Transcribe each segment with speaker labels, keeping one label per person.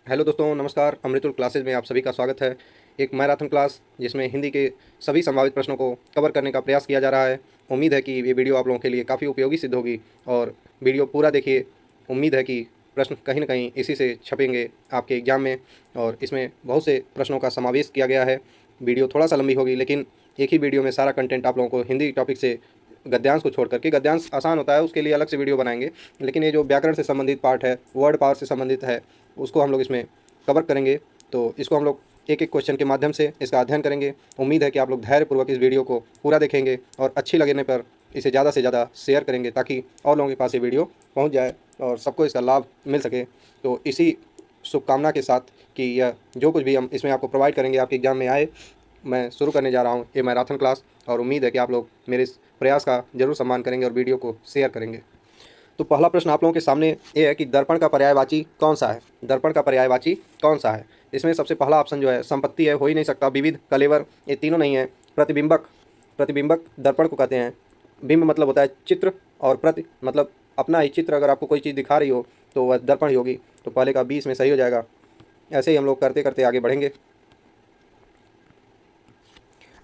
Speaker 1: Hello दोस्तों, नमस्कार। अमृतुल classes में आप सभी का स्वागत है। एक मैराथन क्लास जिसमें हिंदी के सभी संभावित प्रश्नों को कवर करने का प्रयास किया जा रहा है। उम्मीद है कि ये वीडियो आप लोगों के लिए काफ़ी उपयोगी सिद्ध होगी और वीडियो पूरा देखिए। उम्मीद है कि प्रश्न कहीं न कहीं इसी से छपेंगे आपके एग्ज़ाम में और इसमें बहुत से प्रश्नों का समावेश किया गया है। वीडियो थोड़ा-सा लंबी होगी, लेकिन एक ही वीडियो में सारा कंटेंट आप लोगों को हिंदी टॉपिक से गद्यांश को छोड़ कर के, गद्यांश आसान होता है, उसके लिए अलग से वीडियो बनाएँगे। लेकिन ये जो व्याकरण से संबंधित पार्ट है, वर्ड पावर से संबंधित है, उसको हम लोग इसमें कवर करेंगे। तो इसको हम लोग एक-एक क्वेश्चन के माध्यम से इसका अध्ययन करेंगे। उम्मीद है कि आप लोग धैर्यपूर्वक इस वीडियो को पूरा देखेंगे और अच्छी लगने पर इसे ज़्यादा से ज़्यादा शेयर करेंगे, ताकि और लोगों के पास ये वीडियो पहुंच जाए और सबको इसका लाभ मिल सके। तो इसी शुभकामना के साथ कि यह जो कुछ भी हम इसमें आपको प्रोवाइड करेंगे आपके एग्ज़ाम में आए, मैं शुरू करने जा रहा हूँ ये मैराथन क्लास। और उम्मीद है कि आप लोग मेरे इस प्रयास का ज़रूर सम्मान करेंगे और वीडियो को शेयर करेंगे। तो पहला प्रश्न आप लोगों के सामने ये है कि दर्पण का पर्यायवाची कौन सा है? दर्पण का पर्यायवाची कौन सा है? इसमें सबसे पहला ऑप्शन जो है संपत्ति है, हो ही नहीं सकता। विविध, कलेवर, ये तीनों नहीं है। प्रतिबिंबक, प्रतिबिंबक दर्पण को कहते हैं। बिंब मतलब होता है चित्र, और प्रति मतलब अपना ही चित्र। अगर आपको कोई चीज़ दिखा रही हो तो वह दर्पण ही होगी। तो पहले का 20 में सही हो जाएगा। ऐसे ही हम लोग करते करते आगे बढ़ेंगे।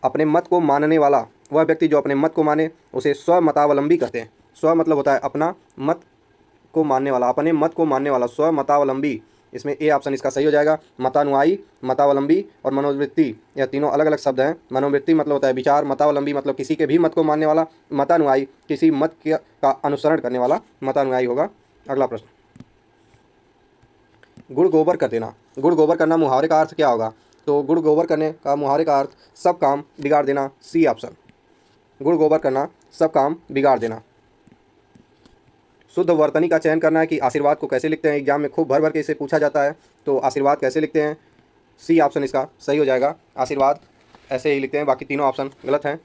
Speaker 1: अपने मत को मानने वाला वह व्यक्ति जो अपने मत को माने उसे स्वमतावलंबी कहते हैं। स्व मतलब होता है अपना, मत को मानने वाला, अपने मत को मानने वाला, स्वमतावलंबी। इसमें ए ऑप्शन इसका सही हो जाएगा। मतानुयायी, मतावलंबी और मनोवृत्ति, यह तीनों अलग अलग शब्द हैं। मनोवृत्ति मतलब होता है विचार, मतावलंबी मतलब किसी के भी मत को मानने वाला, मतानुयायी किसी मत का अनुसरण करने वाला मतानुयायी होगा। अगला प्रश्न, गुड़ गोबर कर देना। गुड़ गोबर करना मुहावरे का अर्थ क्या होगा? तो गुड़ गोबर करने का मुहावरे का अर्थ सब काम बिगाड़ देना, सी ऑप्शन। गुड़ गोबर करना सब काम बिगाड़ देना। शुद्ध वर्तनी का चयन करना है कि आशीर्वाद को कैसे लिखते हैं। एग्जाम में खूब भर भर के इसे पूछा जाता है। तो आशीर्वाद कैसे लिखते हैं, सी ऑप्शन इसका सही हो जाएगा। आशीर्वाद ऐसे ही लिखते हैं, बाकी तीनों ऑप्शन गलत हैं।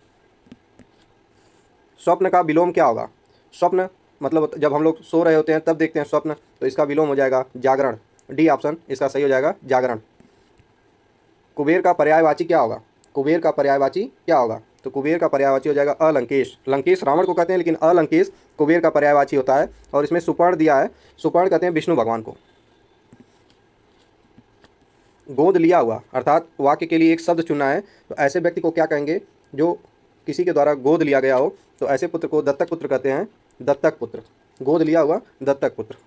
Speaker 1: स्वप्न का विलोम क्या होगा? स्वप्न मतलब जब हम लोग सो रहे होते हैं तब देखते हैं स्वप्न, तो इसका विलोम हो जाएगा जागरण। डी ऑप्शन इसका सही हो जाएगा, जागरण। कुबेर का पर्यायवाची क्या होगा? कुबेर का पर्यायवाची क्या होगा? तो कुबेर का पर्यायवाची हो जाएगा अलंकेश। लंकेश रावण को कहते हैं, लेकिन अलंकेश कुबेर का पर्यायवाची होता है। और इसमें सुपर्ण दिया है, सुपर्ण कहते हैं विष्णु भगवान को। गोद लिया हुआ अर्थात वाक्य के लिए एक शब्द चुनना है, तो ऐसे व्यक्ति को क्या कहेंगे जो किसी के द्वारा गोद लिया गया हो? तो ऐसे पुत्र को दत्तक पुत्र कहते हैं, दत्तक पुत्र। गोद लिया हुआ दत्तक पुत्र।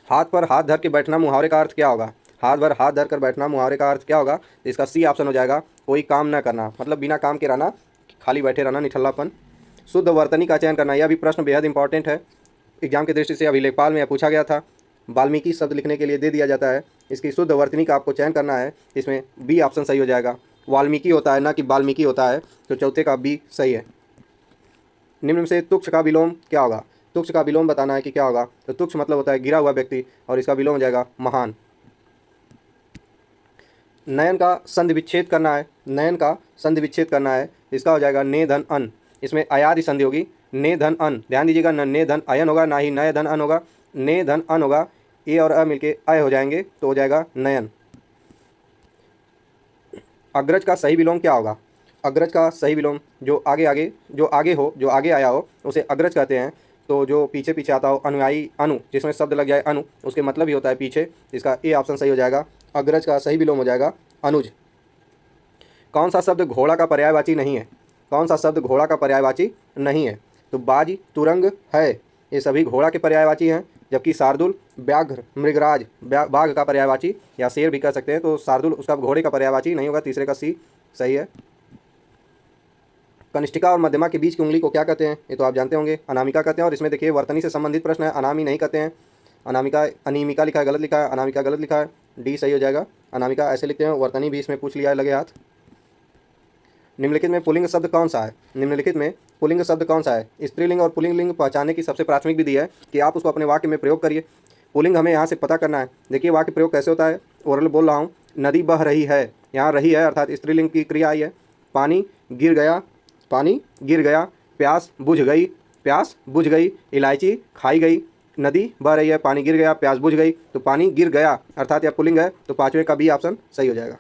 Speaker 1: हाथ पर हाथ धर के बैठना मुहावरे का अर्थ क्या होगा? हाथ पर हाथ धर कर बैठना मुहावरे का अर्थ क्या होगा? तो इसका सी ऑप्शन हो जाएगा, कोई काम न करना, मतलब बिना काम के रहना, खाली बैठे रहना, निठल्लापन। शुद्ध वर्तनी का चयन करना, यह भी प्रश्न बेहद इंपॉर्टेंट है एग्जाम की दृष्टि से। अभी लेखपाल में यह पूछा गया था। वाल्मीकि शब्द लिखने के लिए दे दिया जाता है। इसकी शुद्ध वर्तनी का आपको चयन करना है। इसमें बी ऑप्शन सही हो जाएगा। वाल्मीकि होता है ना कि वाल्मीकि होता है, तो चौथे का बी सही है। निम्न में से तुक्ष का विलोम क्या होगा? तुक्ष का विलोम बताना है कि क्या होगा। तो तुक्ष मतलब होता है गिरा हुआ व्यक्ति, और इसका विलोम हो जाएगा महान। नयन का संधि विच्छेद करना है, नयन का संधि विच्छेद करना है, इसका हो जाएगा ने धन अन। इसमें अयादि संधि होगी, ने धन अन। ध्यान दीजिएगा, न ने धन अयन होगा, ना ही नय धन अन होगा, ने धन अन होगा। ए और अ मिलके अय हो जाएंगे, तो हो जाएगा नयन। अग्रज का सही विलोम क्या होगा? अग्रज का सही विलोम जो आगे आगे जो आगे हो, जो आगे आया हो, उसे अग्रज कहते हैं। तो जो पीछे पीछे आता हो, अनुयायी, अनु, जिसमें शब्द लग जाए अनु, उसके मतलब ही होता है पीछे। इसका ए ऑप्शन सही हो जाएगा। अग्रज का सही विलोम हो जाएगा अनुज। कौन सा शब्द घोड़ा का पर्यायवाची नहीं है? कौन सा शब्द घोड़ा का पर्यायवाची नहीं है? तो बाज, तुरंग, है, ये सभी घोड़ा के पर्यायवाची हैं। जबकि शार्दुल, व्याघ्र, मृगराज, बाघ का पर्यायवाची, या शेर भी कह सकते हैं। तो शार्दुल उसका घोड़े का पर्यायवाची नहीं होगा, तीसरे का सी सही है। कनिष्ठिका और मध्यमा के बीच की उंगली को क्या कहते हैं? ये तो आप जानते होंगे, अनामिका कहते हैं। और इसमें देखिए वर्तनी से संबंधित प्रश्न है, अनामी नहीं कहते हैं। अनामिका, अनिमिका लिखा है, गलत लिखा है। अनामिका गलत लिखा है, डी सही हो जाएगा। अनामिका ऐसे लिखते हैं। वर्तनी भी इसमें पूछ लिया है, लगे हाथ। निम्नलिखित में पुल्लिंग शब्द कौन सा है? निम्नलिखित में पुल्लिंग शब्द कौन सा है? स्त्रीलिंग और पुल्लिंग लिंग पहचानने की सबसे प्राथमिक विधि है कि आप उसको अपने वाक्य में प्रयोग करिए। पुल्लिंग हमें यहाँ से पता करना है। देखिए वाक्य प्रयोग कैसे होता है, ओरल बोल रहा हूँ। नदी बह रही है, यहाँ रही है अर्थात स्त्रीलिंग की क्रिया आई है। पानी गिर गया, पानी गिर गया। प्यास बुझ गई, प्यास बुझ गई। इलायची खाई गई। नदी बह रही है, पानी गिर गया, प्यास बुझ गई। तो पानी गिर गया अर्थात यह पुल्लिंग है, तो पाँचवें का बी ऑप्शन सही हो जाएगा।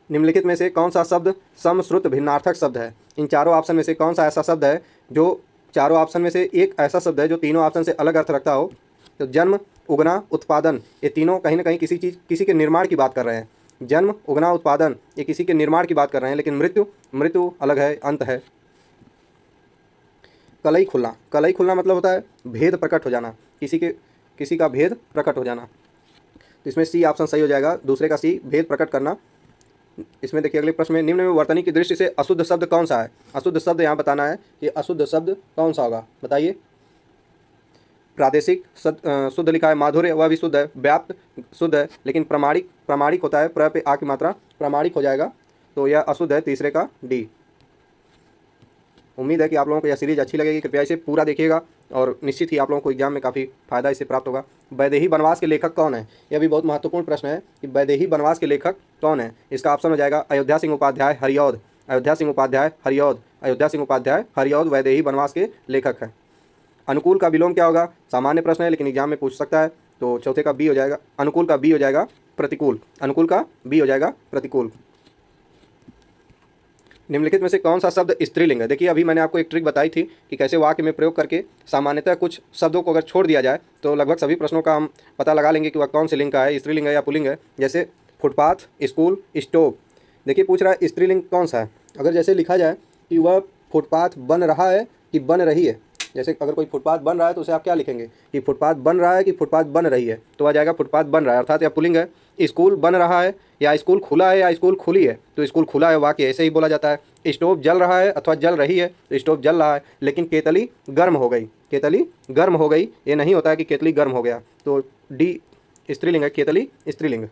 Speaker 1: निम्नलिखित में से कौन सा शब्द समश्रुत भिन्नार्थक शब्द है? इन चारों ऑप्शन में से कौन सा ऐसा शब्द है जो चारों ऑप्शन में से एक ऐसा शब्द है जो तीनों ऑप्शन से अलग अर्थ रखता हो? तो जन्म, उगना, उत्पादन, ये तीनों कहीं ना कहीं किसी के निर्माण की बात कर रहे हैं। जन्म, उगना, उत्पादन, ये किसी के निर्माण की बात कर रहे हैं। लेकिन मृत्यु अलग है, अंत है। कलई खुलना मतलब होता है भेद प्रकट हो जाना, किसी का भेद प्रकट हो जाना। तो इसमें सी ऑप्शन सही हो जाएगा, दूसरे का सी, भेद प्रकट करना। इसमें देखिए अगले प्रश्न में, निम्न में वर्तनी की दृष्टि से अशुद्ध शब्द कौन सा है? अशुद्ध शब्द यहाँ बताना है कि अशुद्ध शब्द कौन सा होगा, बताइए। प्रादेशिक शुद्ध लिखा है, माधुर्य वह भी शुद्ध है, व्याप्त शुद्ध है, लेकिन प्रामाणिक होता है, प्र पे आ की मात्रा प्रामाणिक हो जाएगा, तो यह अशुद्ध है, तीसरे का डी। उम्मीद है कि आप लोगों को यह सीरीज अच्छी लगेगी, कृपया इसे पूरा देखिएगा और निश्चित ही आप लोगों को एग्जाम में काफ़ी फायदा इससे प्राप्त होगा। वैदेही वनवास के लेखक कौन है? यह भी बहुत महत्वपूर्ण प्रश्न है कि वैदेही वनवास के लेखक कौन है। इसका ऑप्शन हो जाएगा अयोध्या सिंह उपाध्याय हरिऔध, अयोध्या सिंह उपाध्याय हरिऔध, अयोध्या सिंह उपाध्याय हरिऔध वैदेही वनवास के लेखक हैं। अनुकूल का विलोम क्या होगा? सामान्य प्रश्न है लेकिन एग्जाम में पूछ सकता है, तो चौथे का बी हो जाएगा, अनुकूल का बी हो जाएगा प्रतिकूल, अनुकूल का बी हो जाएगा प्रतिकूल। निम्नलिखित में से कौन सा शब्द स्त्रीलिंग है? देखिए अभी मैंने आपको एक ट्रिक बताई थी कि कैसे वाक्य में प्रयोग करके सामान्यतः कुछ शब्दों को अगर छोड़ दिया जाए तो लगभग सभी प्रश्नों का हम पता लगा लेंगे कि वह कौन से लिंग का है, स्त्रीलिंग है या पुल्लिंग है। जैसे फुटपाथ, स्कूल, स्टोव। देखिए पूछ रहा है स्त्रीलिंग कौन सा है। अगर जैसे लिखा जाए कि वह फुटपाथ बन रहा है कि बन रही है, जैसे अगर कोई फुटपाथ बन रहा है तो उसे आप क्या लिखेंगे कि फुटपाथ बन रहा है कि फुटपाथ बन रही है, तो आ जाएगा फुटपाथ बन रहा है, अर्थात यह पुल्लिंग है। स्कूल बन रहा है या स्कूल खुला है या स्कूल खुली है, तो स्कूल खुला है, वाक्य ऐसे ही बोला जाता है। स्टोव जल रहा है अथवा जल रही है, तो स्टोव जल रहा है, लेकिन केतली गर्म हो गई, केतली गर्म हो गई, ये नहीं होता है कि केतली गर्म हो गया, तो डी स्त्रीलिंग है, केतली स्त्रीलिंग।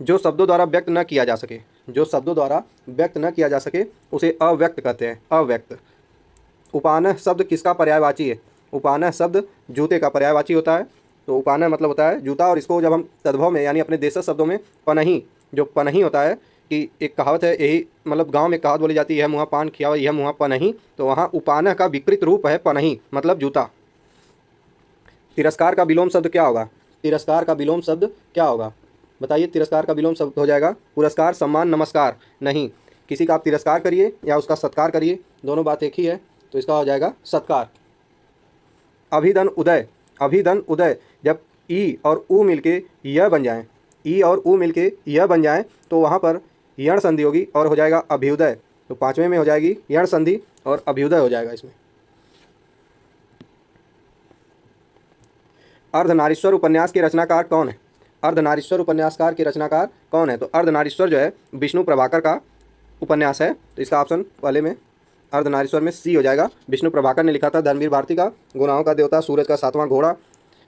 Speaker 1: जो शब्दों द्वारा व्यक्त न किया जा सके, जो शब्दों द्वारा व्यक्त न किया जा सके उसे अव्यक्त कहते हैं, अव्यक्त। उपानह शब्द किसका पर्यायवाची है? उपानह शब्द जूते का पर्यायवाची होता है, तो उपानह मतलब होता है जूता, और इसको जब हम तद्भव में यानी अपने देशज शब्दों में पनही, जो पनही होता है कि एक कहावत है, यही मतलब गांव में कहावत बोली जाती है, मुँह पान खियावा यह मुँह पनही, तो वहाँ उपानह का विकृत रूप है पनही, मतलब जूता। तिरस्कार का विलोम शब्द क्या होगा? तिरस्कार का विलोम शब्द क्या होगा, बताइए। तिरस्कार का विलोम शब्द हो जाएगा पुरस्कार, सम्मान, नमस्कार। नहीं, किसी का आप तिरस्कार करिए या उसका सत्कार करिए, दोनों बात एक ही है, तो इसका हो जाएगा सत्कार। अभिधन उदय, अभिधन उदय, जब ई और ऊ मिलके यह बन जाएं, ई और ऊ मिलके यह बन जाएं, तो वहाँ पर यण संधि होगी और हो जाएगा अभ्युदय, तो पांचवें में हो जाएगी यण संधि और अभ्युदय हो जाएगा इसमें। अर्धनारीश्वर उपन्यास के रचनाकार कौन है? अर्धनारीश्वर उपन्यासकार के रचनाकार कौन है? तो अर्धनारीश्वर जो है विष्णु प्रभाकर का उपन्यास है, तो इसका ऑप्शन पहले में अर्धनारीश्वर में सी हो जाएगा। विष्णु प्रभाकर ने लिखा था। धर्मवीर भारती का गुनाहों का देवता, सूरज का सातवां घोड़ा,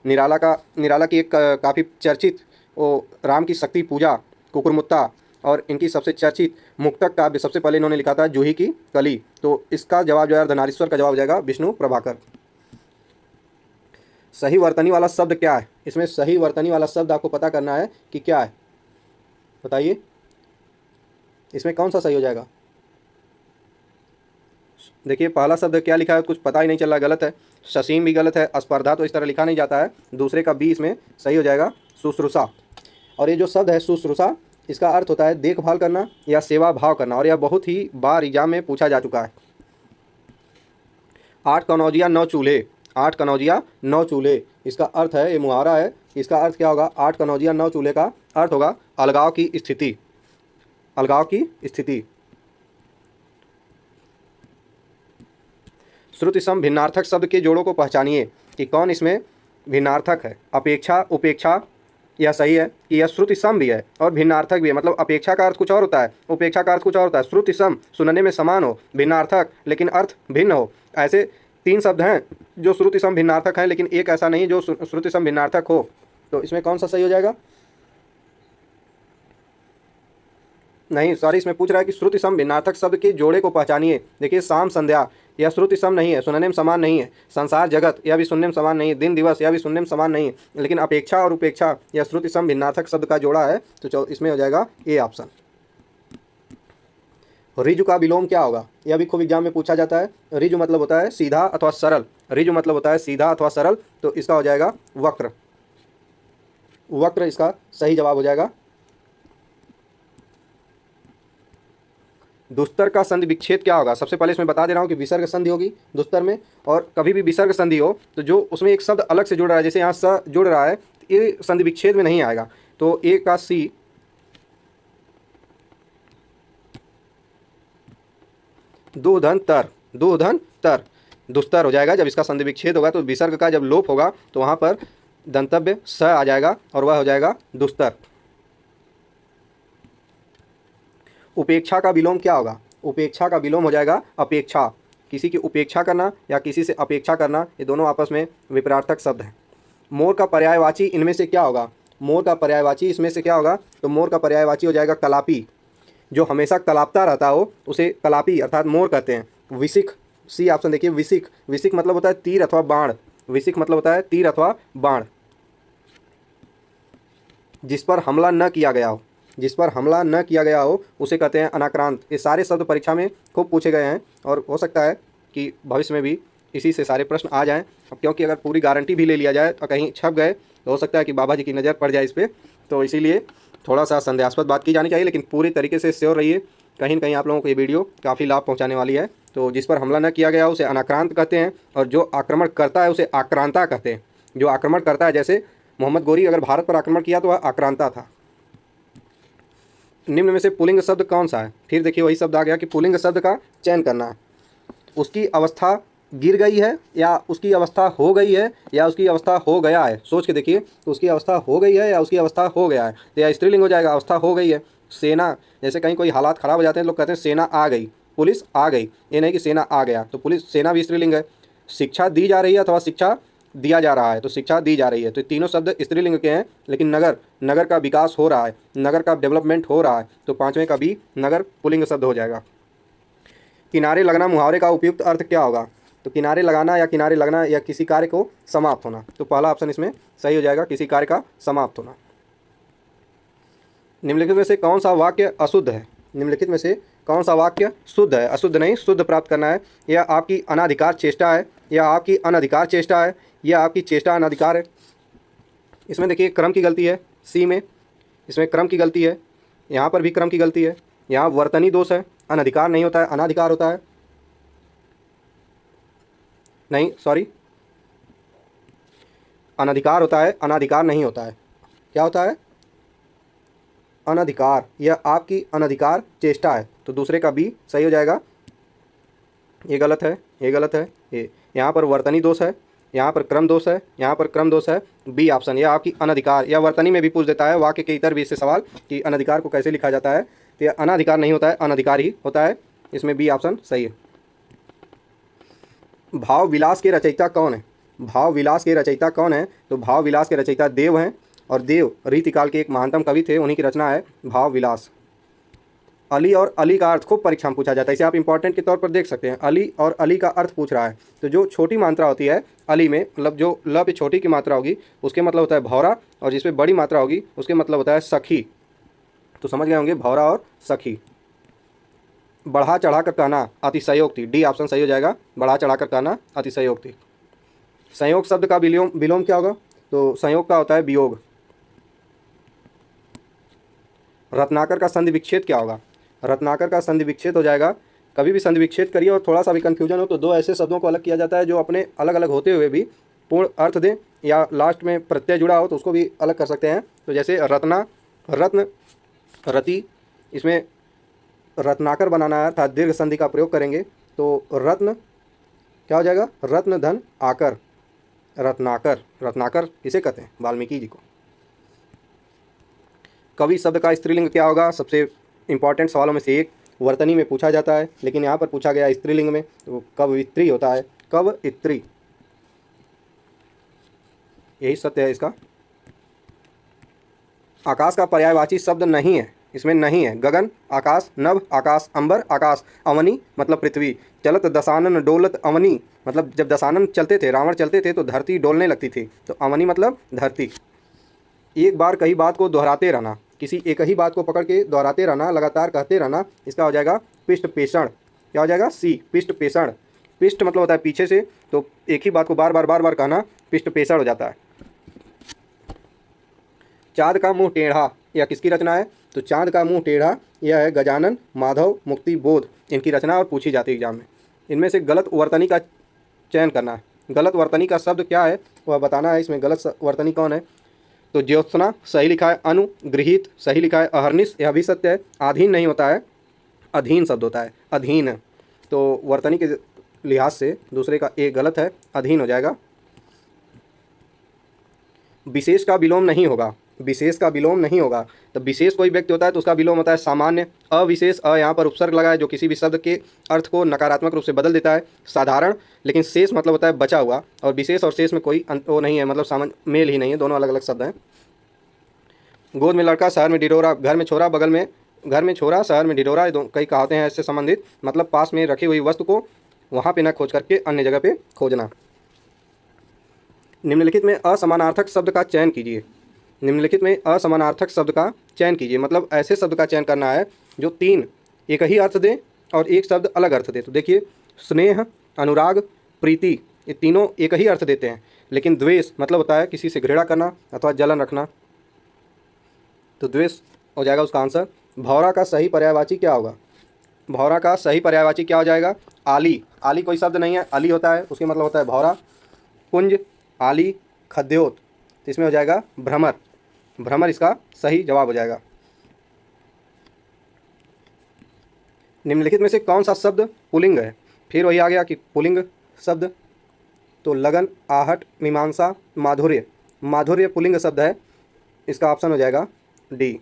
Speaker 1: निराला की एक काफ़ी चर्चित वो राम की शक्ति पूजा, कुकुरमुत्ता, और इनकी सबसे चर्चित मुक्तक काव्य सबसे पहले इन्होंने लिखा था जूही की कली, तो इसका जवाब जो है अर्धनारीश्वर का जवाब हो जाएगा विष्णु प्रभाकर। सही वर्तनी वाला शब्द क्या है? इसमें सही वर्तनी वाला शब्द आपको पता करना है कि क्या है, बताइए इसमें कौन सा सही हो जाएगा। देखिए पहला शब्द क्या लिखा है कुछ पता ही नहीं चल रहा, गलत है। ससीम भी गलत है, स्पर्धा तो इस तरह लिखा नहीं जाता है। दूसरे का बी इसमें सही हो जाएगा शुश्रूषा। और ये जो शब्द है शुश्रूषा, इसका अर्थ होता है देखभाल करना या सेवा भाव करना, और यह बहुत ही बार एग्जाम में पूछा जा चुका है। 8 कनौजिया 9 चूल्हे, 8 कनौजिया 9 चूल्हे, इसका अर्थ है, ये मुहावरा है, इसका अर्थ क्या होगा? 8 कनौजिया 9 चूल्हे का अर्थ होगा अलगाव की स्थिति, अलगाव की स्थिति। श्रुति सम भिन्नार्थक शब्द के जोड़ों को पहचानिए कि कौन इसमें भिन्नार्थक है। अपेक्षा, उपेक्षा, यह सही है कि यह श्रुति सम भी है और भिन्नार्थक भी है। मतलब अपेक्षा का अर्थ कुछ और होता है, उपेक्षा का अर्थ कुछ और होता है। श्रुति सम सुनने में समान हो, भिन्नार्थक लेकिन अर्थ भिन्न हो, ऐसे 3 शब्द हैं जो श्रुति सम भिन्नार्थक हैं, लेकिन एक ऐसा नहीं जो श्रुति सम भिन्नार्थक हो। तो इसमें कौन सा सही हो जाएगा? नहीं सॉरी, इसमें पूछ रहा है कि श्रुति सम भिन्नार्थक शब्द के जोड़े को पहचानिए। देखिए शाम संध्या, यह श्रुति सम नहीं है, सुनने में समान नहीं है। संसार जगत, यह भी सुनने में समान नहीं है। दिन दिवस, यह भी सुनने में समान नहीं है। लेकिन अपेक्षा और उपेक्षा, यह श्रुति सम भिन्नार्थक शब्द का जोड़ा है, तो इसमें हो जाएगा ए ऑप्शन। रिजु का विलोम क्या होगा? यह भी खूब एग्जाम में पूछा जाता है। रिजु मतलब होता है सीधा अथवा सरल, रिजु मतलब होता है सीधा अथवा सरल, तो इसका हो जाएगा वक्र, वक्र इसका सही जवाब हो जाएगा। दुस्तर का संधि विच्छेद क्या होगा? सबसे पहले इसमें बता दे रहा हूँ कि विसर्ग संधि होगी दुस्तर में, और कभी भी विसर्ग संधि हो तो जो उसमें एक शब्द अलग से जुड़ रहा है, जैसे यहाँ स जुड़ रहा है, तो ये संधि विच्छेद में नहीं आएगा। तो ए का सी, दो धन तर, दो धन तर, दुस्तर हो जाएगा। जब इसका संधि विच्छेद होगा तो विसर्ग का जब लोप होगा तो वहाँ पर दंतव्य स आ जाएगा और वह हो जाएगा दुस्तर। उपेक्षा का विलोम क्या होगा? उपेक्षा का विलोम हो जाएगा अपेक्षा। किसी की उपेक्षा करना या किसी से अपेक्षा करना, ये दोनों आपस में विपरीतार्थक शब्द हैं। मोर का पर्यायवाची इनमें से क्या होगा? मोर का पर्यायवाची इसमें से क्या होगा? तो मोर का पर्यायवाची हो जाएगा कलापी। जो हमेशा कलापता रहता हो उसे कलापी अर्थात मोर कहते हैं। विसिक, सी ऑप्शन देखिए, विसिक, विसिक मतलब होता है तीर अथवा बाण, विसिक मतलब होता है तीर अथवा बाण। जिस पर हमला न किया गया हो, जिस पर हमला न किया गया हो उसे कहते हैं अनाक्रांत। ये सारे शब्द परीक्षा में खूब पूछे गए हैं और हो सकता है कि भविष्य में भी इसी से सारे प्रश्न आ जाएं। अब क्योंकि अगर पूरी गारंटी भी ले लिया जाए और कहीं छप गए तो हो सकता है कि बाबा जी की नज़र पड़ जाए इस पर, तो इसीलिए थोड़ा सा संदेहास्पद बात की जानी चाहिए, लेकिन पूरी तरीके से श्योर रहिए। कहीं न कहीं आप लोगों को ये वीडियो काफ़ी लाभ पहुँचाने वाली है। तो जिस पर हमला न किया गया उसे अनाक्रांत कहते हैं, और जो आक्रमण करता है उसे आक्रांता कहते हैं। जो आक्रमण करता है, जैसे मोहम्मद गोरी अगर भारत पर आक्रमण किया तो वह आक्रांता था। निम्न में से पुल्लिंग शब्द कौन सा है? फिर देखिए वही शब्द आ गया कि पुल्लिंग शब्द का चयन करना है। उसकी अवस्था गिर गई है, या उसकी अवस्था हो गई है, या उसकी अवस्था हो गया है। सोच के देखिए, तो उसकी अवस्था हो गई है या उसकी अवस्था हो गया है, तो या स्त्रीलिंग हो जाएगा, अवस्था हो गई है। सेना, जैसे कहीं कोई हालात ख़राब हो जाते हैं लोग कहते हैं सेना आ गई, पुलिस आ गई, ये नहीं कि सेना आ गया। तो पुलिस, सेना भी स्त्रीलिंग है। शिक्षा दी जा रही है अथवा शिक्षा दिया जा रहा है, तो शिक्षा दी जा रही है। तो तीनों शब्द स्त्रीलिंग के हैं। लेकिन नगर, नगर का विकास हो रहा है, नगर का डेवलपमेंट हो रहा है, तो पाँचवें का भी नगर पुल्लिंग शब्द हो जाएगा। किनारे लगना मुहावरे का उपयुक्त अर्थ क्या होगा? तो किनारे लगाना या किनारे लगना या किसी कार्य को समाप्त होना। तो पहला ऑप्शन इसमें सही हो जाएगा, किसी कार्य का समाप्त होना। निम्नलिखित में से कौन सा वाक्य अशुद्ध है? निम्नलिखित में से कौन सा वाक्य शुद्ध है? अशुद्ध नहीं, शुद्ध प्राप्त करना है। यह आपकी अनाधिकार चेष्टा है, यह आपकी अनधिकार चेष्टा है, यह आपकी चेष्टा अनधिकार है। इसमें देखिए क्रम की गलती है, सी में इसमें क्रम की गलती है, यहाँ पर भी क्रम की गलती है। यहाँ वर्तनी दोष है, अनधिकार नहीं होता है, अनाधिकार होता है। नहीं, सॉरी, अनधिकार होता है, अनाधिकार नहीं होता है। क्या होता है? अनधिकार। यह आपकी अनधिकार चेष्टा है, तो दूसरे का बी सही हो जाएगा। ये गलत है, ये गलत है। ये यहाँ पर वर्तनी दोष है, यहाँ पर क्रम दोष है, यहाँ पर क्रम दोष है। बी ऑप्शन, यह आपकी अनधिकार। या वर्तनी में भी पूछ देता है वाक्य के इतर भी इससे सवाल कि अनधिकार को कैसे लिखा जाता है, तो यह अनाधिकार नहीं होता है, अनधिकार ही होता है। इसमें बी ऑप्शन सही है। भाव विलास के रचयिता कौन है? भाव विलास के रचयिता कौन है? तो भाव विलास के रचयिता देव हैं, और देव रीतिकाल के एक महानतम कवि थे, उन्हीं की रचना है भाव विलास। अली और अली का अर्थ खूब परीक्षा में पूछा जाता है, इसे आप इंपॉर्टेंट के तौर पर देख सकते हैं। अली और अली का अर्थ पूछ रहा है, तो जो छोटी मात्रा होती है अली में, मतलब जो ल पे छोटी की मात्रा होगी उसके मतलब होता है भौरा, और जिस पे बड़ी मात्रा होगी उसके मतलब होता है सखी। तो समझ गए होंगे, भौरा और सखी। बढ़ा चढ़ा कर कहना अतिशयोक्ति, डी ऑप्शन सही हो जाएगा, बढ़ा चढ़ा कर कहना अतिशयोक्ति। संयोग शब्द का विलोम क्या होगा? तो संयोग का होता है वियोग। रत्नाकर का संधि विच्छेद क्या होगा? रत्नाकर का संधि विच्छेद हो जाएगा, कभी भी संधि विच्छेद करिए और थोड़ा सा भी कन्फ्यूजन हो तो दो ऐसे शब्दों को अलग किया जाता है जो अपने अलग अलग होते हुए भी पूर्ण अर्थ दें, या लास्ट में प्रत्यय जुड़ा हो तो उसको भी अलग कर सकते हैं। तो जैसे रत्ना, रत्न, रति, इसमें रत्नाकर बनाना है अर्थात दीर्घ संधि का प्रयोग करेंगे, तो रत्न क्या हो जाएगा? रत्न धन आकर, रत्नाकर। रत्नाकर किसे कहते हैं? वाल्मीकि जी को। कवि शब्द का स्त्रीलिंग क्या होगा? सबसे इंपॉर्टेंट सवालों में से एक, वर्तनी में पूछा जाता है, लेकिन यहाँ पर पूछा गया स्त्रीलिंग में, तो कवयित्री होता है, कवयित्री, यही सत्य है इसका। आकाश का पर्यायवाची शब्द नहीं है, इसमें नहीं है। गगन, आकाश, नभ, आकाश, अंबर, आकाश। अवनी मतलब पृथ्वी। चलत दशानन डोलत अवनी, मतलब जब दशानन चलते थे, रावण चलते थे तो धरती डोलने लगती थी, तो अवनी मतलब धरती। एक बार कही बात को दोहराते रहना, किसी एक ही बात को पकड़ के दोहराते रहना, लगातार कहते रहना, इसका हो जाएगा पृष्ठ पेषण। क्या हो जाएगा? सी, पृष्ठ पेषण। पृष्ठ मतलब होता है पीछे से, तो एक ही बात को बार बार कहना पृष्ठ पेषण हो जाता है। चाँद का मुंह टेढ़ा, यह किसकी रचना है? तो चाँद का मुँह टेढ़ा यह है गजानन माधव मुक्ति बोध, इनकी रचना और पूछी जाती है एग्जाम में। इनमें से गलत वर्तनी का चयन करना है। गलत वर्तनी का शब्द क्या है वह बताना है। इसमें गलत वर्तनी कौन है? तो ज्योत्सना सही लिखा है, अनुगृहित सही लिखा है, अहर्निश यह भी सत्य है, आधीन नहीं होता है, अधीन शब्द होता है, अधीन। तो वर्तनी के लिहाज से दूसरे का ए गलत है, अधीन हो जाएगा। विशेष का विलोम नहीं होगा, विशेष का विलोम नहीं होगा। तो विशेष कोई व्यक्ति होता है तो उसका विलोम होता है सामान्य। अविशेष अ यहाँ पर उपसर्ग लगा है जो किसी भी शब्द के अर्थ को नकारात्मक रूप से बदल देता है। साधारण, लेकिन शेष मतलब होता है बचा हुआ, और विशेष और शेष में कोई वो नहीं है, मतलब सामान्य मेल ही नहीं है, दोनों अलग अलग शब्द हैं। गोद में लड़का शहर में ढिढोरा, घर में छोरा, बगल में घर में छोरा, शहर में ढिढोरा, कई कहावतें हैं इससे संबंधित। मतलब पास में रखी हुई वस्तु को वहाँ पे न खोज करके अन्य जगह पे खोजना। निम्नलिखित में असमानार्थक शब्द का चयन कीजिए। निम्नलिखित में असमानार्थक शब्द का चयन कीजिए, मतलब ऐसे शब्द का चयन करना है जो तीन एक ही अर्थ दें और एक शब्द अलग अर्थ दे। तो देखिए, स्नेह, अनुराग, प्रीति, ये तीनों एक ही अर्थ देते हैं, लेकिन द्वेष मतलब होता है किसी से घृणा करना अथवा जलन रखना, तो द्वेष हो जाएगा उसका आंसर। भौरा का सही पर्यायवाची क्या होगा? भौरा का सही पर्यायवाची क्या हो जाएगा? आली। आली कोई शब्द नहीं है, अली होता है, उसके मतलब होता है भौरा। कुंज, आली, खद्योत, तो इसमें हो जाएगा भ्रमर। भ्रमर इसका सही जवाब हो जाएगा। निम्नलिखित में से कौन सा शब्द पुल्लिंग है? फिर वही आ गया कि पुल्लिंग शब्द, तो लगन, आहट, मीमांसा, माधुर्य। माधुर्य पुल्लिंग शब्द है, इसका ऑप्शन हो जाएगा डी।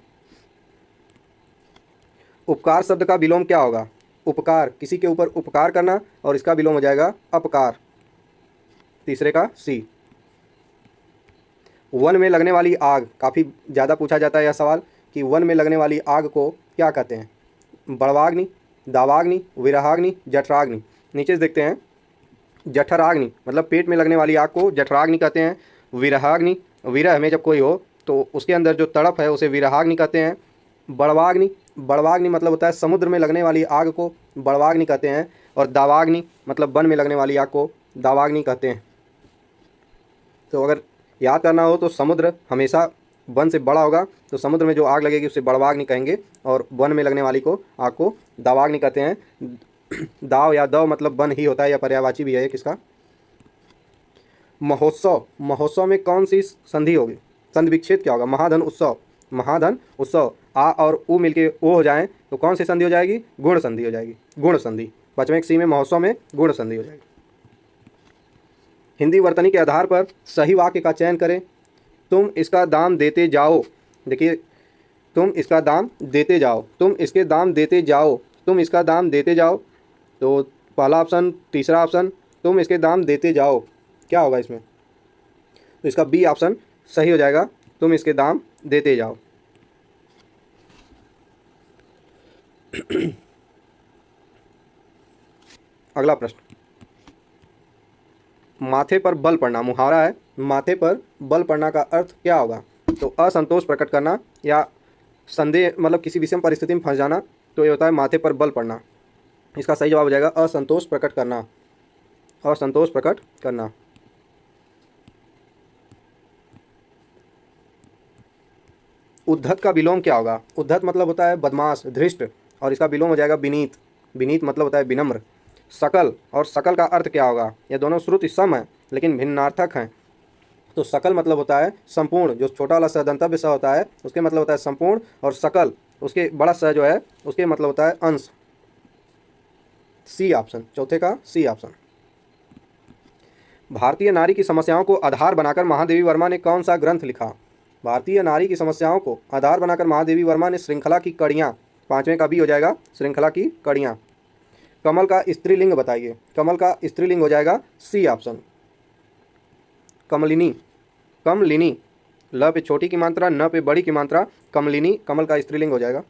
Speaker 1: उपकार शब्द का विलोम क्या होगा? उपकार, किसी के ऊपर उपकार करना, और इसका विलोम हो जाएगा अपकार, तीसरे का सी। वन में लगने वाली आग, काफ़ी ज़्यादा पूछा जाता है यह सवाल कि वन में लगने वाली आग को क्या कहते हैं? बड़वाग्नि, दावाग्नि, विरहाग्नि, जठराग्नि। नीचे से देखते हैं, जठराग्नि मतलब पेट में लगने वाली आग को जठराग्नि कहते हैं। विरहाग्नि, विरह में जब कोई हो तो उसके अंदर जो तड़प है उसे विरहाग्नि कहते हैं। बड़वाग्नि, बड़वाग्नि मतलब होता है समुद्र में लगने वाली आग को बड़वाग्नि कहते हैं। और दावाग्नि मतलब वन में लगने वाली आग को दावाग्नि कहते हैं। तो अगर याद करना हो तो समुद्र हमेशा वन से बड़ा होगा, तो समुद्र में जो आग लगेगी उसे बड़वाग्नि कहेंगे, और वन में लगने वाली को आग को दावाग्नि कहते हैं। दाव या दव मतलब वन ही होता है, या पर्यायवाची भी है एक इसका। महोत्सव, महोत्सव में कौन सी संधि होगी? संधि विच्छेद क्या होगा? महाधन उत्सव, महाधन उत्सव, आ और उ मिलके ओ हो जाएं तो कौन सी संधि हो जाएगी? गुण संधि हो जाएगी, गुण संधि। पचमें सी में महोत्सव में गुण संधि हो जाएगी। हिंदी वर्तनी के आधार पर सही वाक्य का चयन करें। तुम इसका दाम देते जाओ, देखिए, तुम इसका दाम देते जाओ, तुम इसके दाम देते जाओ, तुम इसका दाम देते जाओ। तो पहला ऑप्शन, तीसरा ऑप्शन, तुम इसके दाम देते जाओ, क्या होगा इसमें? तो इसका बी ऑप्शन सही हो जाएगा, तुम इसके दाम देते जाओ। अगला प्रश्न, माथे पर बल पड़ना, मुहावरा है, माथे पर बल पड़ना का अर्थ क्या होगा? तो असंतोष प्रकट करना या संदेह, मतलब किसी विषम परिस्थिति में फंस जाना, तो ये होता है माथे पर बल पड़ना। इसका सही जवाब हो जाएगा असंतोष प्रकट करना, असंतोष प्रकट करना। उद्धत का विलोम क्या होगा? उद्धत मतलब होता है बदमाश, धृष्ट, और इसका विलोम हो जाएगा विनीत। विनीत मतलब होता है विनम्र। सकल, और सकल का अर्थ क्या होगा? ये दोनों श्रुति सम है लेकिन भिन्नार्थक हैं। तो सकल मतलब होता है संपूर्ण, जो छोटा वाला सदंतव्य स होता है उसके मतलब होता है संपूर्ण, और सकल उसके बड़ा स जो है उसके मतलब होता है अंश। सी ऑप्शन, चौथे का सी ऑप्शन। भारतीय नारी की समस्याओं को आधार बनाकर महादेवी वर्मा ने कौन सा ग्रंथ लिखा? भारतीय नारी की समस्याओं को आधार बनाकर महादेवी वर्मा ने श्रृंखला की कड़ियाँ, पांचवें का भी हो जाएगा श्रृंखला की कड़ियाँ। कमल का स्त्रीलिंग बताइए। कमल का स्त्रीलिंग हो जाएगा सी ऑप्शन, कमलिनी। कमलिनी, ल पे छोटी की मात्रा, न पे बड़ी की मात्रा, कमलिनी कमल का स्त्रीलिंग हो जाएगा।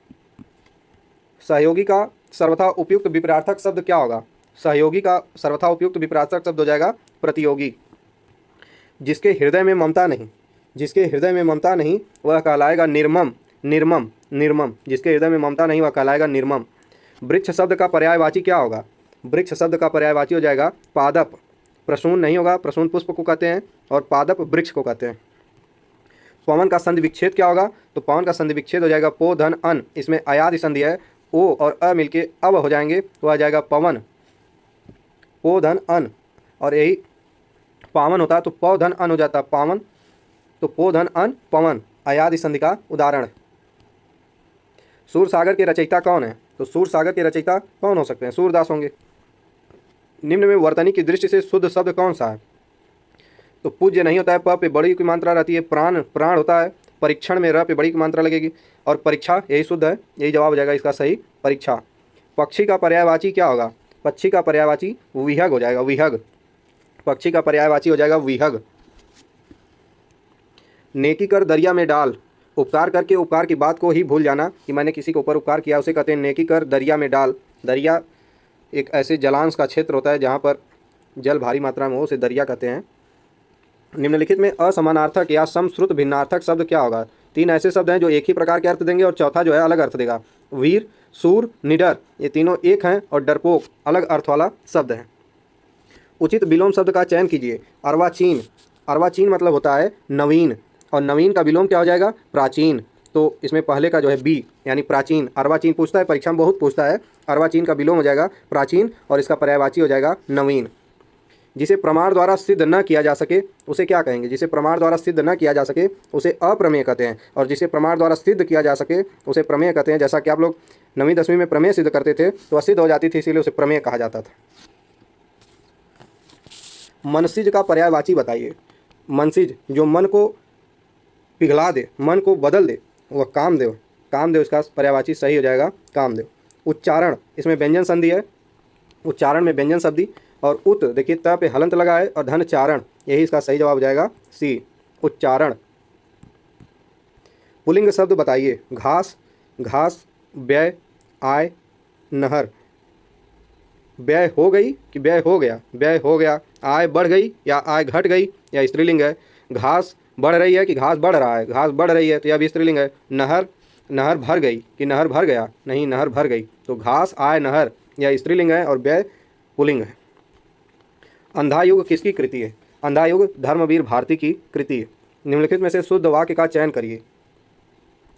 Speaker 1: सहयोगी का सर्वथा उपयुक्त विपरीतार्थक शब्द क्या होगा? सहयोगी का सर्वथा उपयुक्त विपरीतार्थक शब्द हो जाएगा प्रतियोगी। जिसके हृदय में ममता नहीं, जिसके हृदय में ममता नहीं वह कहलाएगा निर्मम। निर्मम, निर्मम, जिसके हृदय में ममता नहीं वह कहलाएगा निर्मम। वृक्ष शब्द का पर्यायवाची क्या होगा? वृक्ष शब्द का पर्यायवाची हो जाएगा पादप। प्रसून नहीं होगा, प्रसून पुष्प को कहते हैं और पादप वृक्ष को कहते हैं। पवन का संधि विच्छेद क्या होगा? तो पवन का संधि विच्छेद हो जाएगा पो धन अन, इसमें अयादि संधि है, ओ और अ मिलके अब हो जाएंगे तो आ जाएगा पवन, पो धन अन, और यही पावन होता है तो पौ धन अन हो जाता है पावन, तो पो धन अन पवन अयादि संधि का उदाहरण है। सूरसागर के रचयिता कौन है? तो सूरसागर के रचयिता कौन हो सकते हैं? सूरदास होंगे। निम्न में वर्तनी की दृष्टि से शुद्ध शब्द कौन सा है? तो पूज्य नहीं होता है, प पे बड़ी की मात्रा रहती है, प्राण प्राण होता है, परीक्षण में र पे बड़ी की मात्रा लगेगी, और परीक्षा यही शुद्ध है, यही जवाब हो जाएगा इसका सही, परीक्षा। पक्षी का पर्यायवाची क्या होगा? पक्षी का पर्यायवाची विहग हो जाएगा, विहग, पक्षी का पर्यायवाची हो जाएगा विहग। नेकी कर दरिया में डाल, उपकार करके उपकार की बात को ही भूल जाना कि मैंने किसी के ऊपर उपकार किया, उसे कहते हैं नेकी कर दरिया में डाल। दरिया एक ऐसे जलांश का क्षेत्र होता है जहाँ पर जल भारी मात्रा में हो, उसे दरिया कहते हैं। निम्नलिखित में असमानार्थक या समश्रुत भिन्नार्थक शब्द क्या होगा? तीन ऐसे शब्द हैं जो एक ही प्रकार के अर्थ देंगे और चौथा जो है अलग अर्थ देगा। वीर, सूर, निडर, ये तीनों एक हैं, और डरपोक अलग अर्थ वाला शब्द है। उचित विलोम शब्द का चयन कीजिए। अर्वाचीन, अर्वाचीन मतलब होता है नवीन, और नवीन का विलोम क्या हो जाएगा? प्राचीन। तो इसमें पहले का जो है बी यानी प्राचीन, अर्वाचीन पूछता है, परीक्षा में बहुत पूछता है। अर्वाचीन का विलोम हो जाएगा प्राचीन, और इसका पर्यायवाची हो जाएगा नवीन। जिसे प्रमाण द्वारा सिद्ध न किया जा सके उसे क्या कहेंगे? जिसे प्रमाण द्वारा सिद्ध न किया जा सके उसे अप्रमेय कहते हैं, और जिसे प्रमाण द्वारा सिद्ध किया जा सके उसे प्रमेय कहते हैं। जैसा कि आप लोग 9वीं 10वीं में प्रमेय सिद्ध करते थे तो असिद्ध हो जाती थी, इसीलिए उसे प्रमेय कहा जाता था। मनसिज का पर्यायवाची बताइए। मनसिज जो मन को पिघला दे, मन को बदल दे, वह कामदेव, कामदेव इसका पर्यायवाची सही हो जाएगा कामदेव। उच्चारण, इसमें व्यंजन संधि है, उच्चारण में व्यंजन संधि, और उत देखिए त पे हलंत लगा है, और धन चारण, यही इसका सही जवाब हो जाएगा सी, उच्चारण। पुल्लिंग शब्द बताइए। घास, घास, व्यय, आय, नहर। व्यय हो गई कि व्यय हो गया? व्यय हो गया। आय बढ़ गई या आय घट गई, या स्त्रीलिंग है। घास बढ़ रही है कि घास बढ़ रहा है? घास बढ़ रही है तो यह भी स्त्रीलिंग है। नहर, नहर भर गई कि नहर भर गया? नहीं, नहर भर गई। तो घास, आय, नहर, यह स्त्रीलिंग है, और व्यय पुल्लिंग है। अंधा युग किसकी कृति है? अंधा युग धर्मवीर भारती की कृति है। निम्नलिखित में से शुद्ध वाक्य का चयन करिए।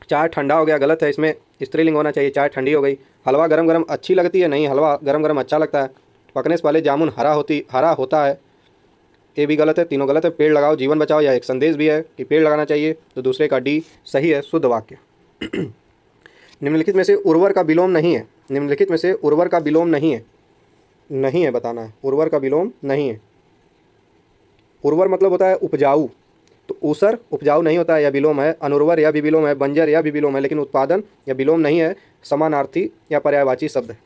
Speaker 1: चाय ठंडा हो गया, गलत है, इसमें स्त्रीलिंग होना चाहिए, चाय ठंडी हो गई। हलवा गरम गरम अच्छी लगती है? नहीं, हलवा गरम गरम अच्छा लगता है। पकने से पहले जामुन हरा होता है, ये भी गलत है, तीनों गलत है। पेड़ लगाओ जीवन बचाओ, या एक संदेश भी है कि पेड़ लगाना चाहिए, तो दूसरे का डी सही है, शुद्ध वाक्य। निम्नलिखित में से उर्वर का विलोम नहीं है। निम्नलिखित में से उर्वर का विलोम नहीं है, नहीं है बताना है, उर्वर का विलोम नहीं है। उर्वर मतलब होता है उपजाऊ, तो ऊसर उपजाऊ नहीं होता है, यह विलोम है। अनुर्वर यह भी विलोम है, बंजर यह भी विलोम है, लेकिन उत्पादन यह विलोम नहीं है, समानार्थी या पर्यायवाची शब्द है।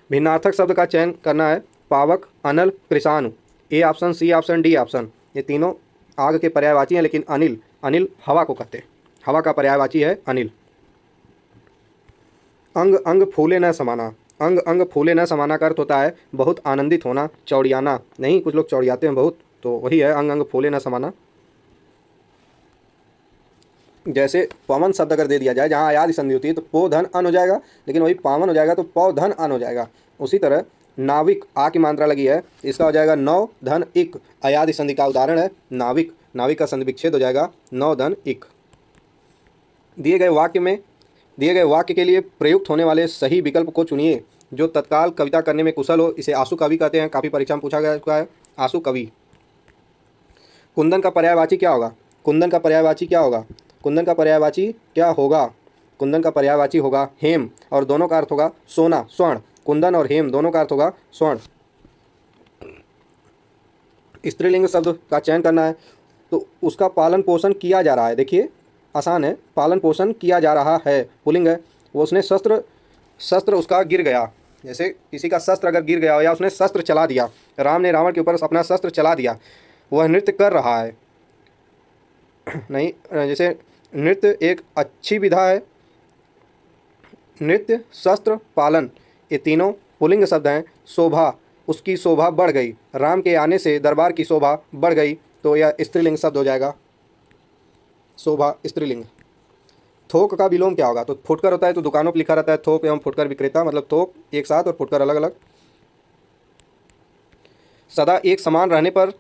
Speaker 1: भिन्नार्थक शब्द का चयन करना है। पावक, अनल, कृषाणु। A option, C option, D option, ये तीनों आग के पर्यायवाची हैं, लेकिन अनिल, अनिल हवा को कहते हैं, हवा का पर्यायवाची है अनिल। अंग अंग फूले न समाना। अंग अंग फूले न समाना का अर्थ होता है बहुत आनंदित होना, चौड़ियाना। नहीं, कुछ लोग चौड़ियाते हैं बहुत, तो वही है अंग अंग फूले न समाना। जैसे पवन शब्द अगर दे दिया जाए जहाँ अयादि संधि होती है तो पो धन अन हो जाएगा, लेकिन वही पावन हो जाएगा तो पौ धन अन हो जाएगा। उसी तरह नाविक, आ की मात्रा लगी है, इसका हो जाएगा नौ धन इक, अयादि संधि का उदाहरण है नाविक, नाविक का संधि विच्छेद हो जाएगा नौ धन इक। दिए गए वाक्य के लिए प्रयुक्त होने वाले सही विकल्प को चुनिए। जो तत्काल कविता करने में कुशल हो इसे आंसू कवि कहते हैं, काफ़ी परीक्षा में पूछा गया चुका है, आंसू कवि। कुंदन का पर्यायवाची क्या होगा? कुंदन का पर्यायवाची क्या होगा? कुंदन का पर्यायवाची क्या होगा? कुंदन का पर्यायवाची होगा हेम, और दोनों का अर्थ होगा सोना, स्वर्ण। कुंदन और हेम दोनों का अर्थ होगा स्वर्ण। स्त्रीलिंग शब्द का चयन करना है, तो उसका पालन पोषण किया जा रहा है। देखिए आसान है, पालन पोषण किया जा रहा है, पुल्लिंग है। वो उसने शस्त्र उसका गिर गया, जैसे किसी का शस्त्र अगर गिर गया या उसने शस्त्र चला दिया, राम ने रावण के ऊपर अपना शस्त्र चला दिया, वह नृत्य कर रहा है। नहीं, जैसे नृत्य एक अच्छी विधा है, नृत्य, शस्त्र, पालन, ये तीनों पुल्लिंग शब्द हैं। शोभा, उसकी शोभा बढ़ गई, राम के आने से दरबार की शोभा बढ़ गई, तो यह स्त्रीलिंग शब्द हो जाएगा, शोभा स्त्रीलिंग। थोक का विलोम क्या होगा? तो फुटकर होता है, तो दुकानों पर लिखा रहता है थोक एवं फुटकर विक्रेता, मतलब थोक एक साथ और फुटकर अलग अलग। सदा एक समान रहने पर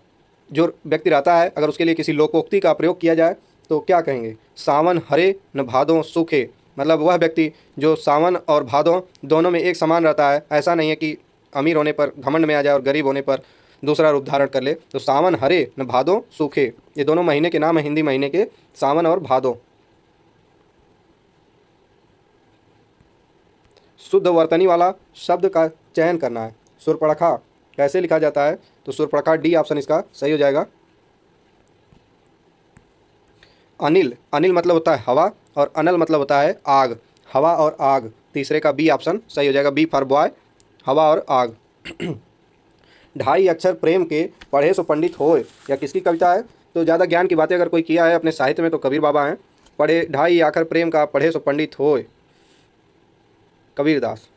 Speaker 1: जो व्यक्ति रहता है, अगर उसके लिए किसी लोकोक्ति का प्रयोग किया जाए तो क्या कहेंगे? सावन हरे न भादों सूखे, मतलब वह व्यक्ति जो सावन और भादों दोनों में एक समान रहता है। ऐसा नहीं है कि अमीर होने पर घमंड में आ जाए और गरीब होने पर दूसरा रूप धारण कर ले। तो सावन हरे न भादों सूखे, ये दोनों महीने के नाम है हिंदी महीने के, सावन और भादों। शुद्ध वर्तनी वाला शब्द का चयन करना है। सूर्पणखा कैसे लिखा जाता है? तो सूर्पणखा डी ऑप्शन इसका सही हो जाएगा। अनिल, अनिल मतलब होता है हवा और अनल मतलब होता है आग। हवा और आग, तीसरे का बी ऑप्शन सही हो जाएगा। बी फॉर बॉय, हवा और आग। ढाई अक्षर प्रेम के पढ़े सो पंडित होए, या किसकी कविता है? तो ज़्यादा ज्ञान की बातें अगर कोई किया है अपने साहित्य में तो कबीर बाबा हैं। पढ़े ढाई अक्षर प्रेम का पढ़े सो पंडित होए, कबीरदास।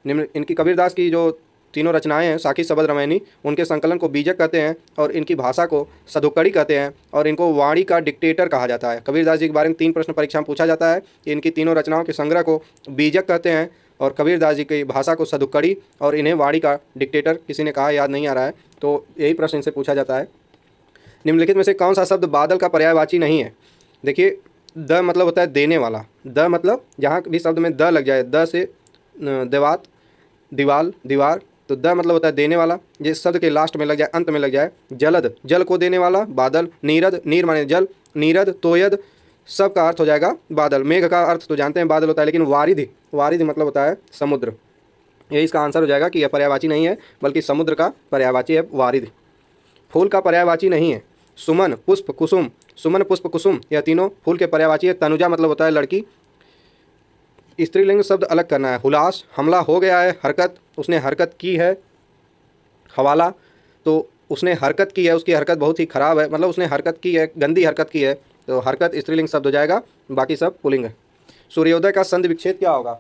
Speaker 1: निम्न इनकी कबीरदास की जो तीनों रचनाएं हैं, साखी शबद रामायणी, उनके संकलन को बीजक कहते हैं और इनकी भाषा को सधुकड़ी कहते हैं और इनको वाणी का डिक्टेटर कहा जाता है। कबीरदास जी के बारे में 3 प्रश्न परीक्षा में पूछा जाता है। इनकी तीनों रचनाओं के संग्रह को बीजक कहते हैं और कबीरदास जी की भाषा को सधुकड़ी और इन्हें वाणी का डिक्टेटर किसी ने कहा, याद नहीं आ रहा है, तो यही प्रश्न इनसे पूछा जाता है। निम्नलिखित में से कौन सा शब्द बादल का पर्यायवाची नहीं है? देखिए, द मतलब होता है देने वाला। द मतलब जहाँ भी शब्द में द लग जाए, द से देवात, दीवाल, दीवार, तो द मतलब होता है देने वाला। जिस शब्द के लास्ट में लग जाए, अंत में लग जाए, जलद, जल को देने वाला, बादल। नीरद, नीर माने जल, नीरद, तोयद, सब का अर्थ हो जाएगा बादल। मेघ का अर्थ तो जानते हैं बादल होता है, लेकिन वारिधि, वारिधि मतलब होता है समुद्र। यही इसका आंसर हो जाएगा कि यह पर्यायवाची नहीं है, बल्कि समुद्र का पर्यायवाची है वारिधि। फूल का पर्यायवाची नहीं है। सुमन, पुष्प, कुसुम, सुमन, पुष्प, कुसुम, यह तीनों फूल के पर्यायवाची है। तनुजा मतलब होता है लड़की। स्त्रीलिंग शब्द अलग करना है। हुलास, हमला हो गया है। हरकत, उसने हरकत की है। हवाला, तो उसने हरकत की है, उसकी हरकत बहुत ही खराब है, मतलब उसने हरकत की है, गंदी हरकत की है, तो हरकत स्त्रीलिंग शब्द हो जाएगा, बाकी सब पुल्लिंग है। सूर्योदय का संधि विच्छेद क्या होगा?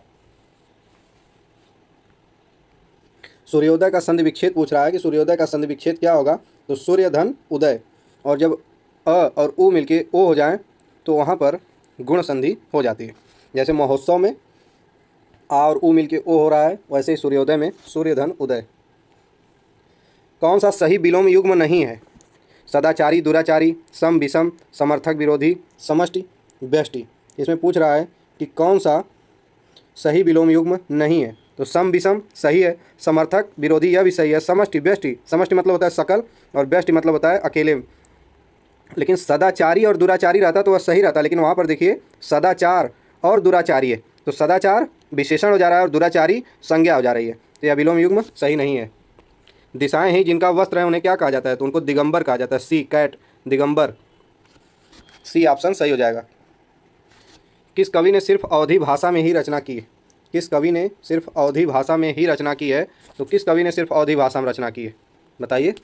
Speaker 1: सूर्योदय का संधि विच्छेद पूछ रहा है कि सूर्योदय का संधि विच्छेद क्या होगा? तो सूर्य धन उदय, और जब अ और उ मिलके ओ हो जाए तो वहाँ पर गुण संधि हो जाती है। जैसे महोत्सव में आ और उ मिलके ओ हो रहा है, वैसे ही सूर्योदय में सूर्य धन उदय। कौन सा सही विलोम युग्म नहीं है? सदाचारी, दुराचारी, सम विषम, समर्थक विरोधी, समष्टि व्यष्टि। इसमें पूछ रहा है कि कौन सा सही विलोम युग्म नहीं है? तो सम विषम सही है, समर्थक विरोधी यह भी सही है, समष्टि व्यष्टि, समष्टि मतलब होता है सकल और व्यष्टि मतलब होता है अकेले। लेकिन सदाचारी और दुराचारी रहता तो वह सही रहता, लेकिन वहाँ पर देखिए सदाचार और दुराचारी है, तो सदाचार विशेषण हो जा रहा है और दुराचारी संज्ञा हो जा रही है, तो यह विलोम युग्म सही नहीं है। दिशाएं ही जिनका वस्त्र है उन्हें क्या कहा जाता है? तो उनको दिगंबर कहा जाता है। सी कैट, दिगंबर, सी ऑप्शन सही हो जाएगा। किस कवि ने सिर्फ अवधी भाषा में ही रचना की है? किस कवि ने सिर्फ अवधी भाषा में ही रचना की है? तो किस कवि ने सिर्फ अवधी भाषा में रचना की है, बताइए?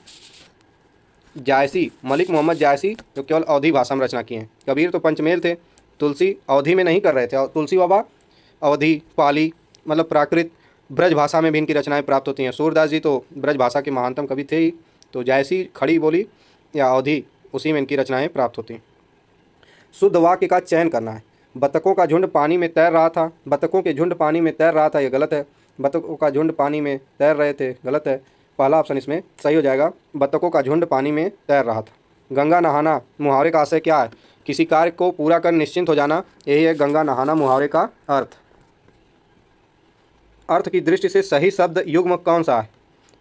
Speaker 1: जायसी, मलिक मोहम्मद जायसी, जो केवल अवधी भाषा में रचना किए हैं। कबीर तो पंचमेल थे, तुलसी अवधी में नहीं कर रहे थे, और तुलसी बाबा अवधी, पाली मतलब प्राकृत, ब्रज भाषा में भी इनकी रचनाएं प्राप्त होती हैं। सूरदास जी तो ब्रज भाषा के महानतम कवि थे ही, तो जायसी, खड़ी बोली या अवधी, उसी में इनकी रचनाएं प्राप्त होती हैं। शुद्ध वाक्य का चयन करना है। बतखों का झुंड पानी में तैर रहा था, बतखों के झुंड पानी में तैर रहा था, ये गलत है। बतखों का झुंड पानी में तैर रहे थे, गलत है। पहला ऑप्शन इसमें सही हो जाएगा, बतखों का झुंड पानी में तैर रहा था। गंगा नहाना मुहावरे का आशय क्या है? किसी कार्य को पूरा कर निश्चिंत हो जाना, यही है गंगा नहाना मुहावरे का अर्थ। अर्थ की दृष्टि से सही शब्द युग्म कौन सा है?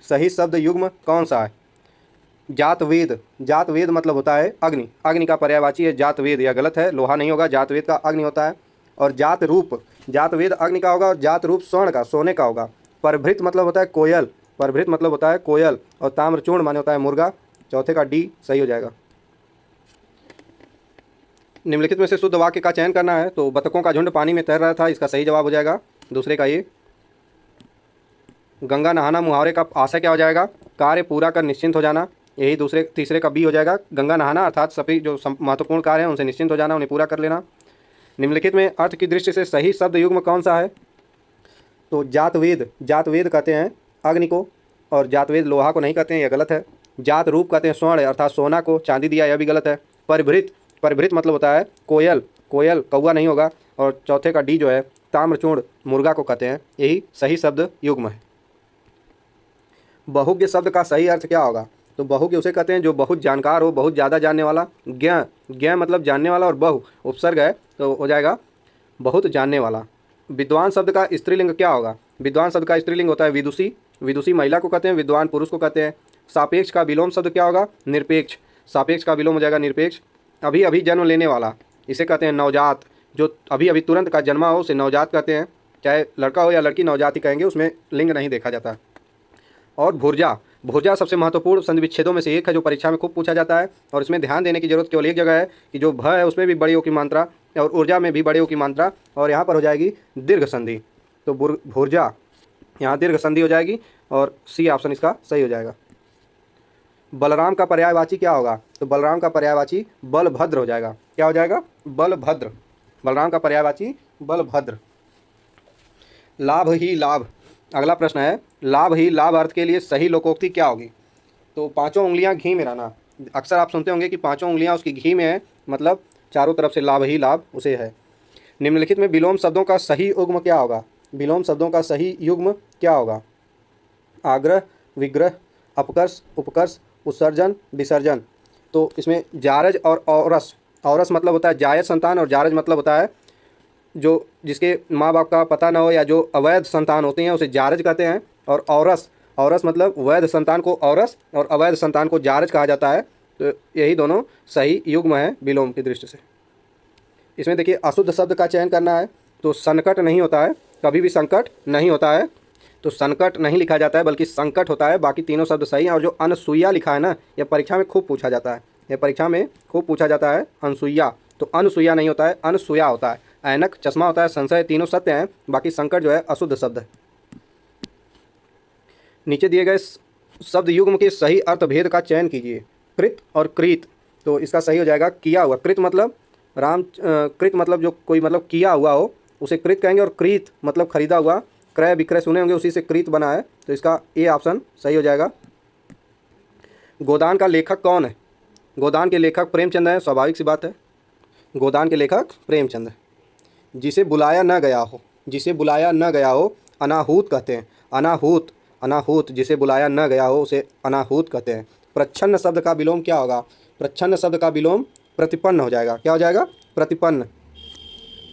Speaker 1: सही शब्द युग्म कौन सा है? जातवेद, जातवेद मतलब होता है अग्नि, अग्नि का पर्यायवाची है जातवेद, यह गलत है, लोहा नहीं होगा, जातवेद का अग्नि होता है। और जात रूप, जातवेद अग्नि का होगा और जात रूप स्वर्ण का, सोने का होगा। परभृत मतलब होता है कोयल, परभृत मतलब होता है कोयल, और ताम्रचूर्ण माने होता है मुर्गा, चौथे का डी सही हो जाएगा। निम्नलिखित में से शुद्ध वाक्य का चयन करना है, तो बतखों का झुंड पानी में तैर रहा था, इसका सही जवाब हो जाएगा दूसरे का ये। गंगा नहाना मुहावरे का आशय क्या हो जाएगा? कार्य पूरा कर निश्चिंत हो जाना, यही दूसरे तीसरे का बी हो जाएगा। गंगा नहाना अर्थात सभी जो महत्वपूर्ण कार्य हैं उनसे निश्चिंत हो जाना, उन्हें पूरा कर लेना। निम्नलिखित में अर्थ की दृष्टि से सही शब्द युग्म कौन सा है? तो जातवेद, जातवेद कहते हैं अग्नि को, और जातवेद लोहा को नहीं कहते हैं, यह गलत है। जात रूप कहते हैं स्वर्ण अर्थात सोना को, चांदी दिया, यह भी गलत है। परिभृत, परिभृत मतलब होता है कोयल, कोयल कौवा नहीं होगा, और चौथे का डी जो है ताम्रचूर्ण मुर्गा को कहते हैं, यही सही शब्द युग्म है। बहुज्ञ शब्द का सही अर्थ क्या होगा? तो बहु के उसे कहते हैं जो बहुत जानकार हो, बहुत ज़्यादा जानने वाला। ज्ञ, ज्ञ मतलब जानने वाला, और बहु उपसर्ग है तो हो जाएगा बहुत जानने वाला। विद्वान शब्द का स्त्रीलिंग क्या होगा? विद्वान शब्द का स्त्रीलिंग होता है विदुषी। विदुषी महिला को कहते हैं, विद्वान पुरुष को कहते हैं। सापेक्ष का विलोम शब्द क्या होगा? निरपेक्ष। सापेक्ष का विलोम हो जाएगा निरपेक्ष। अभी अभी जन्म लेने वाला, इसे कहते हैं नवजात। जो अभी अभी तुरंत का जन्मा हो उसे नवजात कहते हैं, चाहे लड़का हो या लड़की नवजात ही कहेंगे, उसमें लिंग नहीं देखा जाता। और भुर्जा, भुर्जा सबसे महत्वपूर्ण संधि विच्छेदों में से एक है जो परीक्षा में खूब पूछा जाता है, और इसमें ध्यान देने की जरूरत केवल एक जगह है कि जो भ है उसमें भी बड़ी ओ की मात्रा और ऊर्जा में भी बड़े ओ की मात्रा, और यहाँ पर हो जाएगी दीर्घ संधि। तो भुर्जा यहाँ दीर्घ संधि हो जाएगी, और सी ऑप्शन इसका सही हो जाएगा। बलराम का पर्यायवाची क्या होगा? तो बलराम का पर्यायवाची बलभद्र हो जाएगा। क्या हो जाएगा? बलभद्र। बलराम का पर्यायवाची बलभद्र। लाभ ही लाभ, अगला प्रश्न है, लाभ ही लाभ अर्थ के लिए सही लोकोक्ति क्या होगी? तो पांचों उंगलियां घी में रहना। अक्सर आप सुनते होंगे कि पांचों उंगलियां उसकी घी में है, मतलब चारों तरफ से लाभ ही लाभ उसे है। निम्नलिखित में विलोम शब्दों का सही युग्म क्या होगा? विलोम शब्दों का सही युग्म क्या होगा? आग्रह, विग्रह, अपकर्ष, उपकर्ष, उत्सर्जन, विसर्जन। तो इसमें जारज और औरस, औरस मतलब होता है जायज संतान, और जारज मतलब होता है जो जिसके माँ बाप का पता ना हो या जो अवैध संतान होते हैं उसे जारज कहते हैं। और औरस, औरस मतलब वैध संतान को औरस और अवैध संतान को जारज कहा जाता है। तो यही दोनों सही युग्म है विलोम की दृष्टि से। इसमें देखिए अशुद्ध शब्द का चयन करना है, तो संकट नहीं होता है, कभी भी संकट नहीं होता है, तो संकट नहीं लिखा जाता है बल्कि संकट होता है। बाकी तीनों शब्द सही हैं। और जो अनसुईया लिखा है ना, यह परीक्षा में खूब पूछा जाता है, यह परीक्षा में खूब पूछा जाता है अनसुईया। तो अनसुईया नहीं होता है, अनसुया होता है। ऐनक, चश्मा होता है, संशय, तीनों सत्य हैं। बाकी संकट जो है अशुद्ध शब्द है। नीचे दिए गए शब्द युग्म के सही अर्थ भेद का चयन कीजिए। कृत और क्रीत, तो इसका सही हो जाएगा किया हुआ। कृत मतलब कृत मतलब जो कोई मतलब किया हुआ हो उसे कृत कहेंगे, और क्रीत मतलब खरीदा हुआ। क्रय विक्रय सुने होंगे, उसी से क्रीत बना है, तो इसका ए ऑप्शन सही हो जाएगा। गोदान का लेखक कौन है? गोदान के लेखक प्रेमचंद है, स्वाभाविक सी बात है। गोदान के लेखक प्रेमचंद। जिसे बुलाया न गया हो, जिसे बुलाया न गया हो अनाहूत कहते हैं। अनाहूत, अनाहूत, जिसे बुलाया न गया हो उसे अनाहूत कहते हैं। प्रच्छन्न शब्द का विलोम क्या होगा? प्रच्छन्न शब्द का विलोम प्रतिपन्न हो जाएगा। क्या हो जाएगा? प्रतिपन्न।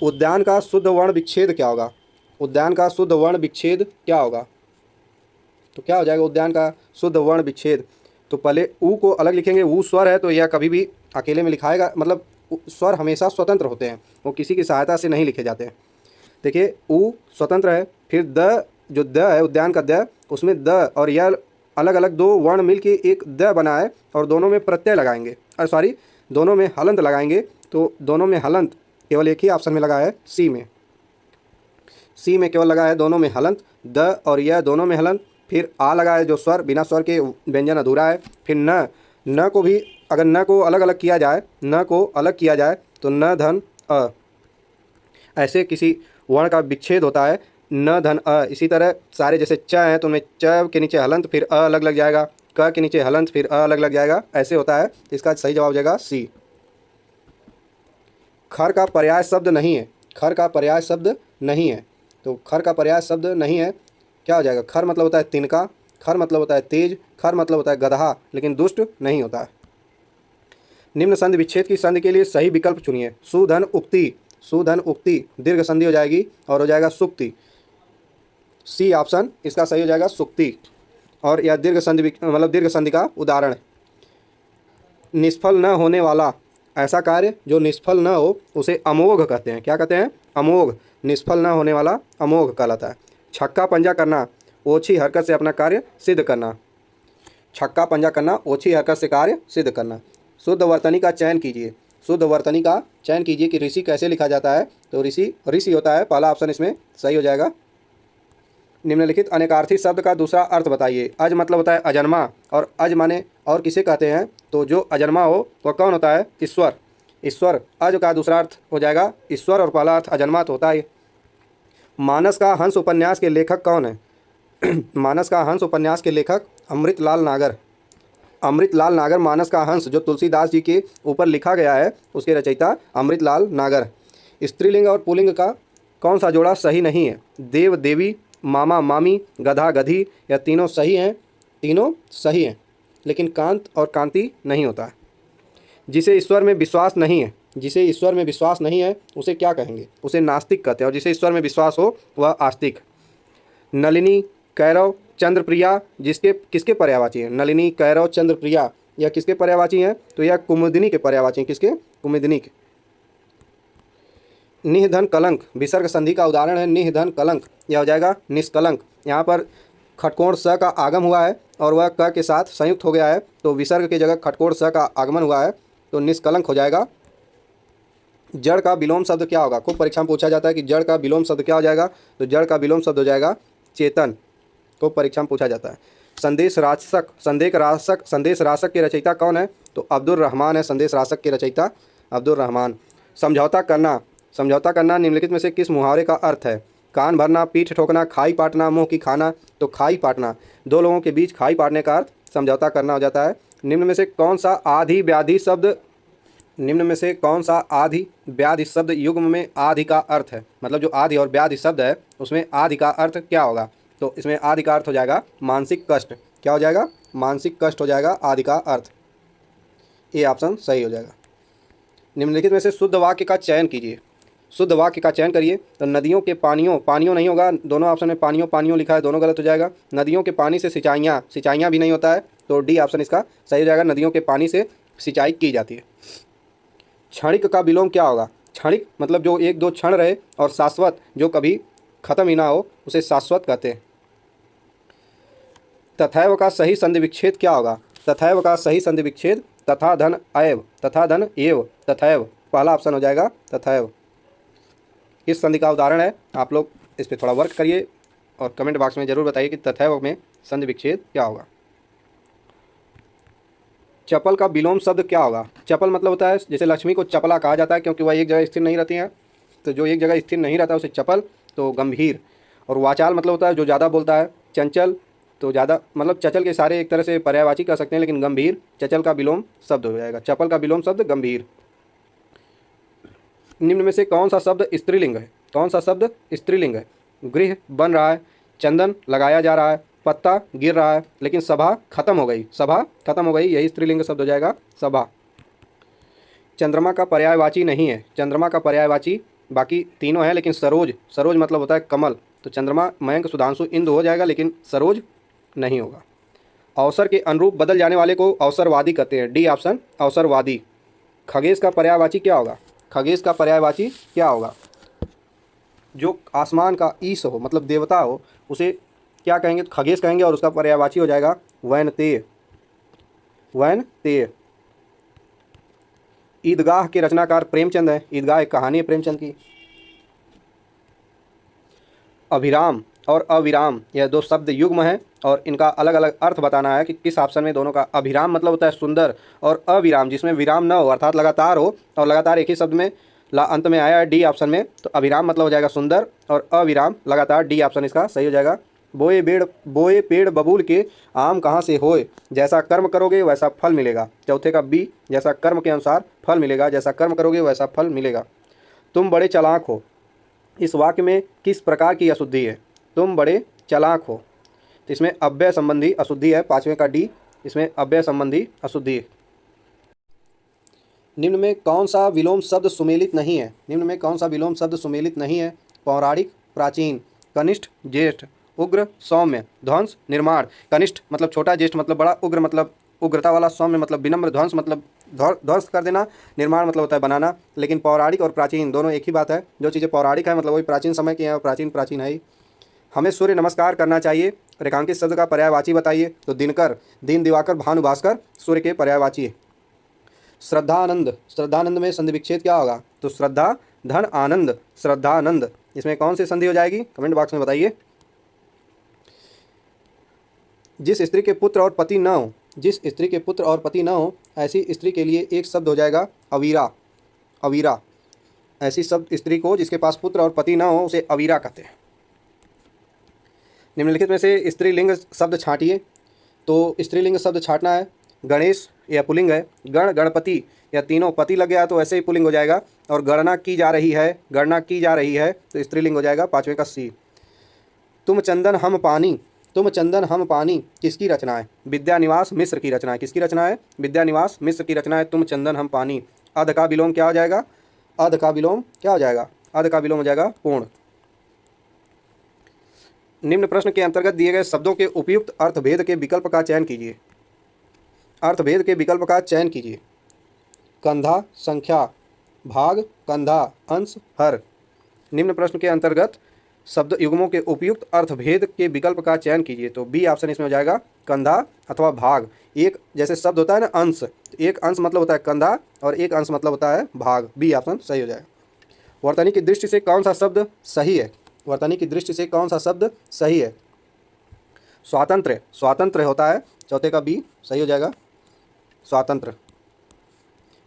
Speaker 1: उद्यान का शुद्ध वर्ण विच्छेद क्या होगा? उद्यान का शुद्ध वर्ण विच्छेद क्या होगा? तो क्या हो जाएगा उद्यान का शुद्ध वर्ण विच्छेद? तो पहले ऊ को अलग लिखेंगे, ऊ स्वर है तो यह कभी भी अकेले में लिखाएगा, मतलब स्वर हमेशा स्वतंत्र होते हैं, वो किसी की सहायता से नहीं लिखे जाते हैं। देखिए ऊ स्वतंत्र है, फिर द जो द है उद्यान का द, उसमें द और यह अलग अलग दो वर्ण मिल के एक द बना है, और दोनों में प्रत्यय लगाएंगे, सॉरी दोनों में हलंत लगाएंगे। तो दोनों में हलंत केवल एक ही ऑप्शन में लगा है, सी में। सी में केवल लगा है दोनों में हलंत, द और यह दोनों में हलंत। फिर आ लगा है जो स्वर, बिना स्वर के व्यंजन अधूरा है। फिर न को भी अगर न को अलग अलग किया जाए, न को अलग किया जाए तो न धन अ, ऐसे किसी वर्ण का विच्छेद होता है, न धन अ। इसी तरह सारे जैसे च हैं तो उनमें च के नीचे हलंत, फिर अ अलग लग जाएगा, क के नीचे हलंत, फिर अ अलग लग जाएगा, ऐसे होता है। इसका सही जवाब हो जाएगा सी। खर का पर्याय शब्द नहीं है, खर का पर्याय शब्द नहीं है, तो खर का पर्याय शब्द नहीं है, क्या हो जाएगा? खर मतलब होता है तिनका, खर मतलब होता है तेज, खर मतलब होता है गधा, लेकिन दुष्ट नहीं होता है। निम्न संधि विच्छेद की संधि के लिए सही विकल्प चुनिए। सुधन उक्ति, सुधन उक्ति दीर्घ संधि हो जाएगी और हो जाएगा सुक्ति। सी ऑप्शन इसका सही हो जाएगा, सुक्ति। और यह दीर्घ संधि मतलब दीर्घ संधि का उदाहरण है। निष्फल न होने वाला, ऐसा कार्य जो निष्फल न हो उसे अमोघ कहते हैं। क्या कहते हैं? अमोघ। निष्फल न होने वाला अमोघ कहलाता है। छक्का पंजा करना, ओछी हरकत से अपना कार्य सिद्ध करना। छक्का पंजा करना, ओछी हरकत से कार्य सिद्ध करना। शुद्ध वर्तनी का चयन कीजिए। शुद्ध वर्तनी का चयन कीजिए कि ऋषि कैसे लिखा जाता है, तो ऋषि ऋषि होता है, पहला ऑप्शन इसमें सही हो जाएगा। निम्नलिखित अनेकार्थी शब्द का दूसरा अर्थ बताइए। अज मतलब होता है अजन्मा, और अज माने और किसे कहते हैं? तो जो अजन्मा हो वह कौन होता है? ईश्वर। ईश्वर। अज का दूसरा अर्थ हो जाएगा ईश्वर, और पहला अर्थ अजन्मा तो होता है। मानस का हंस उपन्यास के लेखक कौन है? मानस का हंस उपन्यास के लेखक अमृतलाल नागर। अमृतलाल नागर मानस का हंस जो तुलसीदास जी के ऊपर लिखा गया है उसके रचयिता अमृतलाल नागर। स्त्रीलिंग और पुल्लिंग का कौन सा जोड़ा सही नहीं है? देव देवी, मामा मामी, गधा गधी, या तीनों सही हैं? तीनों सही हैं। लेकिन कांत और कांति नहीं होता है। जिसे ईश्वर में विश्वास नहीं है, जिसे ईश्वर में विश्वास नहीं है उसे क्या कहेंगे? उसे नास्तिक कहते हैं। और जिसे ईश्वर में विश्वास हो वह आस्तिक। नलिनी, कैरव, चंद्रप्रिया जिसके किसके पर्यायवाची हैं? नलिनी, कैरव, चंद्रप्रिया यह किसके पर्यायवाची हैं? तो यह कुमुदिनी के पर्यायवाची हैं। किसके? कुमुदिनी के। निधन कलंक विसर्ग संधि का उदाहरण है। निधन कलंक यह हो जाएगा निष्कलंक। यहाँ पर खटकोण स का आगम हुआ है और वह क के साथ संयुक्त हो गया है, तो विसर्ग की जगह खटकोण स का आगमन हुआ है, तो निष्कलंक हो जाएगा। जड़ का विलोम शब्द क्या होगा? खूब परीक्षा में पूछा जाता है कि जड़ का विलोम शब्द क्या हो जाएगा? तो जड़ का विलोम शब्द हो जाएगा चेतन। को परीक्षा में पूछा जाता है। संदेश राशक, संदेश राशक के रचयिता कौन है? तो अब्दुल रहमान है। संदेश राशक के रचयिता अब्दुल रहमान। समझौता करना, समझौता करना निम्नलिखित में से किस मुहावरे का अर्थ है? कान भरना, पीठ ठोकना, खाई पाटना, मुंह की खाना। तो खाई पाटना, दो लोगों के बीच खाई पाटने का अर्थ समझौता करना हो जाता है। निम्न में से कौन सा आधि व्याधि शब्द, निम्न में से कौन सा आधि व्याधि शब्द युग्म में आधि का अर्थ है? मतलब जो आधि और व्याधि शब्द है उसमें आधि का अर्थ क्या होगा? तो इसमें आधि का अर्थ हो जाएगा मानसिक कष्ट। क्या हो जाएगा? मानसिक कष्ट हो जाएगा आधि का अर्थ। ये ऑप्शन सही हो जाएगा। निम्नलिखित में से शुद्ध वाक्य का चयन कीजिए। शुद्ध वाक्य का चयन करिए। तो नदियों के पानियों, पानियों नहीं होगा, दोनों ऑप्शन में पानियों पानियों लिखा है, दोनों गलत हो जाएगा। नदियों के पानी से सिंचाइयाँ, सिंचाइयाँ भी नहीं होता है, तो डी ऑप्शन इसका सही हो जाएगा। नदियों के पानी से सिंचाई की जाती है। क्षणिक का विलोम क्या होगा? क्षणिक मतलब जो एक दो क्षण रहे, और शाश्वत जो कभी खत्म ही ना हो उसे शाश्वत कहते हैं। तथैव का सही संधि विच्छेद क्या होगा? तथैव का सही संधि विच्छेद तथा धन एव, तथा धन एव, तथैव। पहला ऑप्शन हो जाएगा तथैव। इस संधि का उदाहरण है, आप लोग इस पर थोड़ा वर्क करिए और कमेंट बॉक्स में ज़रूर बताइए कि तथैव में संधि विच्छेद क्या होगा। चपल का विलोम शब्द क्या होगा? चपल मतलब होता है, जैसे लक्ष्मी को चपला कहा जाता है क्योंकि वह एक जगह स्थिर नहीं रहती हैं, तो जो एक जगह स्थिर नहीं रहता है उसे चपल। तो गंभीर। और वाचाल मतलब होता है जो ज़्यादा बोलता है। चंचल तो ज़्यादा, मतलब चचल के सारे एक तरह से पर्यायवाची कर सकते हैं, लेकिन गंभीर चचल का विलोम शब्द हो जाएगा। चपल का विलोम शब्द गंभीर। निम्न में से कौन सा शब्द स्त्रीलिंग है? कौन सा शब्द स्त्रीलिंग है? गृह बन रहा है, चंदन लगाया जा रहा है, पत्ता गिर रहा है, लेकिन सभा खत्म हो गई। सभा खत्म हो गई, यही स्त्रीलिंग शब्द हो जाएगा सभा। चंद्रमा का पर्यायवाची नहीं है। चंद्रमा का पर्यायवाची बाकी तीनों है, लेकिन सरोज, सरोज मतलब होता है कमल, तो चंद्रमा, मयंक, सुधांशु, इंदु हो जाएगा, लेकिन सरोज नहीं होगा। अवसर के अनुरूप बदल जाने वाले को अवसरवादी कहते हैं। डी ऑप्शन अवसरवादी। खगेश का पर्यायवाची क्या होगा? खगेश का पर्यायवाची क्या होगा? जो आसमान का ईश हो, मतलब देवता हो, उसे क्या कहेंगे? खगेश कहेंगे, और उसका पर्यायवाची हो जाएगा वैनतेय। वैनतेय। ईदगाह के रचनाकार प्रेमचंद है। ईदगाह एक कहानी है प्रेमचंद की। अभिराम और अविराम यह दो शब्द युग्म हैं, और इनका अलग अलग अर्थ बताना है कि किस ऑप्शन में दोनों का। अभिराम मतलब होता है सुंदर, और अविराम जिसमें विराम न हो, अर्थात लगातार हो, और लगातार एक ही शब्द में अंत में आया है डी ऑप्शन में, तो अभिराम मतलब हो जाएगा सुंदर, और अविराम लगातार, डी ऑप्शन इसका सही हो जाएगा। बोए पेड़ बबूल के आम कहाँ से होए, जैसा कर्म करोगे वैसा फल मिलेगा। चौथे का बी, जैसा कर्म के अनुसार फल मिलेगा, जैसा कर्म करोगे वैसा फल मिलेगा। तुम बड़े चालाक हो, इस वाक्य में किस प्रकार की अशुद्धि है? तुम बड़े चालाक हो, तो इसमें अव्यय संबंधी अशुद्धि है। पाँचवें का डी, इसमें अव्यय संबंधी अशुद्धि है। निम्न में कौन सा विलोम शब्द सुमेलित नहीं है? निम्न में कौन सा विलोम शब्द सुमेलित नहीं है? पौराणिक, प्राचीन, कनिष्ठ, ज्येष्ठ, उग्र, सौम्य, ध्वंस, निर्माण। कनिष्ठ मतलब छोटा, ज्येष्ठ मतलब बड़ा, उग्र मतलब उग्रता वाला, सौम्य मतलब विनम्र, ध्वंस मतलब ध्वंस कर देना, निर्माण मतलब होता है बनाना। लेकिन पौराणिक और प्राचीन दोनों एक ही बात है। जो चीज़ें पौराणिक है मतलब वही प्राचीन समय की है, और प्राचीन प्राचीन है ही। हमें सूर्य नमस्कार करना चाहिए, रेखांकित शब्द का पर्यायवाची बताइए। तो दिनकर, दिन, दिवाकर, भानु, भास्कर सूर्य के पर्यायवाची है। श्रद्धानंद, श्रद्धानंद में संधि विच्छेद क्या होगा? तो श्रद्धा धन आनंद, श्रद्धानंद। इसमें कौन सी संधि हो जाएगी? कमेंट बॉक्स में बताइए। जिस स्त्री के पुत्र और पति न हो, जिस स्त्री के पुत्र और पति न हो, ऐसी स्त्री के लिए एक शब्द हो जाएगा अवीरा। अवीरा। ऐसी शब्द स्त्री को जिसके पास पुत्र और पति न हो उसे अवीरा कहते हैं। निम्नलिखित में से स्त्रीलिंग शब्द छांटिए। तो स्त्रीलिंग शब्द छांटना है। गणेश यह पुल्लिंग है। गण, गणपति या तीनों पति लग गया तो ऐसे ही पुल्लिंग हो जाएगा। और गणना की जा रही है, गणना की जा रही है, तो स्त्रीलिंग हो जाएगा। पाँचवें का सी। तुम चंदन हम पानी, तुम चंदन हम पानी किसकी रचना है? विद्यानिवास मिश्र की रचना है। किसकी रचना है? विद्यानिवास मिश्र की रचना है। तुम चंदन हम पानी। अध का विलोम क्या हो जाएगा? अध का विलोम क्या हो जाएगा? अध का विलोम हो जाएगा पूर्ण। निम्न प्रश्न के अंतर्गत दिए गए शब्दों के उपयुक्त अर्थभेद के विकल्प का चयन कीजिए। अर्थभेद के विकल्प का चयन कीजिए। कंधा, संख्या, भाग, कंधा, अंश, हर। निम्न प्रश्न के अंतर्गत शब्द युग्मों के उपयुक्त अर्थभेद के विकल्प का चयन कीजिए। तो बी ऑप्शन इसमें हो जाएगा कंधा अथवा भाग। एक जैसे शब्द होता है ना अंश, एक अंश मतलब होता है कंधा और एक अंश मतलब होता है भाग। बी ऑप्शन सही हो जाएगा। वर्तनी की दृष्टि से कौन सा शब्द सही है? वर्तनी की दृष्टि से कौन सा शब्द सही है? स्वातंत्र्य, स्वातंत्र्य होता है। चौथे का बी सही हो जाएगा, स्वातंत्र्य।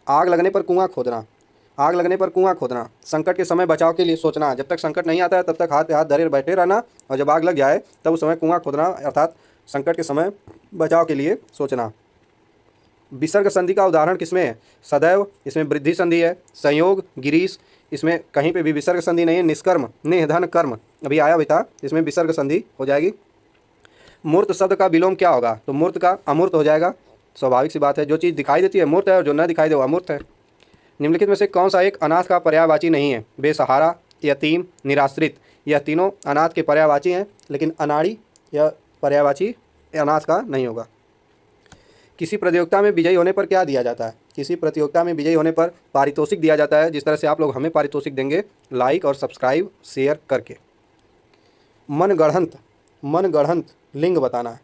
Speaker 1: आग लगने पर कुआं खोदना, आग लगने पर कुआं खोदना। संकट के समय बचाव के लिए सोचना, जब तक संकट नहीं आता है तब तक हाथ पे हाथ धरे बैठे रहना, और जब आग लग जाए तब उस समय कुआं खोदना, अर्थात संकट के समय बचाव के लिए सोचना। विसर्ग संधि का उदाहरण किसमें है? सदैव, इसमें वृद्धि संधि है। संयोग, गिरीश, इसमें कहीं पे भी विसर्ग संधि नहीं है। निष्कर्म, निधन कर्म अभी आया भी था, इसमें विसर्ग संधि हो जाएगी। मूर्त शब्द का विलोम क्या होगा? तो मूर्त का अमूर्त हो जाएगा। स्वाभाविक सी बात है, जो चीज़ दिखाई देती है मूर्त है और जो न दिखाई दे वो अमूर्त है। निम्नलिखित में से कौन सा एक अनाथ का पर्यायवाची नहीं है? बेसहारा, यतीम, निराश्रित। यह तीनों अनाथ के पर्यायवाची हैं, लेकिन अनाड़ी यह पर्यायवाची अनाथ का नहीं होगा। किसी प्रतियोगिता में विजयी होने पर क्या दिया जाता है? किसी प्रतियोगिता में विजयी होने पर पारितोषिक दिया जाता है। जिस तरह से आप लोग हमें पारितोषिक देंगे लाइक और सब्सक्राइब शेयर करके। मनगढ़ंत, मनगढ़ंत लिंग बताना है।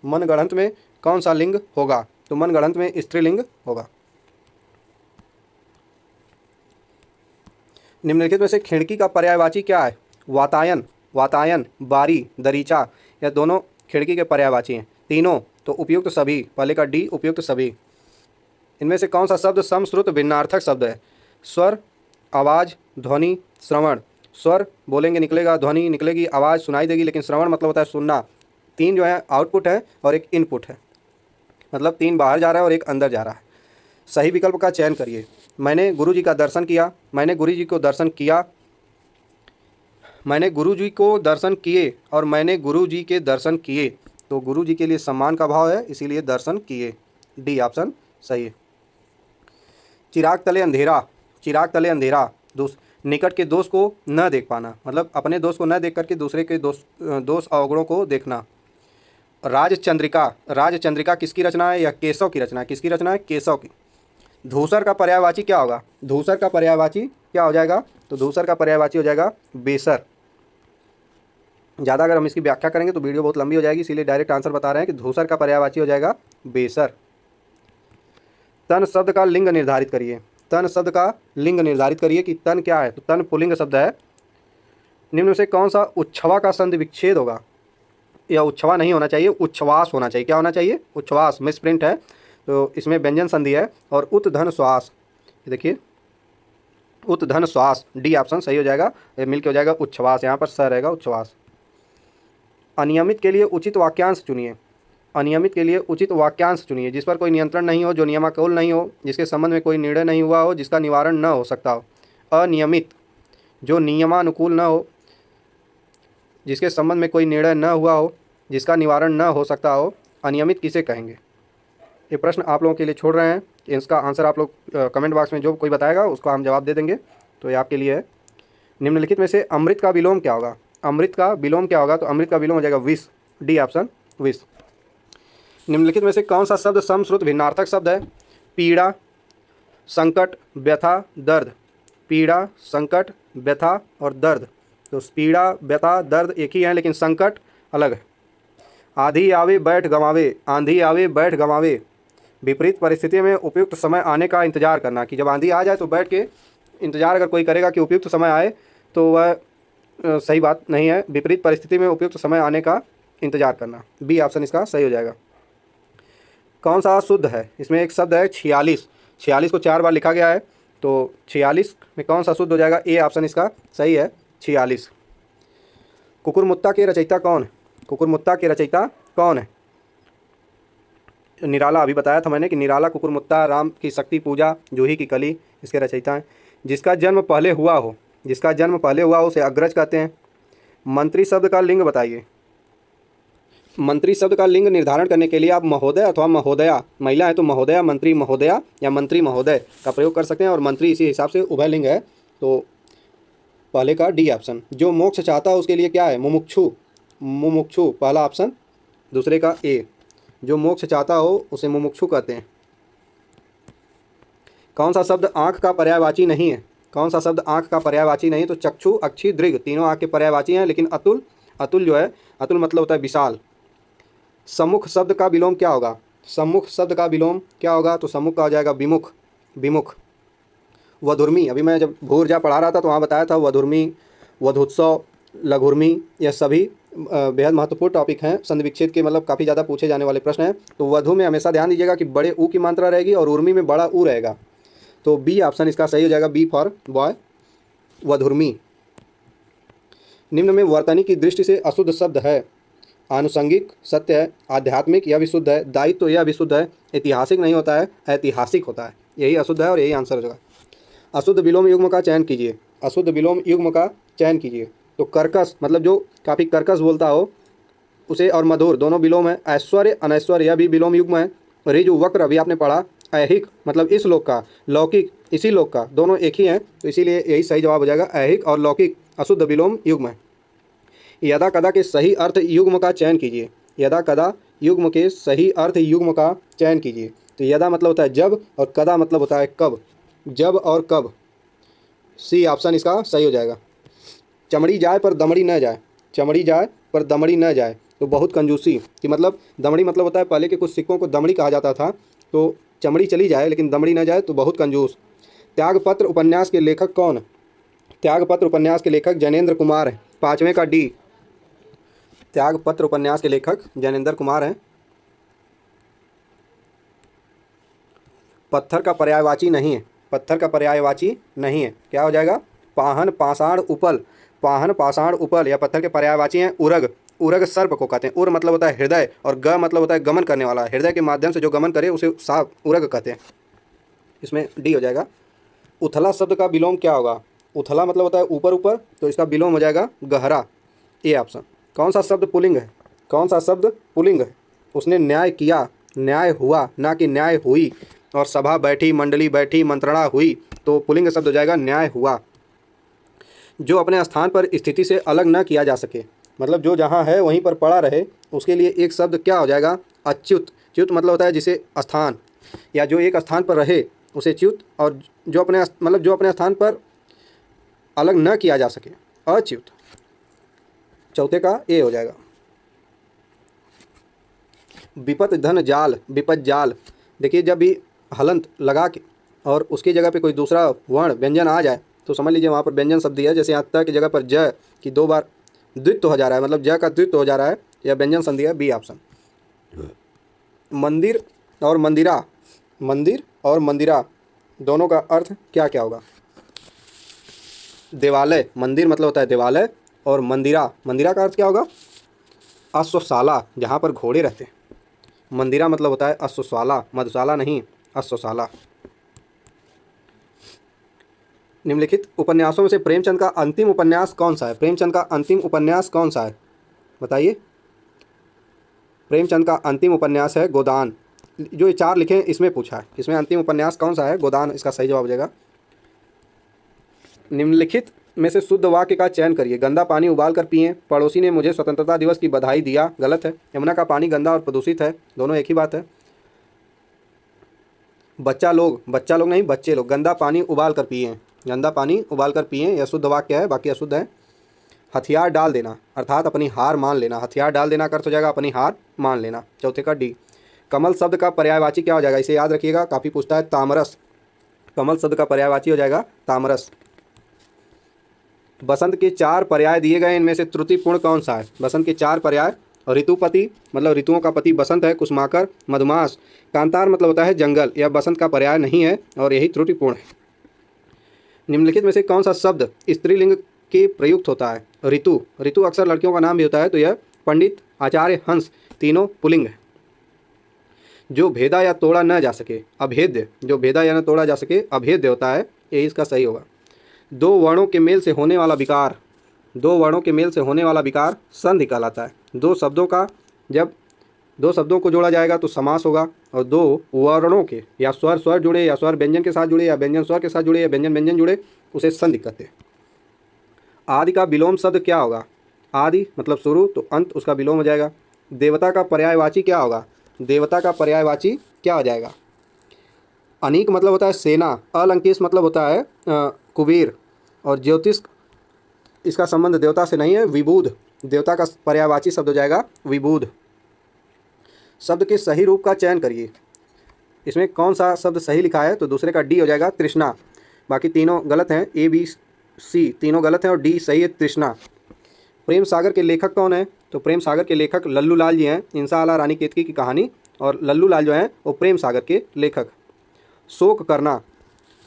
Speaker 1: मनगढ़ंत में कौन सा लिंग होगा? तो मनगढ़ंत में स्त्रीलिंग होगा। निम्नलिखित में से खिड़की का पर्यायवाची क्या है? वातायन, वातायन, बारी, दरीचा, यह दोनों खिड़की के पर्यायवाची हैं। तीनों तो उपयुक्त सभी, पहले का डी उपयुक्त सभी। इनमें से कौन सा शब्द समश्रुत भिन्नार्थक शब्द है? स्वर, आवाज़, ध्वनि, श्रवण। स्वर बोलेंगे निकलेगा, ध्वनि निकलेगी, आवाज़ सुनाई देगी, लेकिन श्रवण मतलब होता है सुनना। तीन जो है आउटपुट है और एक इनपुट है, मतलब तीन बाहर जा रहा है और एक अंदर जा रहा है। सही विकल्प का चयन करिए। मैंने गुरुजी का दर्शन किया, मैंने गुरुजी को दर्शन किया, मैंने गुरुजी को दर्शन किए और मैंने गुरुजी के दर्शन किए। तो गुरुजी के लिए सम्मान का भाव है, इसीलिए दर्शन किए। डी ऑप्शन सही है। चिराग तले अंधेरा, चिराग तले अंधेरा, निकट के दोष को न देख पाना, मतलब अपने दोष को न देख करके दूसरे के दोष अवगुणों को देखना। राजचंद्रिका, राजचंद्रिका किसकी रचना है? यह केशव की रचना है। किसकी रचना है? केशव की। धूसर का पर्यायवाची क्या होगा? धूसर का पर्यायवाची क्या हो जाएगा? तो धूसर का पर्यायवाची हो जाएगा बेसर। ज़्यादा अगर हम इसकी व्याख्या करेंगे तो वीडियो बहुत लंबी हो जाएगी, इसीलिए डायरेक्ट आंसर बता रहे हैं कि धूसर का पर्यायवाची हो जाएगा बेसर। तन शब्द का लिंग निर्धारित करिए। तन शब्द का लिंग निर्धारित करिए कि तन क्या है? तो तन पुल्लिंग शब्द है। निम्न में से कौन सा उच्छ्वा का संधि विच्छेद होगा? यह उच्छ्वा नहीं होना चाहिए, उच्छ्वास होना चाहिए। क्या होना चाहिए? उच्छ्वास। मिसप्रिंट है, तो इसमें व्यंजन संधि है। और उत धन श्वास, देखिए उत धन श्वास, डी ऑप्शन सही हो जाएगा। मिल के हो जाएगा उच्छ्वास, यहाँ पर स रहेगा उच्छ्वास। अनियमित के लिए उचित वाक्यांश चुनिए। अनियमित के लिए उचित वाक्यांश चुनिए। जिस पर कोई नियंत्रण नहीं हो, जो नियमानुकूल नहीं हो, जिसके संबंध में कोई निर्णय नहीं हुआ हो, जिसका निवारण न हो सकता हो। अनियमित, जो नियमानुकूल न हो, जिसके संबंध में कोई निर्णय न हुआ हो, जिसका निवारण न हो सकता हो, अनियमित किसे कहेंगे? ये प्रश्न आप लोगों के लिए छोड़ रहे हैं। इसका आंसर आप लोग कमेंट बॉक्स में जो कोई बताएगा उसको हम जवाब दे देंगे, तो ये आपके लिए है। निम्नलिखित में से अमृत का विलोम क्या होगा? अमृत का विलोम क्या होगा? तो अमृत का विलोम हो जाएगा विष। डी ऑप्शन विष। निम्नलिखित में से कौन सा शब्द समश्रुत भिन्नार्थक शब्द है? पीड़ा, संकट, व्यथा, दर्द। पीड़ा, संकट, व्यथा और दर्द। तो पीड़ा, व्यथा, दर्द एक ही है, लेकिन संकट अलग है। आंधी आवे बैठ गंवावे, आंधी आवे बैठ गंवावे। विपरीत परिस्थिति में उपयुक्त समय आने का इंतजार करना, कि जब आंधी आ जाए तो बैठ के इंतजार अगर कोई करेगा कि उपयुक्त समय आए तो वह सही बात नहीं है। विपरीत परिस्थिति में उपयुक्त समय आने का इंतजार करना। बी ऑप्शन इसका सही हो जाएगा। कौन सा शुद्ध है? इसमें एक शब्द है 46, 46 को 4 बार लिखा गया है, तो 46 में कौन सा शुद्ध हो जाएगा? ए ऑप्शन इसका सही है, 46। कुकुरमुत्ता के रचयिता कौन है? कुकुरमुत्ता के रचयिता कौन है? निराला, अभी बताया था मैंने कि निराला कुकुरमुत्ता, राम की शक्ति पूजा, जूही की कली, इसके रचयिता हैं। जिसका जन्म पहले हुआ हो, जिसका जन्म पहले हुआ हो उसे अग्रज कहते हैं। मंत्री शब्द का लिंग बताइए। मंत्री शब्द का लिंग निर्धारण करने के लिए आप महोदय अथवा महोदया, महिला है तो महोदया, मंत्री महोदया या मंत्री महोदय का प्रयोग कर सकते हैं, और मंत्री इसी हिसाब से उभय लिंग है, तो पहले का डी ऑप्शन। जो मोक्ष चाहता है उसके लिए क्या है? मुमुक्षु, मुमुक्षु पहला ऑप्शन। दूसरे का ए, जो मोक्ष चाहता हो उसे मुमुक्षु कहते हैं। कौन सा शब्द आँख का पर्यायवाची नहीं है? कौन सा शब्द आँख का पर्यायवाची नहीं? तो चक्षु, अक्षी, दृग तीनों आँख के पर्यायवाची हैं, लेकिन अतुल, अतुल जो है, अतुल मतलब होता है विशाल। सम्मुख शब्द का विलोम क्या होगा? सम्मुख शब्द का विलोम क्या होगा? तो सम्मुख का हो जाएगा विमुख, विमुख। वधुर्मी, अभी मैं जब भू ऊर्जा पढ़ा रहा था तो वहाँ बताया था वधुर्मी, वधुत्सव, लघुर्मी, यह सभी बेहद महत्वपूर्ण टॉपिक हैं, संधि विच्छेद के मतलब काफ़ी ज़्यादा पूछे जाने वाले प्रश्न हैं। तो वधु में हमेशा ध्यान दीजिएगा कि बड़े ऊ की मात्रा रहेगी और उर्मी में बड़ा ऊ रहेगा, तो बी ऑप्शन इसका सही हो जाएगा, बी फॉर बॉय, वधुर्मी। निम्न में वर्तनी की दृष्टि से अशुद्ध शब्द है? आनुषंगिक सत्य है, आध्यात्मिक यह भी शुद्ध है, दायित्व यह भी शुद्ध है, ऐतिहासिक नहीं होता है, ऐतिहासिक होता है, यही अशुद्ध है और यही आंसर हो जाएगा। अशुद्ध विलोम युग्म का चयन कीजिए, अशुद्ध विलोम युग्म का चयन कीजिए। तो कर्कश मतलब जो काफ़ी कर्कश बोलता हो उसे, और मधुर दोनों विलोम है। ऐश्वर्य, अनैश्वर्य यह भी विलोम युग्म है। ऋजु, वक्र अभी आपने पढ़ा। ऐहिक मतलब इस लोक का, लौकिक इसी लोक का, दोनों एक ही हैं, तो इसीलिए यही सही जवाब हो जाएगा, ऐहिक और लौकिक अशुद्ध विलोम युग्म है। यदा कदा के सही अर्थ युग्म का चयन कीजिए, यदा कदा युग्म के सही अर्थ युग्म का चयन कीजिए। तो यदा मतलब होता है जब और कदा मतलब होता है कब, जब और कब, सी ऑप्शन इसका सही हो जाएगा। चमड़ी जाए पर दमड़ी न जाए, चमड़ी जाए पर दमड़ी न जाए, तो बहुत कंजूसी कि मतलब दमड़ी मतलब होता है, पहले के कुछ सिक्कों को दमड़ी कहा जाता था, तो चमड़ी चली जाए लेकिन दमड़ी न जाए तो बहुत कंजूस। त्यागपत्र उपन्यास के लेखक कौन? त्यागपत्र उपन्यास के लेखक जैनेंद्र कुमार है, पाँचवें का डी। त्यागपत्र उपन्यास के लेखक जैनेंद्र कुमार हैं। पत्थर का पर्यायवाची नहीं है, पत्थर का पर्यायवाची नहीं है, क्या हो जाएगा? पाहन, पाषाण, उपल, पाहन, पाषाण, उपल या पत्थर के पर्यायवाची हैं। उरग, उरग सर्प को कहते हैं। उर मतलब होता है हृदय और ग मतलब होता है गमन करने वाला, हृदय के माध्यम से जो गमन करे उसे साप उरग कहते हैं, इसमें डी हो जाएगा। उथला शब्द का विलोम क्या होगा? उथला मतलब होता है ऊपर ऊपर, तो इसका विलोम हो जाएगा गहरा, ए ऑप्शन। कौन सा शब्द पुल्लिंग है? कौन सा शब्द पुल्लिंग है? उसने न्याय किया, न्याय हुआ, ना कि न्याय हुई। और सभा बैठी, मंडली बैठी, मंत्रणा हुई, तो पुल्लिंग शब्द हो जाएगा न्याय हुआ। जो अपने स्थान पर स्थिति से अलग न किया जा सके, मतलब जो जहाँ है वहीं पर पड़ा रहे, उसके लिए एक शब्द क्या हो जाएगा? अच्युत। च्युत मतलब होता है जिसे स्थान, या जो एक स्थान पर रहे उसे च्युत, और जो अपने मतलब जो अपने स्थान पर अलग न किया जा सके, अच्युत। चौथे का ए हो जाएगा। विपत धन जाल, विपत जाल, देखिए जब भी हलंत लगा के और उसकी जगह पे कोई दूसरा वर्ण व्यंजन आ जाए तो समझ लीजिए वहाँ पर व्यंजन शब्द दिया है। जैसे यहाँ त की जगह पर ज की दो बार द्वित्व हो जा रहा है, मतलब ज का द्वित्व हो जा रहा है, यह व्यंजन संधि है, बी ऑप्शन। मंदिर और मंदिरा, मंदिर और मंदिरा दोनों का अर्थ क्या क्या होगा? देवालय, मंदिर मतलब होता है देवालय, और मंदिरा, मंदिरा का अर्थ क्या होगा? अश्वशाला, जहाँ पर घोड़े रहते हैं। मंदिरा मतलब होता है अश्वशाला, मधुशाला नहीं, अश्वशाला। निम्नलिखित उपन्यासों में से प्रेमचंद का अंतिम उपन्यास कौन सा है? प्रेमचंद का अंतिम उपन्यास कौन सा है, बताइए। प्रेमचंद का अंतिम उपन्यास है गोदान। जो ये चार लिखे हैं इसमें पूछा है, इसमें अंतिम उपन्यास कौन सा है? गोदान, इसका सही जवाब हो जाएगा। निम्नलिखित में से शुद्ध वाक्य का चयन करिए। गंदा पानी उबाल कर पिएं, पड़ोसी ने मुझे स्वतंत्रता दिवस की बधाई दिया, गलत है। यमुना का पानी गंदा और प्रदूषित है, दोनों एक ही बात है। बच्चा लोग नहीं, बच्चे लोग गंदा पानी उबाल कर पिएं, गंदा पानी उबाल कर पिएं, यह शुद्ध वाक्य है, बाकी अशुद्ध है। हथियार डाल देना अर्थात अपनी हार मान लेना, हथियार डाल देना का अर्थ हो जाएगा अपनी हार मान लेना, चौथे का डी। कमल शब्द का पर्यायवाची क्या हो जाएगा? इसे याद रखिएगा, काफ़ी पूछता है, तामरस। कमल शब्द का पर्यायवाची हो जाएगा तामरस। बसंत के चार पर्याय दिए गए, इनमें से त्रुटिपूर्ण कौन सा है? बसंत के चार पर्याय, ऋतुपति मतलब ऋतुओं का पति बसंत है, कुसुमाकर, मधुमास, कांतार मतलब होता है जंगल, यह बसंत का पर्याय नहीं है और यही त्रुटिपूर्ण है। निम्नलिखित में से कौन सा शब्द स्त्रीलिंग के प्रयुक्त होता है? ऋतु, ऋतु अक्सर लड़कियों का नाम भी होता है, तो यह पंडित, आचार्य, हंस, तीनों पुल्लिंग है। जो भेदा या तोड़ा न जा सके, अभेद्य, जो भेदा या न तोड़ा जा सके अभेद्य होता है, यही इसका सही होगा। दो वर्णों के मेल से होने वाला विकार, दो वर्णों के मेल से होने वाला विकार संधि कहलाता है। दो शब्दों का जब दो शब्दों को जोड़ा जाएगा तो समास होगा, और दो वर्णों के या स्वर स्वर जुड़े या स्वर व्यंजन के साथ जुड़े या व्यंजन स्वर के साथ जुड़े या व्यंजन व्यंजन जुड़े उसे संधि कहते हैं। आदि का विलोम शब्द क्या होगा? आदि मतलब शुरू, तो अंत उसका विलोम हो जाएगा। देवता का पर्यायवाची क्या होगा? देवता का पर्यायवाची क्या हो जाएगा? अनीक मतलब होता है सेना, अलंकेश मतलब होता है कुबेर, और ज्योतिष इसका संबंध देवता से नहीं है, विबुध। देवता का पर्यायवाची शब्द हो जाएगा विबुध। शब्द के सही रूप का चयन करिए। इसमें कौन सा शब्द सही लिखा है? तो दूसरे का डी हो जाएगा तृष्णा, बाकी तीनों गलत हैं। ए बी सी तीनों गलत हैं और डी सही है तृष्णा। प्रेम सागर के लेखक कौन है? तो प्रेम सागर के लेखक लल्लू लाल जी हैं। इंशाअल्लाह रानी केतकी की कहानी, और लल्लू लाल जो हैं वो प्रेम सागर के लेखक। शोक करना,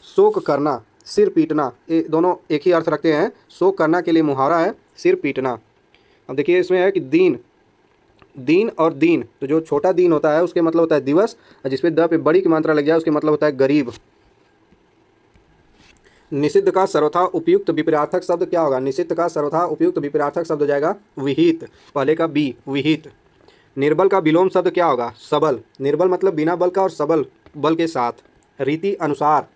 Speaker 1: शोक करना, सिर पीटना, ये दोनों एक ही अर्थ रखते हैं। शोक करना के लिए मुहावरा है सिर पीटना। अब देखिए इसमें है कि दीन, दीन और दीन, तो जो छोटा दीन होता है उसके मतलब होता है दिवस, और जिसपे द पे बड़ी की मात्रा लग जाए उसके मतलब होता है गरीब। निषिद्ध का सर्वथा उपयुक्त विपरीतार्थक शब्द क्या होगा? निषिद्ध का सर्वथा उपयुक्त विपरीतार्थक शब्द हो जाएगा विहित, पहले का बी विहित। निर्बल का विलोम शब्द क्या होगा? सबल। निर्बल मतलब बिना बल का और सबल बल के साथ। रीति अनुसार,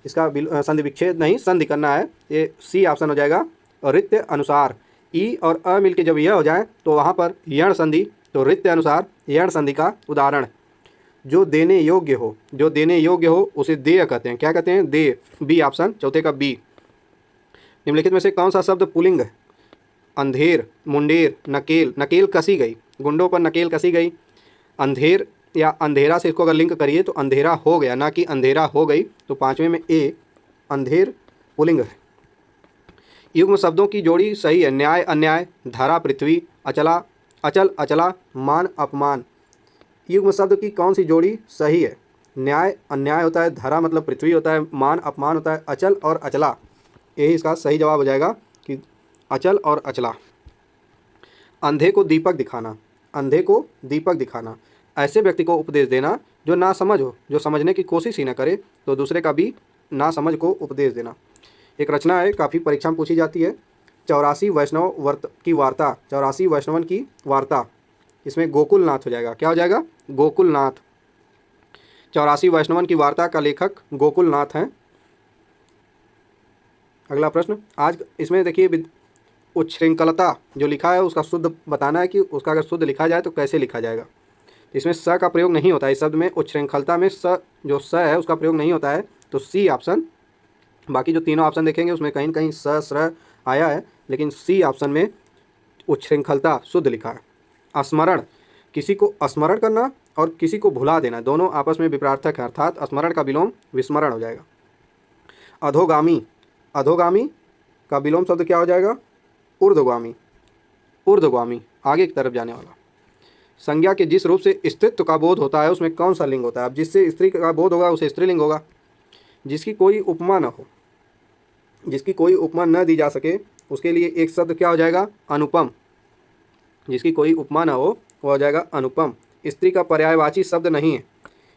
Speaker 1: इसका संधि विच्छेद नहीं, संधि करना है, ये सी ऑप्शन हो जाएगा। और रित्य अनुसार, ई और अ मिल के जब यह हो जाए तो वहाँ पर यण संधि, तो रित्य अनुसार यण संधि का उदाहरण। जो देने योग्य हो, जो देने योग्य हो उसे देय कहते हैं। क्या कहते हैं? देय, बी ऑप्शन, चौथे का बी। निम्नलिखित में से कौन सा शब्द पुल्लिंग है? अंधेर, मुंडेर, नकेल, नकेल कसी गई, गुंडों पर नकेल कसी गई। अंधेर या अंधेरा से इसको अगर लिंक करिए तो अंधेरा हो गया, ना कि अंधेरा हो गई, तो पांचवें में ए अंधेर पुल्लिंग है। युग्म शब्दों की जोड़ी सही है। न्याय अन्याय, धरा पृथ्वी, अचला अचल अचला, मान अपमान। युग्म शब्द की कौन सी जोड़ी सही है? न्याय अन्याय होता है, धरा मतलब पृथ्वी होता है, मान अपमान होता है, अचल और अचला, यही इसका सही जवाब हो जाएगा कि अचल और अचला। अंधे को दीपक दिखाना, अंधे को दीपक दिखाना, ऐसे व्यक्ति को उपदेश देना जो ना समझ हो, जो समझने की कोशिश ही ना करे, तो दूसरे का भी ना समझ को उपदेश देना। एक रचना है, काफ़ी परीक्षा में पूछी जाती है, 84 वैष्णव की वार्ता, 84 वैष्णवन की वार्ता। इसमें गोकुलनाथ हो जाएगा। क्या हो जाएगा? गोकुलनाथ। 84 वैष्णवन की वार्ता का लेखक गोकुलनाथ हैं। अगला प्रश्न, आज इसमें देखिए उच्छृंखलता जो लिखा है उसका शुद्ध बताना है कि उसका अगर शुद्ध लिखा जाए तो कैसे लिखा जाएगा। इसमें स का प्रयोग नहीं होता है इस शब्द में। उच्छृंखलता में स जो स है उसका प्रयोग नहीं होता है, तो सी ऑप्शन। बाकी जो तीनों ऑप्शन देखेंगे उसमें कहीं कहीं स स्र आया है, लेकिन सी ऑप्शन में उच्छृंखलता शुद्ध लिखा है। स्मरण, किसी को स्मरण करना और किसी को भुला देना, दोनों आपस में विपरीतार्थक है, अर्थात स्मरण का विलोम विस्मरण हो जाएगा। अधोगामी, अधोगामी का विलोम शब्द क्या हो जाएगा? ऊर्ध्वगामी, ऊर्ध्वगामी, आगे की तरफ जाने वाला। संज्ञा के जिस रूप से स्त्रीत्व का बोध होता है उसमें कौन सा लिंग होता है? अब जिससे स्त्री का बोध होगा उसे स्त्रीलिंग होगा। जिसकी कोई उपमा न हो, जिसकी कोई उपमा न दी जा सके उसके लिए एक शब्द क्या हो जाएगा? अनुपम। जिसकी कोई उपमा न हो वो हो जाएगा अनुपम। स्त्री का पर्यायवाची शब्द नहीं है,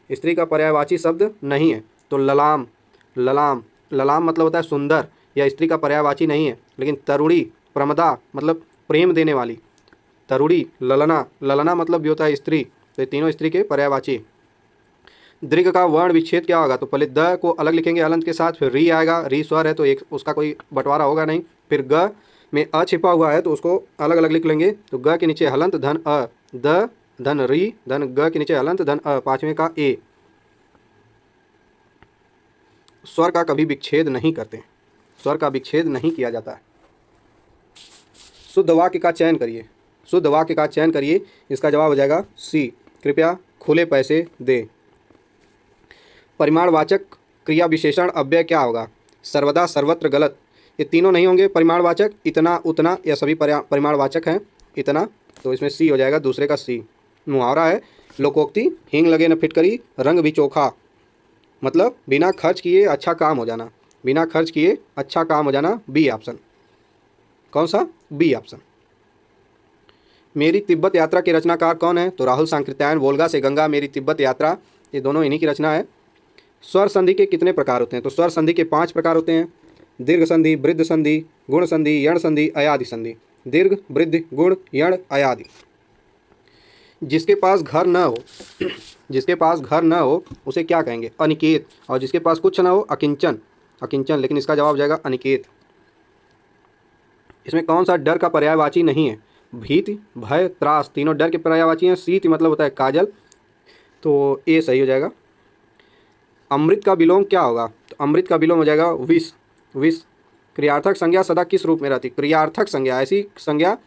Speaker 1: स्त्री का पर्यायवाची शब्द नहीं है, तो ललाम, ललाम, ललाम मतलब होता है सुंदर, या स्त्री का पर्यायवाची नहीं है। लेकिन तरुणी, प्रमदा मतलब प्रेम देने वाली, तरुणी, ललना, ललना मतलब भी होता है स्त्री, तो ये तीनों स्त्री के पर्यायवाची। दीर्घ का वर्ण विच्छेद क्या होगा? तो पहले द को अलग लिखेंगे अलंत के साथ, फिर री आएगा, री स्वर है तो एक उसका कोई बंटवारा होगा नहीं, फिर ग में अ छिपा हुआ है तो उसको अलग अलग लिख लेंगे, तो ग के नीचे हलंत धन अ, द धन री धन ग के नीचे हलंत धन अ, पांचवें का ए। स्वर का कभी विच्छेद नहीं करते, स्वर का विच्छेद नहीं किया जाता है। शुद्ध वाक्य का चयन करिए, शुद्ध वाक्य का चयन करिए, इसका जवाब हो जाएगा सी, कृपया खुले पैसे दे। परिमाणवाचक क्रिया विशेषण अव्यय क्या होगा? सर्वदा, सर्वत्र, गलत, ये तीनों नहीं होंगे परिमाणवाचक। इतना, उतना, यह सभी परिमाणवाचक हैं। इतना, तो इसमें सी हो जाएगा, दूसरे का सी। मुहावरा है, लोकोक्ति, हींग लगे न फिटकरी, रंग भी चोखा, मतलब बिना खर्च किए अच्छा काम हो जाना, बिना खर्च किए अच्छा काम हो जाना, बी ऑप्शन। कौन सा? B option. मेरी तिब्बत यात्रा के रचनाकार कौन है? तो राहुल सांकृत्यायन, वोल्गा से गंगा, मेरी तिब्बत यात्रा, ये दोनों इन्हीं की रचना है। स्वर संधि के कितने प्रकार होते हैं? तो स्वर संधि के 5 प्रकार होते हैं। दीर्घ संधि, वृद्ध संधि, गुण संधि, यण संधि, अयादि संधि। दीर्घ, वृद्धि, गुण, यण, अयादि। जिसके पास घर न हो जिसके पास घर न हो उसे क्या कहेंगे? अनिकेत। और जिसके पास कुछ न हो अकिंचन। अकिंचन, लेकिन इसका जवाब हो जाएगा अनिकेत। इसमें कौन सा डर का पर्यायवाची नहीं है? भीति, भय, त्रास, तीनों डर के पर्यायवाची हैं। शीत मतलब होता है काजल, तो ये सही हो जाएगा। अमृत का विलोम क्या होगा? तो अमृत का विलोम हो जाएगा विष। विष। क्रियार्थक संज्ञा सदा किस रूप में रहती? क्रियार्थक संज्ञा ऐसी संज्ञा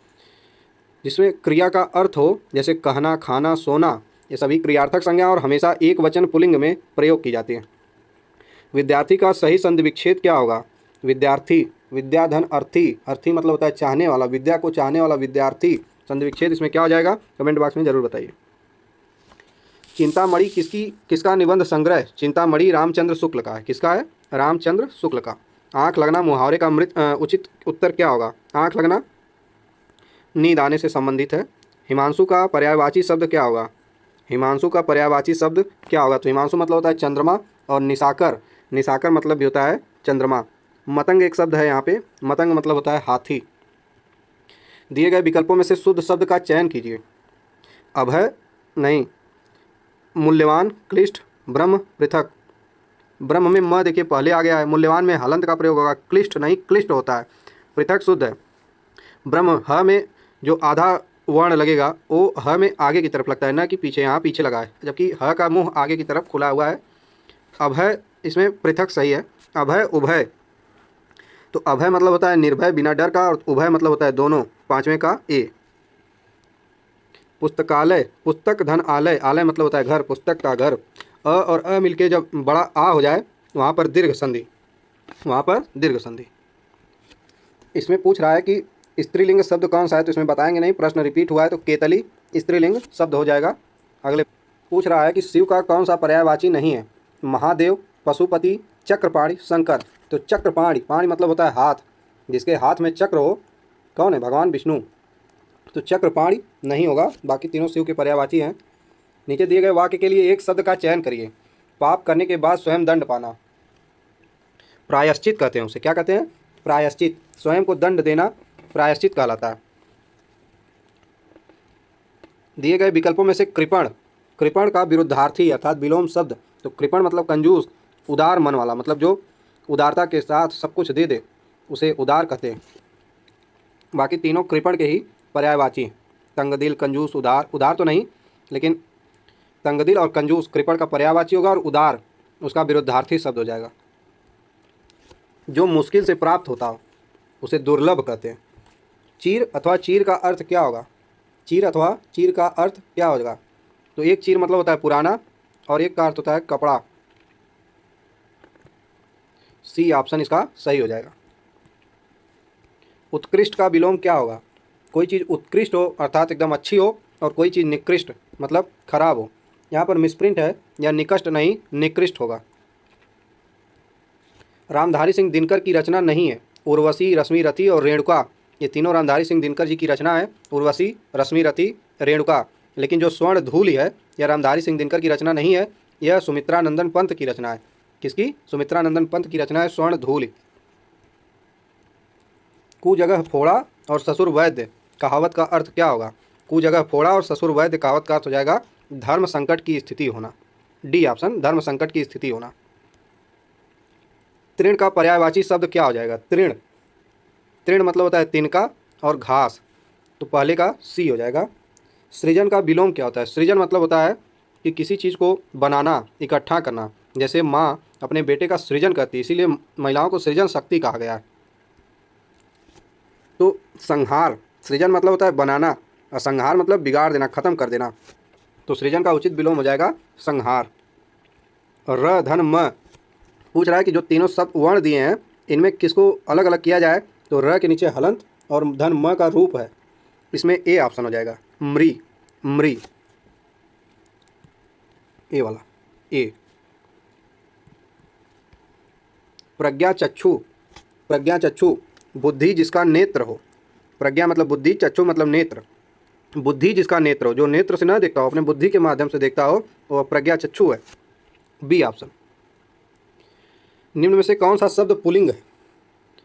Speaker 1: जिसमें क्रिया का अर्थ हो, जैसे कहना, खाना, सोना, ये सभी क्रियार्थक संज्ञा और हमेशा एक वचन पुल्लिंग में प्रयोग की जाती है। विद्यार्थी का सही संधि विच्छेद क्या होगा? विद्यार्थी, विद्या धन अर्थी। अर्थी मतलब होता है चाहने वाला, विद्या को चाहने वाला विद्यार्थी। संधि विच्छेद इसमें क्या हो जाएगा? कमेंट बॉक्स में जरूर बताइए। चिंतामणि किसका निबंध संग्रह? चिंतामणि रामचंद्र शुक्ल का है। किसका है? रामचंद्र शुक्ल का। आँख लगना मुहावरे का उचित उत्तर क्या होगा? आँख लगना नींद आने से संबंधित है। हिमांशु का पर्यायवाची शब्द क्या होगा? हिमांशु का पर्यायवाची शब्द क्या होगा? तो हिमांशु मतलब होता है चंद्रमा, और निशाकर, निशाकर मतलब भी होता है चंद्रमा। मतंग एक शब्द है यहाँ पे, मतंग मतलब होता है हाथी। दिए गए विकल्पों में से शुद्ध शब्द का चयन कीजिए। अभय नहीं, मूल्यवान, क्लिष्ट, ब्रह्म, पृथक। ब्रह्म में म देखिए पहले आ गया है, मूल्यवान में हलंत का प्रयोग होगा, क्लिष्ट नहीं, क्लिष्ट होता है। पृथक शुद्ध है। ब्रह्म ह में जो आधा वर्ण लगेगा वो ह में आगे की तरफ लगता है, ना कि पीछे, यहाँ पीछे लगा है, जबकि ह का मुंह आगे की तरफ खुला हुआ है। अभय इसमें पृथक सही है। अभय, उभय, तो अभय मतलब होता है निर्भय, बिना डर का, और उभय मतलब होता है दोनों, पांचवें का ए। पुस्तकालय, पुस्तक धन आलय, आलय मतलब होता है घर, पुस्तक का घर। अ और अ मिलके जब बड़ा आ हो जाए वहाँ पर दीर्घ संधि, वहाँ पर दीर्घ संधि। इसमें पूछ रहा है कि स्त्रीलिंग शब्द कौन सा है, तो इसमें बताएंगे नहीं, प्रश्न रिपीट हुआ है, तो केतली स्त्रीलिंग शब्द हो जाएगा। अगले पूछ रहा है कि शिव का कौन सा पर्यायवाची नहीं है? महादेव, पशुपति, चक्रपाणि, शंकर। तो चक्रपाणि, पाणि मतलब होता है हाथ, जिसके हाथ में चक्र हो कौन है? भगवान विष्णु। तो चक्रपाणि नहीं होगा, बाकी तीनों शिव के पर्यायवाची हैं। नीचे दिए गए वाक्य के लिए एक शब्द का चयन करिए। पाप करने के बाद स्वयं दंड पाना, प्रायश्चित कहते हैं उसे। क्या कहते हैं? प्रायश्चित। स्वयं को दंड देना प्रायश्चित कहलाता है। दिए गए विकल्पों में से कृपण, कृपण का विरुद्धार्थी अर्थात विलोम शब्द। तो कृपण मतलब कंजूस, उदार मन वाला, मतलब जो उदारता के साथ सब कुछ दे दे उसे उदार कहते हैं। बाकी तीनों कृपण के ही पर्यायवाची हैं। तंगदिल, कंजूस, उदार, उदार तो नहीं, लेकिन तंगदिल और कंजूस कृपण का पर्यायवाची होगा, और उदार उसका विरुद्धार्थी शब्द हो जाएगा। जो मुश्किल से प्राप्त होता हो उसे दुर्लभ कहते हैं। चीर अथवा चीर का अर्थ क्या होगा? चीर अथवा चीर का अर्थ क्या होगा? तो एक चीर मतलब होता है पुराना, और एक का अर्थ होता है कपड़ा। सी ऑप्शन इसका सही हो जाएगा। उत्कृष्ट का विलोम क्या होगा? कोई चीज़ उत्कृष्ट हो अर्थात एकदम अच्छी हो, और कोई चीज़ निकृष्ट मतलब खराब हो। यहाँ पर मिसप्रिंट है, या निकृष्ट नहीं, निकृष्ट होगा। रामधारी सिंह दिनकर की रचना नहीं है। उर्वशी, रश्मि रति और रेणुका, ये तीनों रामधारी सिंह दिनकर जी की रचना है। उर्वशी, रश्मि रति, रेणुका। लेकिन जो स्वर्ण धूलि है यह रामधारी सिंह दिनकर की रचना नहीं है, यह सुमित्रानंदन पंत की रचना है। किसकी? सुमित्रानंदन पंत की रचना है स्वर्ण धूलि। कु जगह फोड़ा और ससुर वैद्य कहावत का अर्थ क्या होगा? कु जगह फोड़ा और ससुर वैद्य कहावत का अर्थ हो जाएगा धर्म संकट की स्थिति होना। डी ऑप्शन, धर्म संकट की स्थिति होना। तृण का पर्यायवाची शब्द क्या हो जाएगा? तृण, तृण मतलब होता है तिनका और घास, तो पहले का सी हो जाएगा। सृजन का विलोम क्या होता है? सृजन मतलब होता है कि किसी चीज़ को बनाना, इकट्ठा करना। जैसे माँ अपने बेटे का सृजन करती है, इसीलिए महिलाओं को सृजन शक्ति कहा गया है। तो संहार, सृजन मतलब होता है बनाना, और संहार मतलब बिगाड़ देना, ख़त्म कर देना। तो सृजन का उचित विलोम हो जाएगा संहार। र धन म पूछ रहा है कि जो तीनों शब्द वर्ण दिए हैं इनमें किसको अलग अलग किया जाए? तो र के नीचे हलंत और धन म का रूप है, इसमें ए ऑप्शन हो जाएगा। मृ, मृ, ए वाला ए। प्रज्ञा चक्षु, प्रज्ञा चक्षु बुद्धि जिसका नेत्र हो। प्रज्ञा मतलब बुद्धि, चक्षु मतलब नेत्र। बुद्धि जिसका नेत्र हो, जो नेत्र से न देखता हो, अपने बुद्धि के माध्यम से देखता हो, वह प्रज्ञा चक्षु है। B option. निम्न में से कौन सा शब्द पुल्लिंग है?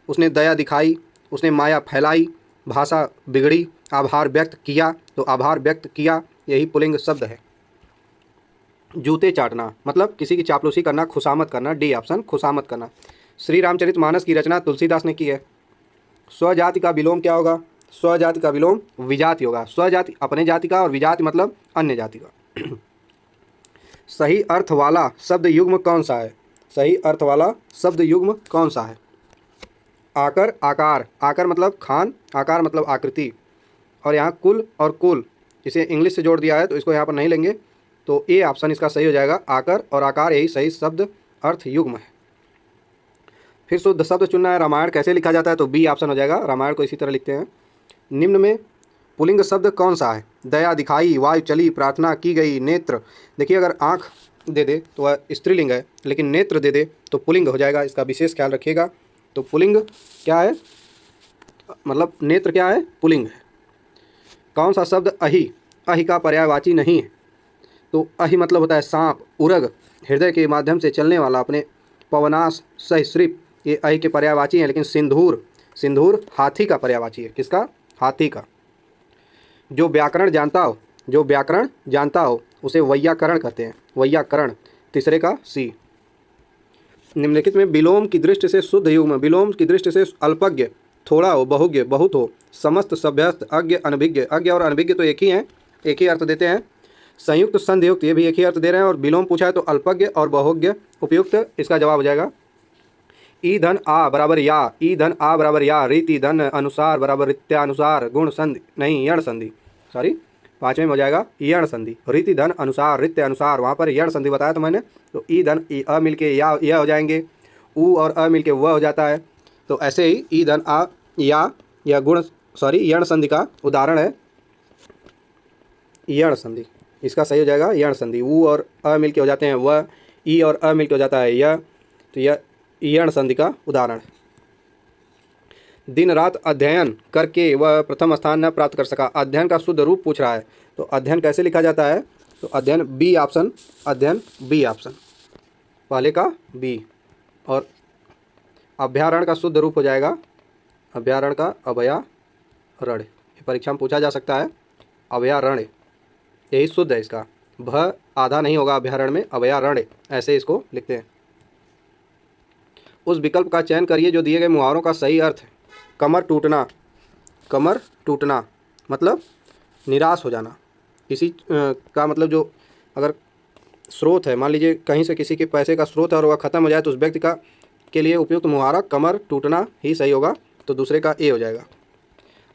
Speaker 1: उसने दया दिखाई, उसने माया फैलाई, भाषा बिगड़ी, आभार व्यक्त किया। तो आभार व्यक्त किया यही पुल्लिंग शब्द है। जूते चाटना मतलब किसी की चापलूसी करना, खुशामद करना, डी ऑप्शन खुशामद करना। श्री रामचरितमानस की रचना तुलसीदास ने की है। स्वजाति का विलोम क्या होगा? स्वजाति का विलोम विजाति होगा। स्वजाति अपने जाति का और विजाति मतलब अन्य जाति का। सही अर्थ वाला शब्द युग्म कौन सा है? सही अर्थ वाला शब्द युग्म कौन सा है? आकर, आकार, आकर मतलब खान, आकार मतलब आकृति, और यहाँ कुल और कुल इसे इंग्लिश से जोड़ दिया है तो इसको यहाँ पर नहीं लेंगे, तो ए ऑप्शन इसका सही हो जाएगा। आकर और आकार यही सही शब्द अर्थ युग्म है। फिर शुद्ध शब्द चुनना है। रामायण कैसे लिखा जाता है? तो बी ऑप्शन हो जाएगा। रामायण को इसी तरह लिखते हैं। निम्न में पुल्लिंग शब्द कौन सा है? दया दिखाई, वायु चली, प्रार्थना की गई, नेत्र। देखिए अगर आँख दे दे तो वह स्त्रीलिंग है, लेकिन नेत्र दे दे तो पुल्लिंग हो जाएगा। इसका विशेष ख्याल रखिएगा। तो पुल्लिंग क्या है, मतलब नेत्र क्या है? पुल्लिंग है। कौन सा शब्द अहि? अहि का पर्यायवाची नहीं है। तो अहि मतलब होता है सांप, उरग, हृदय के माध्यम से चलने वाला, अपने पवनाश, सहिष्णुप, ये अहि के पर्यायवाची हैं। लेकिन सिंदूर, सिंदूर हाथी का पर्यायवाची है। किसका? हाथी का। जो व्याकरण जानता हो, जो व्याकरण जानता हो उसे वैयाकरण कहते हैं। वैयाकरण। तीसरे का सी। निम्नलिखित में विलोम की दृष्टि से शुद्ध युग्म, विलोम की दृष्टि से अल्पज्ञ, थोड़ा हो, बहुज्ञ, बहुत हो, समस्त, सभ्यस्त, अज्ञ, अनभिज्ञ। अज्ञ और अनभिज्ञ तो एक ही हैं, एक ही अर्थ देते हैं। संयुक्त, संधियुक्त, ये भी एक ही अर्थ दे रहे हैं। और विलोम पूछा है तो अल्पज्ञ और बहुज्ञ उपयुक्त इसका जवाब हो जाएगा। ई धन आ बराबर या, ई धन आ बराबर या, रीति धन अनुसार बराबर रीत्यानुसार, गुण संधि नहीं यण संधि, सॉरी पाँचवें में हो जाएगा यण संधि। रीति धन अनुसार, रीत्य अनुसार, वहाँ पर यण संधि बताया था मैंने। तो ई धन ई अ मिल के या हो जाएंगे, उ और अ मिल के व हो जाता है। तो ऐसे ही ई धन आ या गुण सॉरी यण संधि का उदाहरण है यण संधि। इसका सही हो जाएगा यण संधि। उ और अ मिल के हो जाते हैं व, ई और अ मिल के हो जाता है य। तो यह यण संधि का उदाहरण है। दिन रात अध्ययन करके वह प्रथम स्थान न प्राप्त कर सका। अध्ययन का शुद्ध रूप पूछ रहा है। तो अध्ययन कैसे लिखा जाता है? तो अध्ययन बी ऑप्शन, अध्ययन बी ऑप्शन, पहले का बी। और अभ्यारण का शुद्ध रूप हो जाएगा, अभ्यारण का अभयारण्य। ये परीक्षा में पूछा जा सकता है, अभयारण्य यही शुद्ध है इसका। भ आधा नहीं होगा अभयारण्य में, अभयारण्य ऐसे इसको लिखते हैं। उस विकल्प का चयन करिए जो दिए गए मुहावरों का सही अर्थ है। कमर टूटना, कमर टूटना मतलब निराश हो जाना। किसी का मतलब जो अगर स्रोत है, मान लीजिए कहीं से किसी के पैसे का स्रोत है और वह ख़त्म हो जाए तो उस व्यक्ति का के लिए उपयुक्त मुहावरा कमर टूटना ही सही होगा। तो दूसरे का ए हो जाएगा।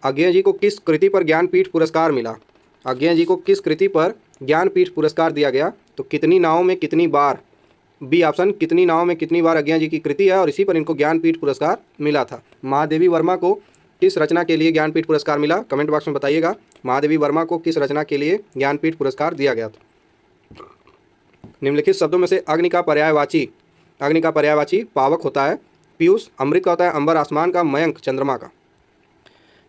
Speaker 1: अज्ञेय जी को किस कृति पर ज्ञानपीठ पुरस्कार मिला? अज्ञेय जी को किस कृति पर ज्ञानपीठ पुरस्कार दिया गया? तो कितनी नावों में कितनी बार, बी ऑप्शन, कितनी नावों में कितनी बार अज्ञेय जी की कृति है और इसी पर इनको ज्ञानपीठ पुरस्कार मिला था। महादेवी वर्मा को किस रचना के लिए ज्ञानपीठ पुरस्कार मिला? कमेंट बॉक्स में बताइएगा। महादेवी वर्मा को किस रचना के लिए ज्ञानपीठ पुरस्कार दिया गया था? निम्नलिखित शब्दों में से अग्नि का पर्यायवाची, अग्नि का पर्यायवाची पावक होता है। पीयूष अमृत का होता है। अंबर आसमान का। मयंक चंद्रमा का।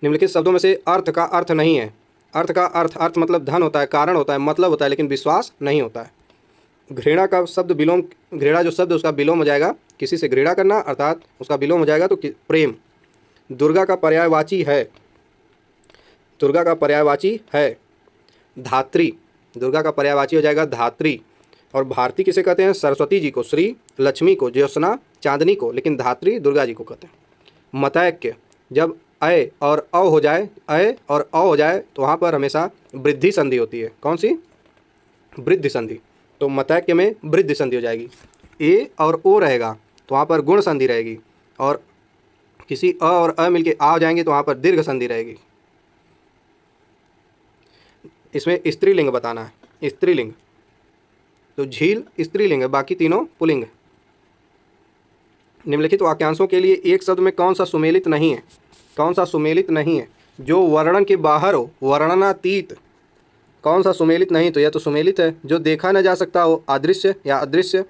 Speaker 1: निम्नलिखित शब्दों में से अर्थ का अर्थ नहीं है। अर्थ का अर्थ, अर्थ मतलब धन होता है, कारण होता है, मतलब होता है, लेकिन विश्वास नहीं होता है। घृणा का शब्द विलोम, घृणा जो शब्द उसका विलोम हो जाएगा किसी से घृणा करना, अर्थात उसका विलोम हो जाएगा तो प्रेम। दुर्गा का पर्यायवाची है, दुर्गा का पर्यायवाची है धात्री। दुर्गा का पर्यायवाची हो जाएगा धात्री। और भारती किसे कहते हैं? सरस्वती जी को, श्री लक्ष्मी को, ज्योत्सना चांदनी को, लेकिन धात्री दुर्गा जी को कहते हैं। मतैक्य, जब अय और अ हो जाए, अय और अ हो जाए तो वहाँ पर हमेशा वृद्धि संधि होती है। कौन सी? वृद्धि संधि। तो मतैक्य में वृद्धि संधि हो जाएगी। ए और ओ रहेगा तो वहाँ पर गुण संधि रहेगी, और किसी अ और अ मिलके आ हो जाएंगे तो वहाँ पर दीर्घ संधि रहेगी। इसमें स्त्रीलिंग बताना है, स्त्रीलिंग। तो झील स्त्रीलिंग है, बाकी तीनों पुल्लिंग है। निम्नलिखित वाक्यांशों के लिए एक शब्द में कौन सा सुमेलित नहीं है? कौन सा सुमेलित नहीं है? जो वर्णन के बाहर हो, वर्णनातीत। कौन सा सुमेलित नहीं? तो यह तो सुमेलित है। जो देखा न जा सकता हो, अदृश्य या अदृश्य।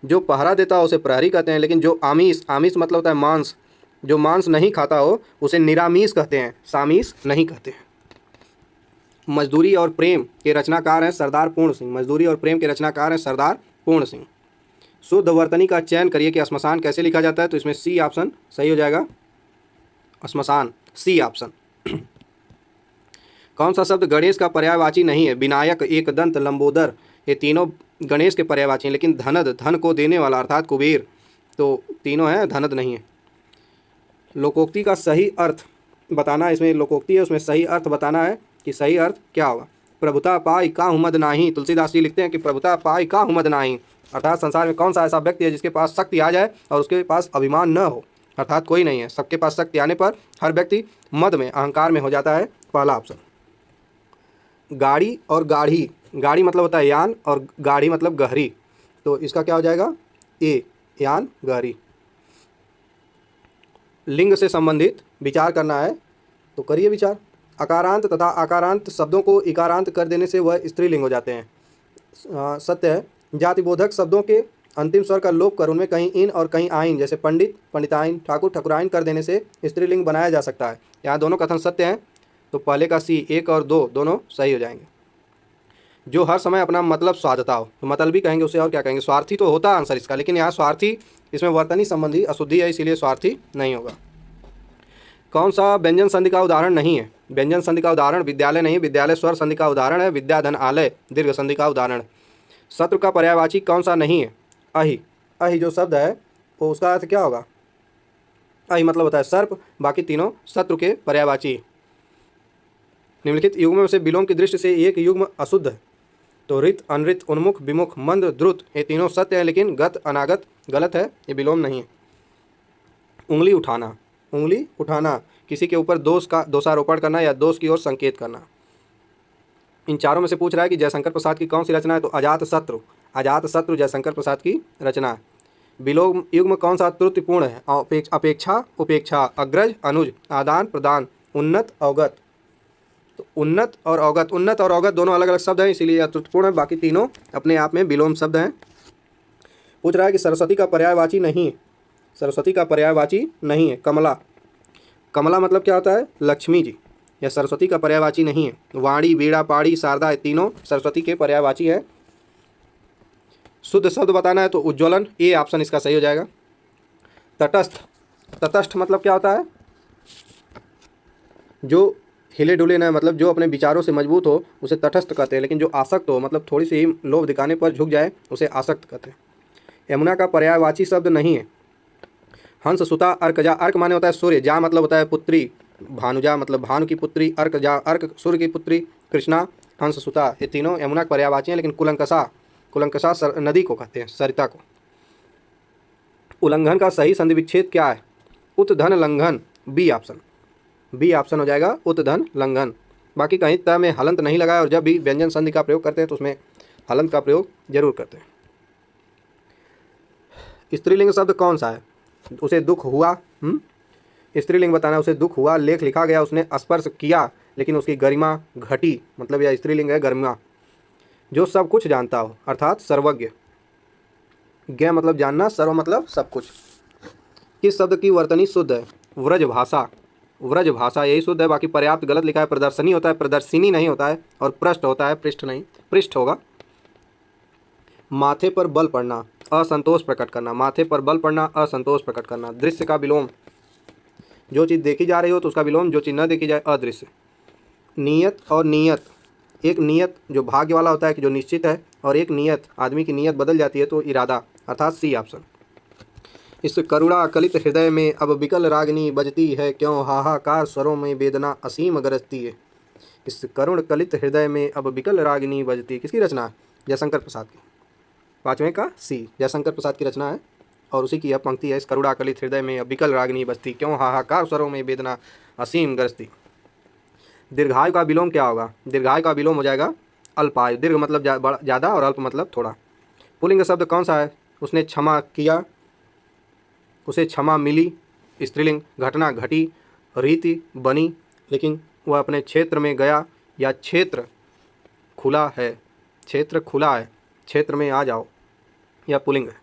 Speaker 1: जो पहरा देता हो उसे प्रहरी कहते हैं, लेकिन जो आमिष, आमिष मतलब होता है मांस, जो मांस नहीं खाता हो उसे निरामिष कहते हैं, सामिष नहीं कहते हैं। मजदूरी और प्रेम के रचनाकार हैं सरदार पूर्ण सिंह। मजदूरी और प्रेम के रचनाकार हैं सरदार पूर्ण सिंह। शुद्ध वर्तनी का चयन करिए कि श्मशान कैसे लिखा जाता है? तो इसमें सी ऑप्शन सही हो जाएगा, श्मशान, सी ऑप्शन। कौन सा शब्द गणेश का पर्यायवाची नहीं है? विनायक, एकदंत, लंबोदर, ये तीनों गणेश के पर्यायवाची हैं। लेकिन धनद, धन को देने वाला अर्थात कुबेर, तो तीनों हैं, धनद नहीं है। लोकोक्ति का सही अर्थ बताना, इसमें लोकोक्ति है उसमें सही अर्थ बताना है कि सही अर्थ क्या होगा। प्रभुता पाई काहू मद नाही, तुलसीदास जी लिखते हैं कि प्रभुता पाई काहू मद नाही, अर्थात संसार में कौन सा ऐसा व्यक्ति है जिसके पास शक्ति आ जाए और उसके पास अभिमान न हो, अर्थात कोई नहीं है। सबके पास शक्ति आने पर हर व्यक्ति मद में, अहंकार में हो जाता है। पहला ऑप्शन। गाड़ी और गाढ़ी, गाड़ी मतलब होता है यान और गाढ़ी मतलब गहरी, तो इसका क्या हो जाएगा? ए, यान गहरी। लिंग से संबंधित विचार करना है तो करिए विचार। अकारांत तथा आकारांत शब्दों को इकारांत कर देने से वह स्त्रीलिंग हो जाते हैं। सत्य है। जातिबोधक शब्दों के अंतिम स्वर का लोप कर उनमें कहीं इन और कहीं आइन, जैसे पंडित, पंडिताइन, ठाकुर, ठाकुराइन कर देने से स्त्रीलिंग बनाया जा सकता है। यहाँ दोनों कथन सत्य हैं, तो पहले का सी, 1 और 2 दोनों सही हो जाएंगे। जो हर समय अपना मतलब स्वार्थता हो, तो मतलब भी कहेंगे उसे, और क्या कहेंगे? स्वार्थी तो होता आंसर इसका, लेकिन यहाँ स्वार्थी इसमें वर्तनी संबंधी अशुद्धि है, इसीलिए स्वार्थी नहीं होगा। कौन सा व्यंजन संधि का उदाहरण नहीं है? व्यंजन संधि का उदाहरण विद्यालय नहीं, विद्यालय स्वर संधि का उदाहरण है, विद्याधन आलय दीर्घ संधि का उदाहरण। शत्रु का पर्यायवाची कौन सा नहीं है? अहि। अहि जो शब्द है वो उसका अर्थ क्या होगा? अहि मतलब होता है सर्प, बाकी तीनों शत्रु के पर्यायवाची। निम्नलिखित युग्म से विलोम की दृष्टि से एक युग्म अशुद्ध है, तो रित, अनृत, उन्मुख, विमुख, मंद, द्रुत, ये तीनों सत्य है, लेकिन गत, अनागत गलत है, ये विलोम नहीं है। उंगली उठाना, उंगली उठाना किसी के ऊपर दोष का दोषारोपण करना या दोष की ओर संकेत करना। इन चारों में से पूछ रहा है कि जयशंकर प्रसाद की कौन सी रचना है? तो अजात शत्रु, अजात शत्रु जयशंकर प्रसाद की रचना है। विलोम युग्म कौन सा त्रुटिपूर्ण है? अपेक्षा, उपेक्षा, अग्रज, अनुज, आदान प्रदान, उन्नत, अवगत। तो उन्नत और अवगत, उन्नत और अवगत दोनों अलग अलग शब्द हैं, इसीलिए यह त्रुटिपूर्ण है, बाकी तीनों अपने आप में विलोम शब्द हैं। पूछ रहा है कि सरस्वती का पर्यायवाची नहीं है, सरस्वती का पर्यायवाची नहीं है। कमला, कमला मतलब क्या होता है? लक्ष्मी जी, यह सरस्वती का पर्यायवाची नहीं है। वाणी, वीणा, पाड़ी, शारदा, ये तीनों सरस्वती के पर्यायवाची है। शुद्ध शब्द बताना है तो उज्ज्वलन, ये ऑप्शन इसका सही हो जाएगा। तटस्थ, तटस्थ मतलब क्या होता है? जो हिले डुले न, मतलब जो अपने विचारों से मजबूत हो उसे तटस्थ कहते हैं, लेकिन जो आसक्त हो, मतलब थोड़ी सी ही लोभ दिखाने पर झुक जाए उसे आसक्त कहते हैं। यमुना का पर्यायवाची शब्द नहीं है। हंस, सुता, अर्क, जा, अर्क माने होता है सूर्य, जा मतलब होता है पुत्री, भानुजा मतलब भानु की पुत्री, अर्क, जा, अर्क सूर्य की पुत्री, कृष्णा, हंस, सुता, ये तीनों यमुना के पर्यायवाची हैं। लेकिन कुलंकषा, कुलंकषा नदी को कहते हैं, सरिता को। उल्लंघन का सही संधि विच्छेद क्या है? उत्धन लंघन, बी ऑप्शन, बी ऑप्शन हो जाएगा, उत्धन लंघन। बाकी कहीं त में हलंत नहीं लगाया, और जब भी व्यंजन संधि का प्रयोग करते हैं तो उसमें हलंत का प्रयोग जरूर करते हैं। स्त्रीलिंग शब्द कौन सा है? उसे दुख हुआ, स्त्रीलिंग बताना, उसे दुख हुआ, लेख लिखा गया, उसने स्पर्श किया लेकिन उसकी गरिमा घटी, मतलब यह स्त्रीलिंग है, गरिमा। जो सब कुछ जानता हो, अर्थात सर्वज्ञ। ज्ञ मतलब जानना, सर्व मतलब सब कुछ। किस शब्द की वर्तनी शुद्ध है? व्रज भाषा, व्रज भाषा यही शुद्ध है, बाकी पर्याप्त गलत लिखा है। प्रदर्शनी होता है, प्रदर्शिनी नहीं होता है, और पृष्ठ होता है, पृष्ठ नहीं, पृष्ठ होगा। माथे पर बल पड़ना, असंतोष प्रकट करना, माथे पर बल पड़ना, असंतोष प्रकट करना। दृश्य का विलोम, जो चीज़ देखी जा रही हो तो उसका विलोम, जो चीज़ न देखी जाए अदृश्य। नियत और नियत, एक नियत जो भाग्य वाला होता है कि जो निश्चित है, और एक नियत आदमी की नियत बदल जाती है, तो इरादा, अर्थात सी ऑप्शन। इस करुणा कलित हृदय में अब विकल रागनी बजती है, क्यों हाहाकार स्वरों में वेदना असीम गरजती है। इस करुण कलित हृदय में अब विकल रागिनी बजती, किसकी रचना है? जयशंकर प्रसाद की। पाँचवें का सी, जयशंकर प्रसाद की रचना है, और उसी की यह पंक्ति है, इस करुणा कलित हृदय में अब विकल रागिनी बजती, क्यों हाहाकार स्वरों में वेदना असीम गरजती। दीर्घायु का विलोम क्या होगा? दीर्घायु का विलोम हो जाएगा अल्पायु। दीर्घ मतलब ज़्यादा और अल्प मतलब थोड़ा। पुल्लिंग शब्द कौन सा है? उसने क्षमा किया, उसे क्षमा मिली, स्त्रीलिंग। घटना घटी, रीति बनी, लेकिन वह अपने क्षेत्र में गया, या क्षेत्र खुला है, क्षेत्र खुला है, क्षेत्र में आ जाओ, यह पुल्लिंग है।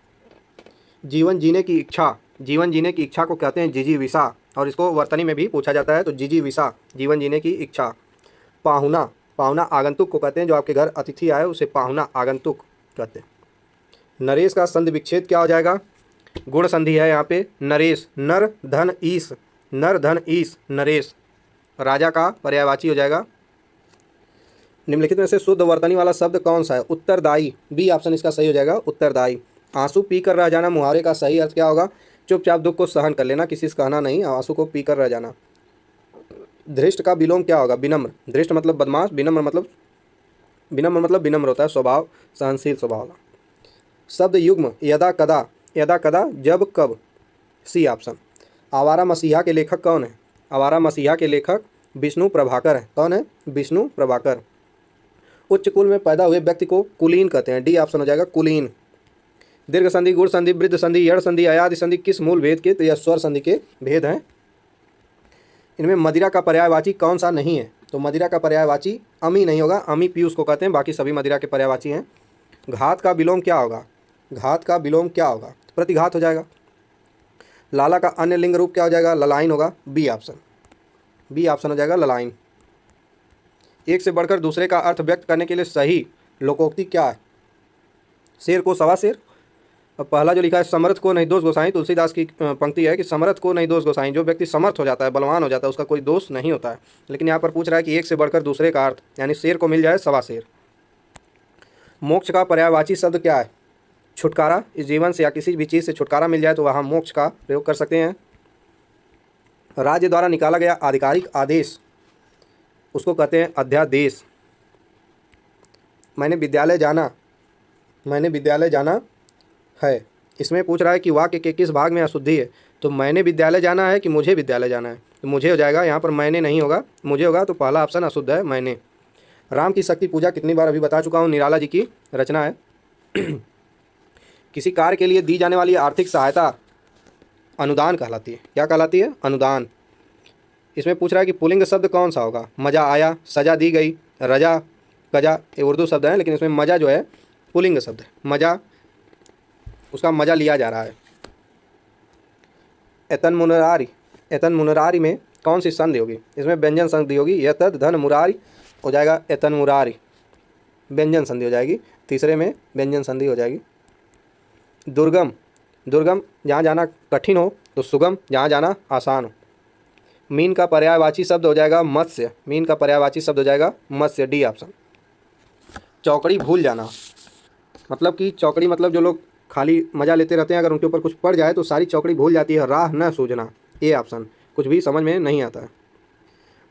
Speaker 1: जीवन जीने की इच्छा, जीवन जीने की इच्छा को कहते हैं जिजीविषा, और इसको वर्तनी में भी पूछा जाता है, तो जिजीविषा जीवन जीने की इच्छा। पाहुना, पाहुना आगंतुक को कहते हैं, जो आपके घर अतिथि आए उसे पाहुना आगंतुक कहते हैं। नरेश का संधि विच्छेद क्या हो जाएगा? गुण संधि है यहाँ पे, नरेश, नर धन ईश, नर धन ईश, नरेश। राजा का पर्यायवाची हो जाएगा निम्नलिखित में से शुद्ध वर्तनी वाला शब्द कौन सा है? उत्तरदायी, बी ऑप्शन इसका सही हो जाएगा, उत्तरदायी। आंसू पी कर रह जाना मुहावरे का सही अर्थ क्या होगा? चुपचाप दुख को सहन कर लेना, किसी से कहना नहीं, आंसू को पी कर रह जाना। धृष्ट का विलोम क्या होगा? विनम्र। धृष्ट मतलब बदमाश, विनम्र मतलब विनम्र होता है, स्वभाव, सहनशील स्वभाव वाला। शब्द युग्म यदा कदा, यदा कदा, जब कब, सी ऑप्शन। आवारा मसीहा के लेखक कौन है? आवारा मसीहा के लेखक विष्णु प्रभाकर है। कौन है? विष्णु प्रभाकर। उच्च कुल में पैदा हुए व्यक्ति को कुलीन कहते हैं, डी ऑप्शन हो जाएगा, कुलीन। दीर्घ संधि, गुण संधि, वृद्ध संधि, यड़ संधि, अयादि संधि किस मूल भेद के? तो यह स्वर संधि के भेद हैं। इनमें मदिरा का पर्यायवाची कौन सा नहीं है? तो मदिरा का पर्यायवाची अमी नहीं होगा, अमी पीयूष को कहते हैं, बाकी सभी मदिरा के पर्यायवाची हैं। घात का विलोम क्या होगा? घात का विलोम क्या होगा? प्रतिघात हो जाएगा। लाला का अन्य लिंग रूप क्या हो जाएगा? ललाइन होगा, बी ऑप्शन, बी ऑप्शन हो जाएगा, ललाइन। एक से बढ़कर दूसरे का अर्थ व्यक्त करने के लिए सही लोकोक्ति क्या है? शेर को सवा शेर। अब पहला जो लिखा है, समर्थ को नहीं दोष गोसाई, तुलसीदास की पंक्ति है कि समर्थ को नहीं दोष गोसाई। जो व्यक्ति समर्थ हो जाता है, बलवान हो जाता है, उसका कोई दोष नहीं होता है। लेकिन यहाँ पर पूछ रहा है कि एक से बढ़कर दूसरे का अर्थ, यानी शेर को मिल जाए सवा शेर। मोक्ष का पर्यायवाची शब्द क्या है? छुटकारा। इस जीवन से या किसी भी चीज़ से छुटकारा मिल जाए तो वहाँ मोक्ष का प्रयोग कर सकते हैं। राज्य द्वारा निकाला गया आधिकारिक आदेश, उसको कहते हैं अध्यादेश। मैंने विद्यालय जाना है, इसमें पूछ रहा है कि वाक्य के किस भाग में अशुद्धि है? तो मैंने विद्यालय जाना है कि मुझे विद्यालय जाना है? तो मुझे हो जाएगा, यहाँ पर मैंने नहीं होगा, मुझे होगा, तो पहला ऑप्शन अशुद्ध है, मैंने। राम की शक्ति पूजा कितनी बार अभी बता चुका हूँ, निराला जी की रचना है। किसी कार्य के लिए दी जाने वाली आर्थिक सहायता अनुदान कहलाती है। क्या कहलाती है? अनुदान। इसमें पूछ रहा है कि पुल्लिंग शब्द कौन सा होगा? मज़ा आया, सजा दी गई, रजा, कजा, ये उर्दू शब्द है, लेकिन इसमें मज़ा जो है पुल्लिंग शब्द है। मज़ा, उसका मज़ा लिया जा रहा है। एतन मुनरारी में कौन सी संधि होगी? इसमें व्यंजन संधि होगी, यतद धन मुरारी हो जाएगा, एतन मुरारी, व्यंजन संधि हो जाएगी। तीसरे में व्यंजन संधि हो जाएगी। दुर्गम, दुर्गम जहाँ जाना कठिन हो तो सुगम, जहाँ जाना आसान हो। मीन का पर्यायवाची शब्द हो जाएगा मत्स्य, मीन का पर्यायवाची शब्द हो जाएगा मत्स्य, डी ऑप्शन। चौकड़ी भूल जाना, मतलब कि चौकड़ी मतलब जो लोग खाली मज़ा लेते रहते हैं, अगर उनके ऊपर कुछ पड़ जाए तो सारी चौकड़ी भूल जाती है। राह न सूझना, ए ऑप्शन, कुछ भी समझ में नहीं आता है।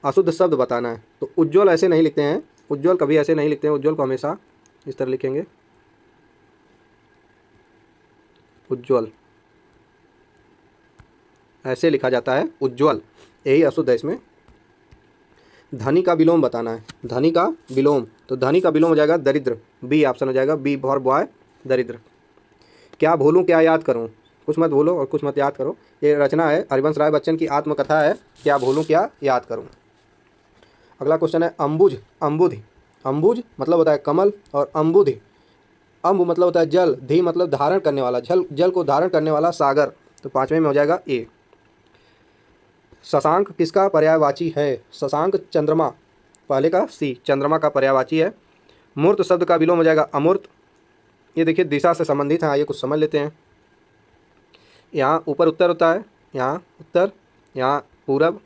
Speaker 1: अशुद्ध शब्द बताना है, तो उज्ज्वल ऐसे नहीं लिखते हैं, उज्ज्वल कभी ऐसे नहीं लिखते हैं, उज्ज्वल को हमेशा इस तरह लिखेंगे, उज्ज्वल ऐसे लिखा जाता है, उज्ज्वल, यही अशुद्ध है इसमें। धनी का विलोम बताना है, धनी का विलोम, तो धनी का विलोम हो जाएगा दरिद्र, बी ऑप्शन हो जाएगा, बी फॉर बॉय, दरिद्र। क्या भूलूं क्या याद करूं, कुछ मत भूलो और कुछ मत याद करो, ये रचना है हरिवंश राय बच्चन की आत्मकथा है, क्या भूलूं क्या याद करूं। अगला क्वेश्चन है अम्बुज, अम्बुधि। अम्बुज मतलब होता है कमल, और अम्बुधि, अम्ब मतलब होता है जल, धी मतलब धारण करने वाला, जल को धारण करने वाला सागर, तो पाँचवें में हो जाएगा ए। शशांक किसका पर्यायवाची है? शशांक चंद्रमा, पहले का सी, चंद्रमा का पर्यायवाची है। मूर्त शब्द का विलोम हो जाएगा अमूर्त। ये देखिए दिशा से संबंधित है, आइए कुछ समझ लेते हैं। यहाँ ऊपर उत्तर होता है, यहाँ उत्तर, यहाँ पूरब,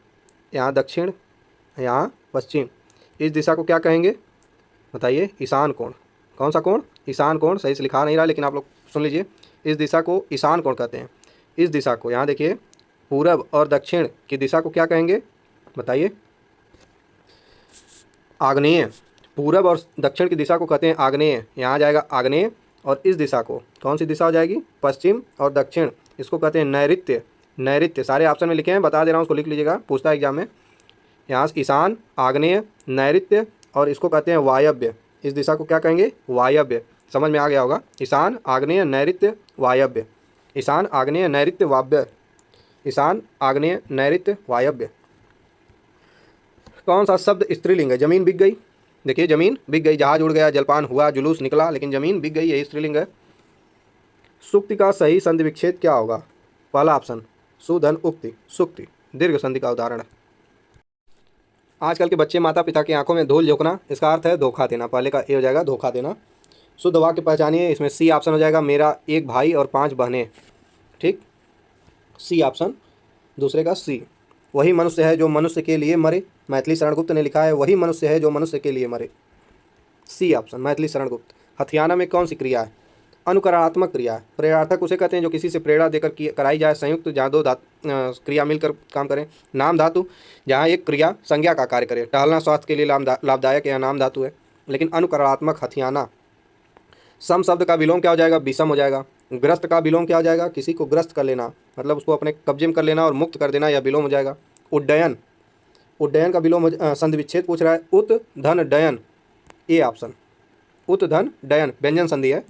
Speaker 1: यहाँ दक्षिण, यहाँ पश्चिम। इस दिशा को क्या कहेंगे बताइए? ईशान कोण। कौन सा कोण? ईशान कोण। सही से लिखा नहीं रहा, लेकिन आप लोग सुन लीजिए, इस दिशा को ईशान कोण कहते हैं। इस दिशा को, यहाँ देखिए, पूरब और दक्षिण की दिशा को क्या कहेंगे बताइए? आग्नेय। पूरब और दक्षिण की दिशा को कहते हैं आग्नेय, यहाँ जाएगा आग्नेय। और इस दिशा को कौन सी दिशा हो जाएगी? पश्चिम और दक्षिण, इसको कहते हैं नैऋत्य। नैऋत्य सारे ऑप्शन में लिखे हैं, बता दे रहा हूँ, उसको लिख लीजिएगा, पूछता है एग्जाम में। यहाँ ईशान, आग्नेय, नैऋत्य, और इसको कहते हैं वायव्य। इस दिशा को क्या कहेंगे? वायव्य। समझ में आ गया होगा, ईशान, आग्नेय, नैऋत्य, वायव्य। ईशान, आग्नेय, नैऋत्य, वायव्य। ईशान, आग्नेय, नैऋत्य, वायव्य। कौन सा शब्द स्त्रीलिंग है? जमीन बिक गई। देखिए जमीन बिक गई, जहाज उड़ गया, जलपान हुआ, जुलूस निकला, लेकिन जमीन बिक गई, यही स्त्रीलिंग है। सुक्ति का सही संधि विच्छेद क्या होगा? पहला ऑप्शन सुधन उक्ति, सुक्ति दीर्घ संधि का उदाहरण है। आजकल के बच्चे माता पिता की आंखों में धूल झोंकना, इसका अर्थ है धोखा देना। पहले का ए हो जाएगा धोखा देना। शुद्ध वाक्य पहचानिए, इसमें सी ऑप्शन हो जाएगा, मेरा एक भाई और 5 बहनें। ठीक, सी ऑप्शन, दूसरे का सी। वही मनुष्य है जो मनुष्य के लिए मरे। मैथिली शरण गुप्त ने लिखा है, वही मनुष्य है जो मनुष्य के लिए मरे। C option Maithili Sharan Gupt. हथियाना में कौन सी क्रिया है? अनुकरणात्मक क्रिया है। प्रेरणार्थक उसे कहते हैं जो किसी से प्रेरणा देकर कराई जाए। संयुक्त जहाँ दो क्रिया मिलकर काम करें। नाम धातु जहाँ एक क्रिया संज्ञा का कार्य करे। टहलना स्वास्थ्य के लिए लाभदायक या नाम धातु है। लेकिन अनुकरणात्मक हथियाना। सम शब्द का विलोम क्या हो जाएगा? विषम हो जाएगा। ग्रस्त का विलोम क्या हो जाएगा? किसी को ग्रस्त कर लेना, मतलब उसको अपने कब्जे में कर लेना और मुक्त कर देना, यह विलोम हो जाएगा। उड्डयन, उड्डयन का विलोम संधि विच्छेद पूछ रहा है। उत धन डयन, ए ऑप्शन। उत धन डयन व्यंजन संधि है।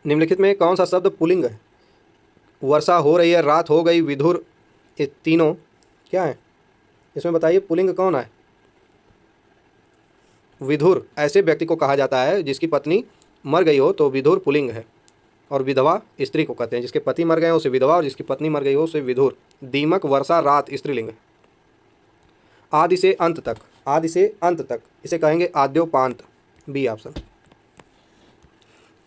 Speaker 1: निम्नलिखित में कौन सा शब्द पुल्लिंग है? वर्षा हो रही है, रात हो गई, विधुर, ये तीनों क्या है? इसमें बताइए पुल्लिंग कौन है? विधुर ऐसे व्यक्ति को कहा जाता है जिसकी पत्नी मर गई हो तो विधुर पुल्लिंग है। और विधवा स्त्री को कहते हैं, जिसके पति मर गए हो उसे विधवा, और जिसकी पत्नी मर गई हो उसे विधुर। दीमक, वर्षा, रात स्त्रीलिंग है। आदि से अंत तक, आदि से अंत तक इसे कहेंगे आद्योपांत, बी ऑप्शन।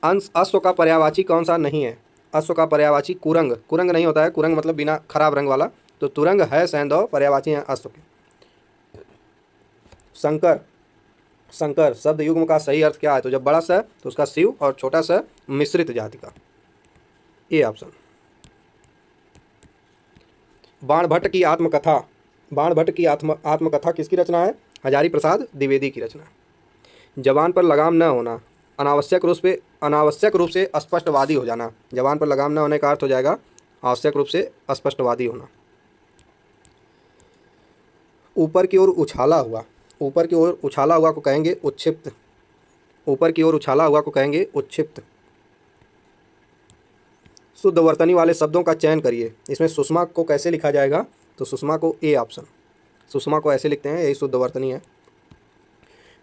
Speaker 1: अंश अश्व का पर्यायवाची कौन सा नहीं है? अश्व का पर्यायवाची कुरंग, कुरंग नहीं होता है, कुरंग मतलब बिना खराब रंग वाला, तो तुरंग है सैंधव पर्यायवाची हैं अश्व के। शंकर, शंकर शब्द युग्म का सही अर्थ क्या है? तो जब बड़ा स है तो उसका शिव और छोटा स मिश्रित जाति का, ए ऑप्शन। बाणभट्ट की आत्मकथा, बाणभट्ट की आत्मकथा किसकी रचना है? हजारी प्रसाद द्विवेदी की रचना। जबान पर लगाम न होना, अनावश्यक रूप से स्पष्टवादी हो जाना। जबान पर लगाम न होने का अर्थ हो जाएगा आवश्यक रूप से स्पष्टवादी होना। ऊपर की ओर उछाला हुआ, ऊपर की ओर उछाला हुआ को कहेंगे उच्छिप्त, ऊपर की ओर उछाला हुआ को कहेंगे उच्छिप्त। शुद्ध वर्तनी वाले शब्दों का चयन करिए। इसमें सुषमा को कैसे लिखा जाएगा? तो सुषमा को, ए ऑप्शन। सुषमा को ऐसे लिखते हैं, यही शुद्ध वर्तनी है।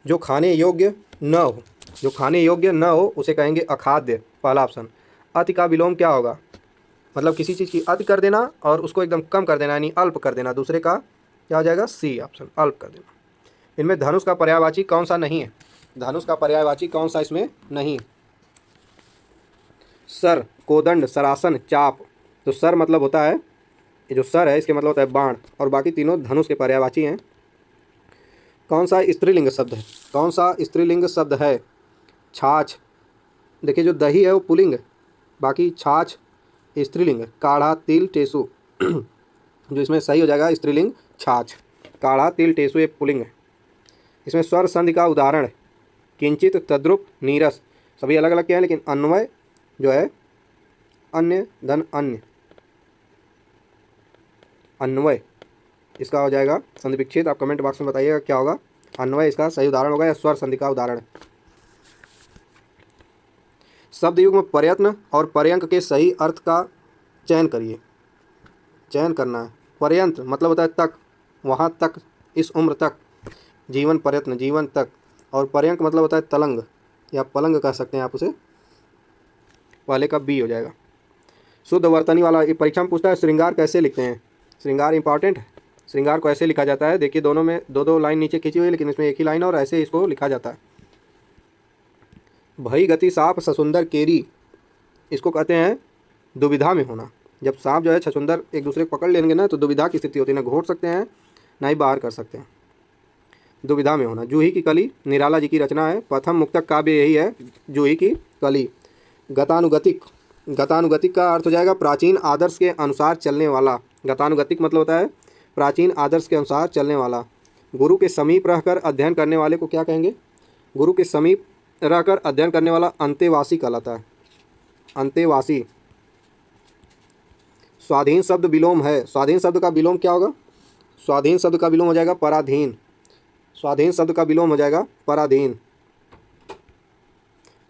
Speaker 1: जो खाने योग्य न हो, जो खाने योग्य न हो उसे कहेंगे अखाद्य, पहला ऑप्शन। अति का विलोम क्या होगा? मतलब किसी चीज़ की अति कर देना और उसको एकदम कम कर देना, यानी अल्प कर देना। दूसरे का क्या हो जाएगा? सी ऑप्शन, अल्प कर देना। इनमें धनुष का पर्यायवाची कौन सा नहीं है? धनुष का पर्यायवाची कौन सा इसमें नहीं? सर, कोदंड, सरासन, चाप। तो सर मतलब होता है, ये जो सर है इसके मतलब होता है बाण, और बाकी तीनों धनुष के पर्यायवाची हैं। कौन सा स्त्रीलिंग शब्द है? कौन सा स्त्रीलिंग शब्द है? छाछ, देखिए जो दही है वो पुल्लिंग है, बाकी छाछ स्त्रीलिंग है। काढ़ा, तिल, टेसु जो इसमें सही हो जाएगा स्त्रीलिंग छाछ। काढ़ा, तिल, टेसु ये पुल्लिंग है। इसमें स्वर संधि का उदाहरण है किंचित, तद्रुप, नीरस, सभी अलग अलग के हैं, लेकिन अन्वय जो है अन्य धन अन्य, अन्वय इसका हो जाएगा संधि विच्छेद। आप कमेंट बॉक्स में बताइएगा क्या होगा, अन्वय इसका सही उदाहरण होगा या स्वर संधि का उदाहरण है। शब्द युग्म प्रयत्न और पर्यंक के सही अर्थ का चयन करिए। चयन करना है। पर्यंत मतलब होता है तक, वहाँ तक, इस उम्र तक, जीवन प्रयत्न जीवन तक, और पर्यंक मतलब होता है तलंग या पलंग कह सकते हैं आप उसे, पहले का बी हो जाएगा। शुद्ध वर्तनी वाला ये परीक्षा में पूछता है श्रृंगार कैसे लिखते हैं? श्रृंगार इंपॉर्टेंट है। श्रृंगार को ऐसे लिखा जाता है, देखिए दोनों में दो दो लाइन नीचे खींची हुई है, लेकिन इसमें एक ही लाइन और ऐसे इसको लिखा जाता है। भई गति साप ससुंदर केरी, इसको कहते हैं दुविधा में होना। जब सांप जो है छछुंदर एक दूसरे को पकड़ लेंगे ना तो दुविधा की स्थिति होती है, ना घोट सकते हैं ना ही बाहर कर सकते हैं, दुविधा में होना। जूही की कली निराला जी की रचना है। प्रथम मुक्तक काव्य यही है, जूही की कली। गतानुगतिक, गतानुगतिक का अर्थ हो जाएगा प्राचीन आदर्श के अनुसार चलने वाला। गतानुगतिक मतलब होता है प्राचीन आदर्श के अनुसार चलने वाला। गुरु के समीप रहकर अध्ययन करने वाले को क्या कहेंगे? गुरु के समीप रहकर अध्ययन करने वाला अंतेवासी कहलाता है, अंतेवासी। स्वाधीन शब्द विलोम है, स्वाधीन शब्द का विलोम क्या होगा? स्वाधीन शब्द का विलोम हो जाएगा पराधीन, स्वाधीन शब्द का विलोम हो जाएगा पराधीन।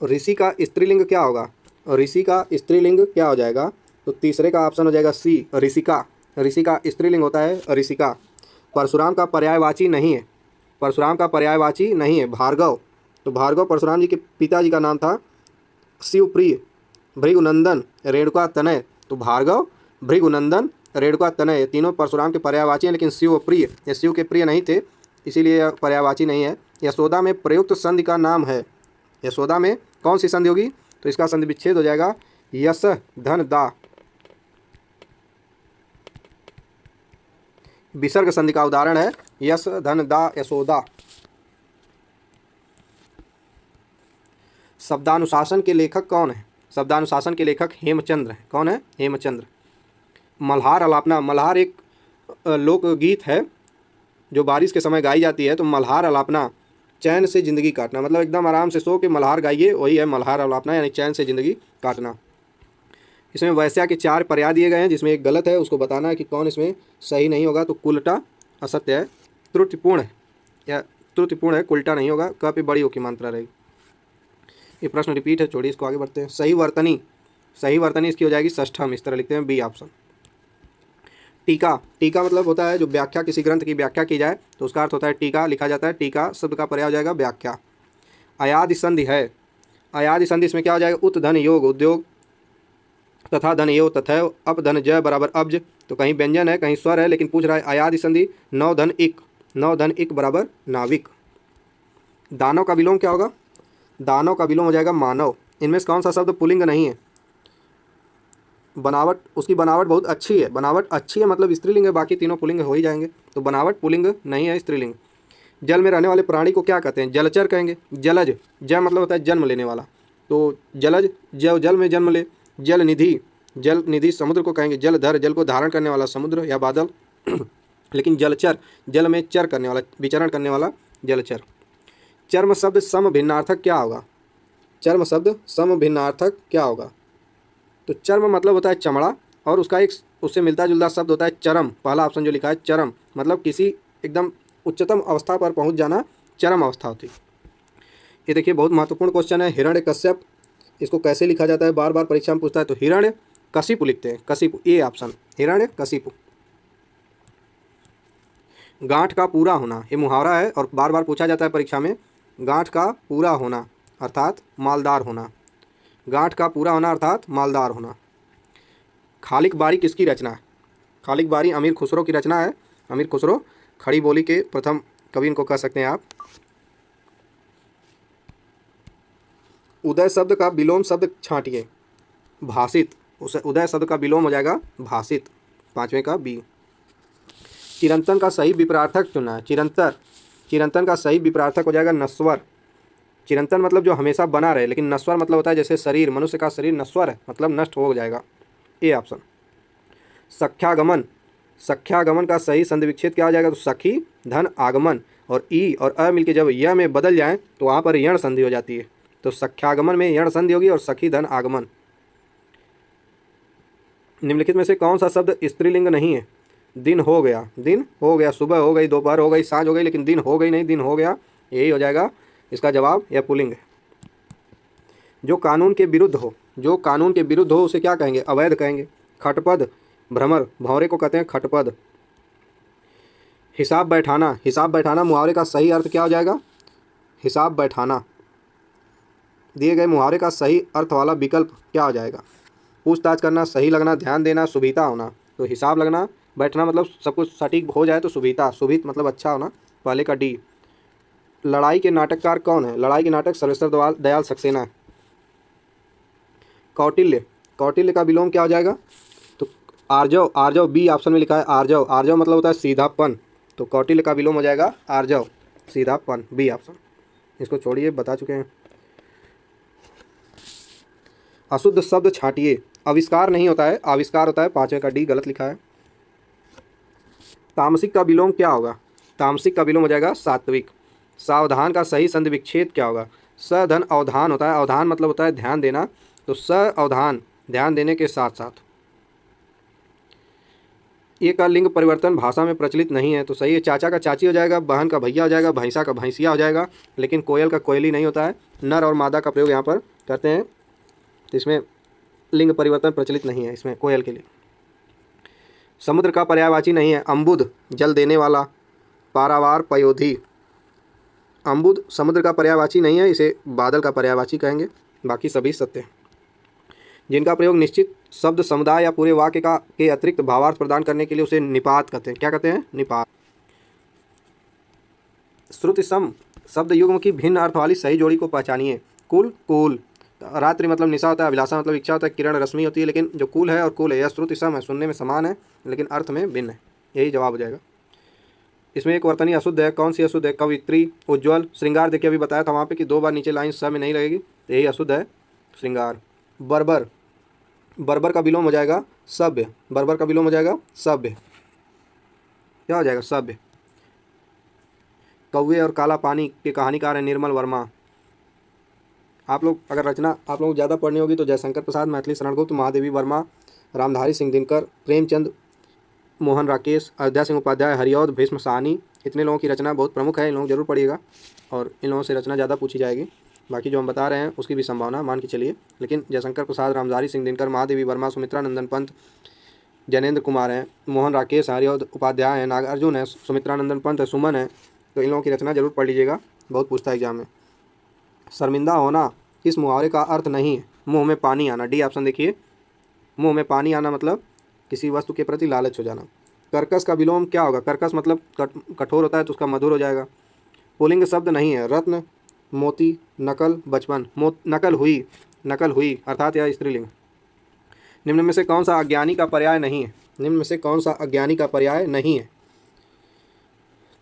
Speaker 1: ऋषि का स्त्रीलिंग क्या होगा? ऋषि का स्त्रीलिंग क्या हो जाएगा? तो तीसरे का ऑप्शन हो जाएगा सी, ऋषिका। ऋषि का स्त्रीलिंग होता है ऋषिका। परशुराम का पर्यायवाची नहीं है, परशुराम का पर्यायवाची नहीं है भार्गव। तो भार्गव परशुराम जी के पिताजी का नाम था। शिवप्रिय, भृगुनंदन, रेणुका तनय। तो भार्गव, भृगुनंदन, रेणुका तनय तीनों परशुराम के पर्यायवाची हैं, लेकिन शिवप्रिय ये शिव के प्रिय नहीं थे, इसीलिए यह पर्यायवाची नहीं है। यशोदा में प्रयुक्त संधि का नाम है। यशोदा में कौन सी संधि होगी? तो इसका संधि विच्छेद हो जाएगा यश धन दा। विसर्ग संधि का उदाहरण है यश धन दा यशोदा। शब्दानुशासन के लेखक कौन है? शब्दानुशासन के लेखक हेमचंद्र हैं। कौन है? हेमचंद्र। मल्हार अलापना, मल्हार एक लोकगीत है जो बारिश के समय गाई जाती है। तो मल्हार अलापना चैन से ज़िंदगी काटना, मतलब एकदम आराम से सो के मल्हार गाइए, वही है मल्हार अलापना, यानी चैन से ज़िंदगी काटना। इसमें वैश्या के 4 पर्याय दिए गए हैं, जिसमें एक गलत है, उसको बताना है कि कौन इसमें सही नहीं होगा। तो कुलटा असत्य है, त्रुटिपूर्ण है, या त्रुटिपूर्ण है, कुलटा नहीं होगा। क पे बड़ी ओ की मात्रा रहेगी। ये प्रश्न रिपीट है, छोड़िए इसको, आगे बढ़ते हैं। सही वर्तनी, सही वर्तनी इसकी हो जाएगी षष्ठम, इस तरह लिखते हैं, बी ऑप्शन। टीका, टीका मतलब होता है जो व्याख्या, किसी ग्रंथ की व्याख्या की जाए तो उसका अर्थ होता है टीका, लिखा जाता है। टीका शब्द का पर्याय हो जाएगा व्याख्या। अयादि संधि है, अयादि संधि इसमें क्या हो जाएगा? उत धन योग उद्योग तथा धन योग तथैव अप धन जय बराबर अब्ज। तो कहीं व्यंजन है, कहीं स्वर है, लेकिन पूछ रहा है अयादि संधि नौ धन इक, नौ धन इक बराबर नाविक। दानव का विलोम क्या होगा? दानव का विलोम हो जाएगा मानव। इनमें से कौन सा शब्द पुल्लिंग नहीं है? बनावट, उसकी बनावट बहुत अच्छी है, बनावट अच्छी है मतलब स्त्रीलिंग है, बाकी तीनों पुल्लिंग हो ही जाएंगे। तो बनावट पुल्लिंग नहीं है, स्त्रीलिंग। जल में रहने वाले प्राणी को क्या कहते हैं? जलचर कहेंगे। जलज, जय मतलब होता है जन्म लेने वाला, तो जलज जो जल में जन्म ले। जल निधि, जल निधि समुद्र को कहेंगे। जलधर, जल को धारण करने वाला समुद्र या बादल। लेकिन जलचर, जल में चर करने वाला, विचरण करने वाला जलचर। चर्म शब्द सम भिन्नार्थक क्या होगा? चर्म शब्द सम भिन्नार्थक क्या होगा? तो चर्म मतलब होता है चमड़ा, और उसका एक उससे मिलता जुलता शब्द होता है चरम। पहला ऑप्शन जो लिखा है चरम, मतलब किसी एकदम उच्चतम अवस्था पर पहुंच जाना, चरम अवस्था होती है। ये देखिए बहुत महत्वपूर्ण क्वेश्चन है, हिरण्यकश्यप, इसको कैसे लिखा जाता है बार बार परीक्षा में पूछता है। तो हिरण्य कशिपु लिखते हैं, कशिपु, ए ऑप्शन, हिरण्य कशिपु। गांठ का पूरा होना, ये मुहावरा है और बार बार पूछा जाता है परीक्षा में। गांठ का पूरा होना अर्थात मालदार होना, गांठ का पूरा होना अर्थात मालदार होना। खालिक बारी किसकी रचना है? खालिक बारी अमीर खुसरो की रचना है। अमीर खुसरो खड़ी बोली के प्रथम कवि इनको कह सकते हैं आप। उदय शब्द का विलोम शब्द छांटिए, भाषित। उस उदय शब्द का विलोम हो जाएगा भाषित, 5वें का बी। चिरंतन का सही विपरार्थक चुनना है। चिरंतर, चिरंतन का सही विपरार्थक हो जाएगा नश्वर। चिरंतन मतलब जो हमेशा बना रहे, लेकिन नश्वर मतलब होता है जैसे शरीर, मनुष्य का शरीर नश्वर है, मतलब नष्ट हो जाएगा, ए ऑप्शन। सख्यागमन, सख्यागमन का सही संधि विच्छेद क्या हो जाएगा? तो सखी धन आगमन, और ई और अ मिलके जब य में बदल जाए तो वहाँ पर यण संधि हो जाती है। तो सख्यागमन में यण संधि होगी और सखी धन आगमन। निम्नलिखित में से कौन सा शब्द स्त्रीलिंग नहीं है? दिन हो गया, दिन हो गया, सुबह हो गई, दोपहर हो गई, सांझ हो गई, लेकिन दिन हो गई नहीं, दिन हो गया, यही हो जाएगा इसका जवाब, यह पुल्लिंग है। जो कानून के विरुद्ध हो, जो कानून के विरुद्ध हो उसे क्या कहेंगे? अवैध कहेंगे। खटपद, भ्रमर, भौरे को कहते हैं खटपद। हिसाब बैठाना, हिसाब बैठाना मुहावरे का सही अर्थ क्या हो जाएगा? हिसाब बैठाना। दिए गए मुहावरे का सही अर्थ वाला विकल्प क्या हो जाएगा? पूछताछ करना, सही लगना, ध्यान देना, सुभिता होना। तो हिसाब लगना, बैठना मतलब सब कुछ सटीक हो जाए तो सुभिता, सुभित मतलब अच्छा होना, पहले का डी। लड़ाई के नाटककार कौन है? लड़ाई के नाटक सर्वेश्वर दयाल सक्सेना है। कौटिल्य, कौटिल्य का विलोम क्या हो जाएगा? तो आर्जव, आर्जव बी ऑप्शन में लिखा है आर्जव। आर्जव मतलब होता है सीधापन, तो कौटिल्य का विलोम हो जाएगा आर्जव, सीधापन, बी ऑप्शन। इसको छोड़िए, बता चुके हैं। अशुद्ध शब्द छांटिए, आविष्कार नहीं होता है, आविष्कार होता है, 5वें का डी गलत लिखा है। तामसिक का विलोम क्या होगा? तामसिक का विलोम हो जाएगा सात्विक। सावधान का सही संधि विच्छेद क्या होगा? सधन अवधान होता है, अवधान मतलब होता है ध्यान देना, तो स अवधान, ध्यान देने के साथ साथ। ये का लिंग परिवर्तन भाषा में प्रचलित नहीं है, तो सही है। चाचा का चाची हो जाएगा, बहन का भैया हो जाएगा, भैंसा का भैंसिया हो जाएगा, लेकिन कोयल का कोयली नहीं होता है। नर और मादा का प्रयोग यहाँ पर करते हैं, तो इसमें लिंग परिवर्तन प्रचलित नहीं है इसमें कोयल के लिए। समुद्र का पर्यायवाची नहीं है, अम्बुद जल देने वाला, पारावार पयोधी। अम्बुद समुद्र का पर्यायवाची नहीं है, इसे बादल का पर्यायवाची कहेंगे, बाकी सभी सत्य हैं। जिनका प्रयोग निश्चित शब्द समुदाय या पूरे वाक्य का के अतिरिक्त भावार्थ प्रदान करने के लिए उसे निपात कहते हैं। क्या कहते हैं? निपात। श्रुति सम शब्द युग्म की भिन्न अर्थ वाली सही जोड़ी को पहचानिए। कुल, कूल, रात्रि मतलब निशा होता है, अभिलाषा मतलब इच्छा होता है, किरण रश्मि होती है, लेकिन जो कुल है और कुल है यह श्रुति सम है, सुनने में समान है लेकिन अर्थ में भिन्न है, यही जवाब हो जाएगा। इसमें एक वर्तनी अशुद्ध है, कौन सी अशुद्ध है? कवित्री, उज्ज्वल, श्रृंगार। देखिए अभी बताया था वहाँ पे कि 2 बार नीचे लाइन स में नहीं लगेगी, तो यही अशुद्ध है, श्रृंगार। बर्बर, बर्बर का विलोम हो जाएगा सभ्य, बर्बर का विलोम हो जाएगा सभ्य, क्या हो जाएगा? सभ्य। कौवे और काला पानी के कहानीकार हैं निर्मल वर्मा। आप लोग अगर रचना आप लोग ज़्यादा पढ़नी होगी तो जयशंकर प्रसाद, मैथिली शरणगुप्त, महादेवी वर्मा, रामधारी सिंह दिनकर, प्रेमचंद, मोहन राकेश, अयोध्या सिंह उपाध्याय, हरिऔध, भीष्म साहनी, इतने लोगों की रचना बहुत प्रमुख है, इन लोगों को जरूर पढ़िएगा और इन लोगों से रचना ज़्यादा पूछी जाएगी। बाकी जो हम बता रहे हैं उसकी भी संभावना मान के चलिए, लेकिन जयशंकर प्रसाद, रामधारी सिंह दिनकर, महादेवी वर्मा, सुमित्रा नंदन पंत, जैनेन्द्र कुमार हैं, मोहन राकेश, हरिऔध उपाध्याय हैं, नागार्जुन है, सुमित्रा नंदन पंत है, सुमन है, तो इन लोगों की रचना जरूर पढ़ लीजिएगा, बहुत पूछता है एग्जाम में। शर्मिंदा होना इस मुहावरे का अर्थ नहीं है, मुँह में पानी आना। डी ऑप्शन देखिए, मुँह में पानी आना मतलब किसी वस्तु के प्रति लालच हो जाना। कर्कश का विलोम क्या होगा? कर्कश मतलब कठोर होता है तो उसका मधुर हो जाएगा। पुल्लिंग शब्द नहीं है, रत्न, मोती, नकल, बचपन। नकल हुई, नकल हुई अर्थात यह स्त्रीलिंग। निम्न में से कौन सा अज्ञानी का पर्याय नहीं है? निम्न में से कौन सा अज्ञानी का पर्याय नहीं है?